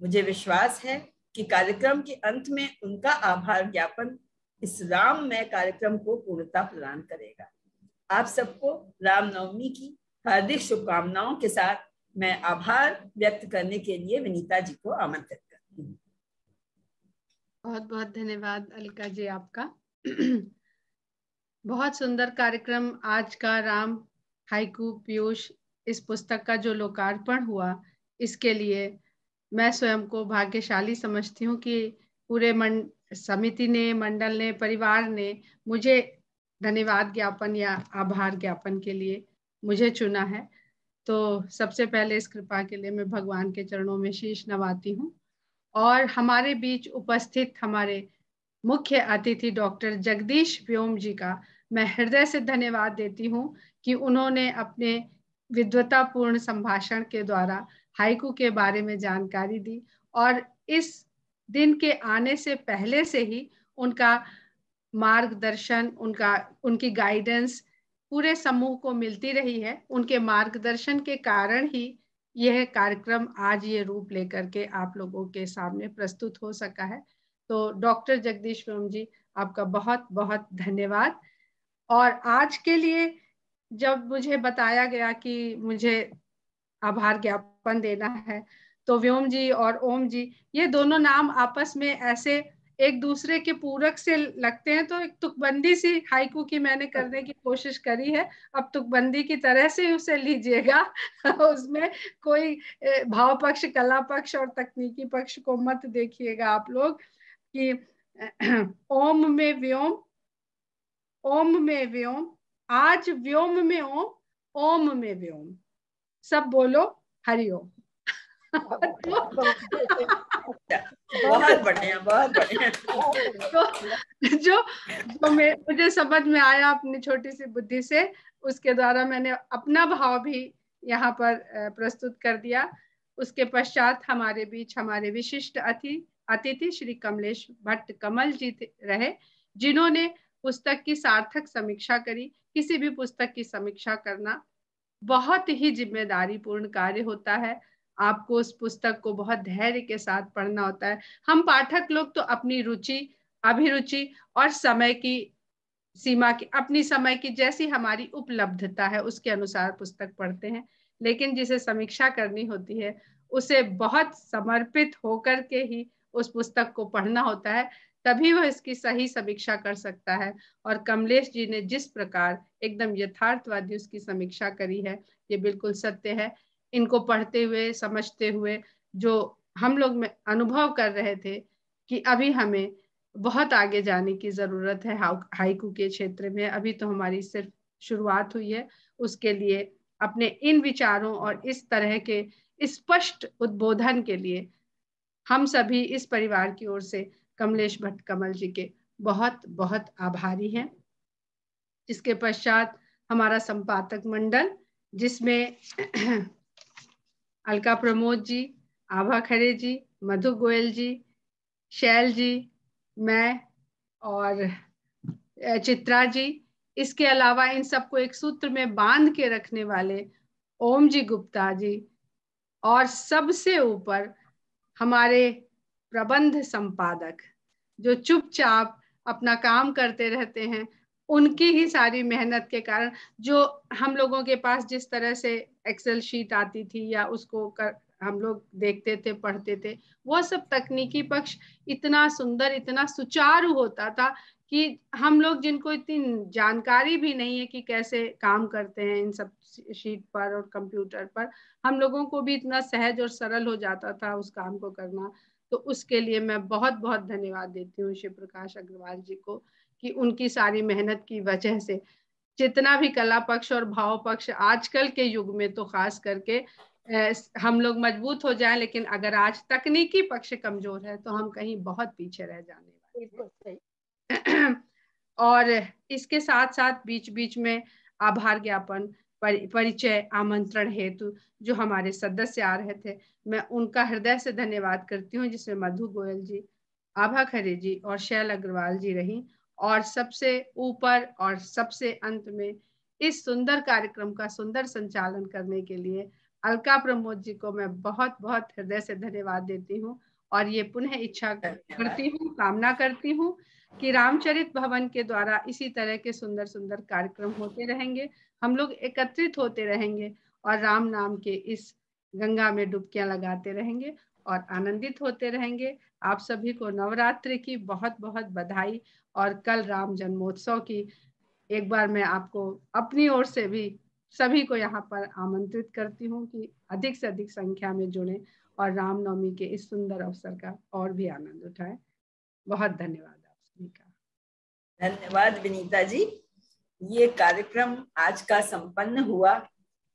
मुझे विश्वास है कि कार्यक्रम के अंत में उनका आभार ज्ञापन इस राममय कार्यक्रम को पूर्णता प्रदान करेगा। आप सबको रामनवमी की हार्दिक शुभकामनाओं के साथ मैं आभार व्यक्त करने के लिए विनीता जी को आमंत्रित करती हूँ। बहुत बहुत धन्यवाद अलका जी आपका। बहुत सुंदर कार्यक्रम आज का राम हाइकू पीयूष इस पुस्तक का जो लोकार्पण हुआ, इसके लिए मैं स्वयं को भाग्यशाली समझती हूँ कि पूरे समिति ने, मंडल ने, परिवार ने मुझे धन्यवाद ज्ञापन या आभार ज्ञापन के लिए मुझे चुना है। तो सबसे पहले इस कृपा के लिए मैं भगवान के चरणों में शीश नवाती हूँ। और हमारे बीच उपस्थित हमारे मुख्य अतिथि डॉक्टर जगदीश व्योम जी का मैं हृदय से धन्यवाद देती हूँ कि उन्होंने अपने विद्वतापूर्ण संभाषण के द्वारा हाइकू के बारे में जानकारी दी, और इस दिन के आने से पहले से ही उनका मार्गदर्शन, उनकी गाइडेंस पूरे समूह को मिलती रही है। उनके मार्गदर्शन के कारण ही यह कार्यक्रम आज ये रूप लेकर के आप लोगों के सामने प्रस्तुत हो सका है। तो डॉक्टर जगदीश व्योम जी आपका बहुत बहुत धन्यवाद। और आज के लिए जब मुझे बताया गया कि मुझे आभार ज्ञापन देना है, तो व्योम जी और ओम जी ये दोनों नाम आपस में ऐसे एक दूसरे के पूरक से लगते हैं, तो एक तुकबंदी सी हाइकू की मैंने करने की कोशिश करी है। अब तुकबंदी की तरह से उसे लीजिएगा उसमें कोई भाव पक्ष, कला पक्ष और तकनीकी पक्ष को मत देखिएगा आप लोग कि ओम में व्योम, ओम में व्योम, आज व्योम में ओम, ओम में व्योम, सब बोलो हरिओम। बहुत बढ़िया, बहुत बढ़िया। तो जो मुझे समझ में आया अपनी छोटी सी बुद्धि से, उसके द्वारा मैंने अपना भाव भी यहाँ पर प्रस्तुत कर दिया। उसके पश्चात हमारे बीच हमारे विशिष्ट अतिथि श्री कमलेश भट्ट कमल जी रहे, जिन्होंने पुस्तक की सार्थक समीक्षा करी। किसी भी पुस्तक की समीक्षा करना बहुत ही जिम्मेदारीपूर्ण कार्य होता है। आपको उस पुस्तक को बहुत धैर्य के साथ पढ़ना होता है। हम पाठक लोग तो अपनी रुचि, अभिरुचि और समय की सीमा की, अपनी समय की जैसी हमारी उपलब्धता है उसके अनुसार पुस्तक पढ़ते हैं, लेकिन जिसे समीक्षा करनी होती है उसे बहुत समर्पित होकर के ही उस पुस्तक को पढ़ना होता है। तभी वह इसकी सही समीक्षा कर सकता है। और कमलेश जी ने जिस प्रकार एकदम यथार्थवादी उसकी समीक्षा करी है, ये बिल्कुल सत्य है। इनको पढ़ते हुए, समझते हुए जो हम लोग में अनुभव कर रहे थे कि अभी हमें बहुत आगे जाने की जरूरत है हाइकू के क्षेत्र में, अभी तो हमारी सिर्फ शुरुआत हुई है। उसके लिए अपने इन विचारों और इस तरह के स्पष्ट उद्बोधन के लिए हम सभी इस परिवार की ओर से कमलेश भट्ट कमल जी के बहुत बहुत आभारी हैं। इसके पश्चात हमारा संपादक मंडल, जिसमें अलका प्रमोद जी, आभा खरे जी, मधु गोयल जी, शैल जी, मैं और चित्रा जी, इसके अलावा इन सबको एक सूत्र में बांध के रखने वाले ओम जी गुप्ता जी, और सबसे ऊपर हमारे प्रबंध संपादक जो चुपचाप अपना काम करते रहते हैं, उनकी ही सारी मेहनत के कारण जो हम लोगों के पास जिस तरह से एक्सेल शीट आती थी या उसको हम लोग देखते थे, पढ़ते थे, वो सब तकनीकी पक्ष इतना सुंदर, इतना सुचारू होता था कि हम लोग जिनको इतनी जानकारी भी नहीं है कि कैसे काम करते हैं इन सब शीट पर और कंप्यूटर पर, हम लोगों को भी इतना सहज और सरल हो जाता था उस काम को करना। तो उसके लिए मैं बहुत बहुत धन्यवाद देती हूँ शिव प्रकाश अग्रवाल जी को कि उनकी सारी मेहनत की वजह से जितना भी कला पक्ष और भाव पक्ष आजकल के युग में तो खास करके हम लोग मजबूत हो जाएं, लेकिन अगर आज तकनीकी पक्ष कमजोर है तो हम कहीं बहुत पीछे रह जाने वाले। और इसके साथ साथ बीच बीच में आभार ज्ञापन, परिचय, आमंत्रण हेतु जो हमारे सदस्य आ रहे थे, मैं उनका हृदय से धन्यवाद करती हूँ, जिसमें मधु गोयल जी, आभा खरे जी और शैल अग्रवाल जी रही। और सबसे ऊपर और सबसे अंत में इस सुंदर कार्यक्रम का सुंदर संचालन करने के लिए अलका प्रमोद जी को मैं बहुत बहुत हृदय से धन्यवाद देती हूँ। और ये पुनः इच्छा करती हूँ, कामना करती हूँ कि रामचरित भवन के द्वारा इसी तरह के सुंदर सुंदर कार्यक्रम होते रहेंगे, हम लोग एकत्रित होते रहेंगे और राम नाम के इस गंगा में डुबकियां लगाते रहेंगे और आनंदित होते रहेंगे। आप सभी को नवरात्रि की बहुत बहुत बधाई और कल राम जन्मोत्सव की एक बार मैं आपको अपनी ओर से भी सभी को यहाँ पर आमंत्रित करती हूँ कि अधिक से अधिक संख्या में जुड़े और रामनवमी के इस सुंदर अवसर का और भी आनंद उठाएं। बहुत धन्यवाद आप सभी का। धन्यवाद विनीता जी। ये कार्यक्रम आज का संपन्न हुआ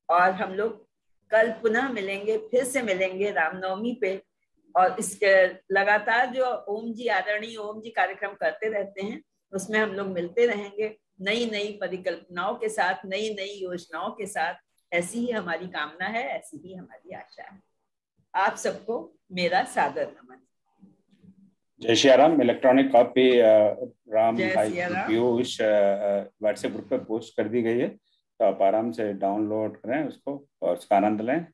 और हम लोग कल पुनः मिलेंगे, फिर से मिलेंगे रामनवमी पे। और इसके लगातार जो ओम जी, आदरणीय ओम जी कार्यक्रम करते रहते हैं, उसमें हम लोग मिलते रहेंगे नई नई परिकल्पनाओं के साथ, नई नई योजनाओं के साथ। ऐसी ही हमारी कामना है, ऐसी ही हमारी आशा है। आप सबको मेरा सादर नमन। जय Shri Ram. Electronic copy Ram Piyush WhatsApp group पर पोस्ट कर दी गई है, तो आप आराम से डाउनलोड करें उसको और उसका आनंद लें।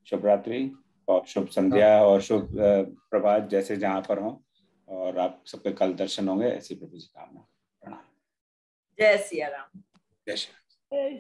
शुभ रात्रि और शुभ संध्या और शुभ प्रभात, जैसे जहाँ पर हो, और आप सबके कल दर्शन होंगे, ऐसी प्रभु जी कामना। प्रणाम। जय सिया राम। जय श्री राम।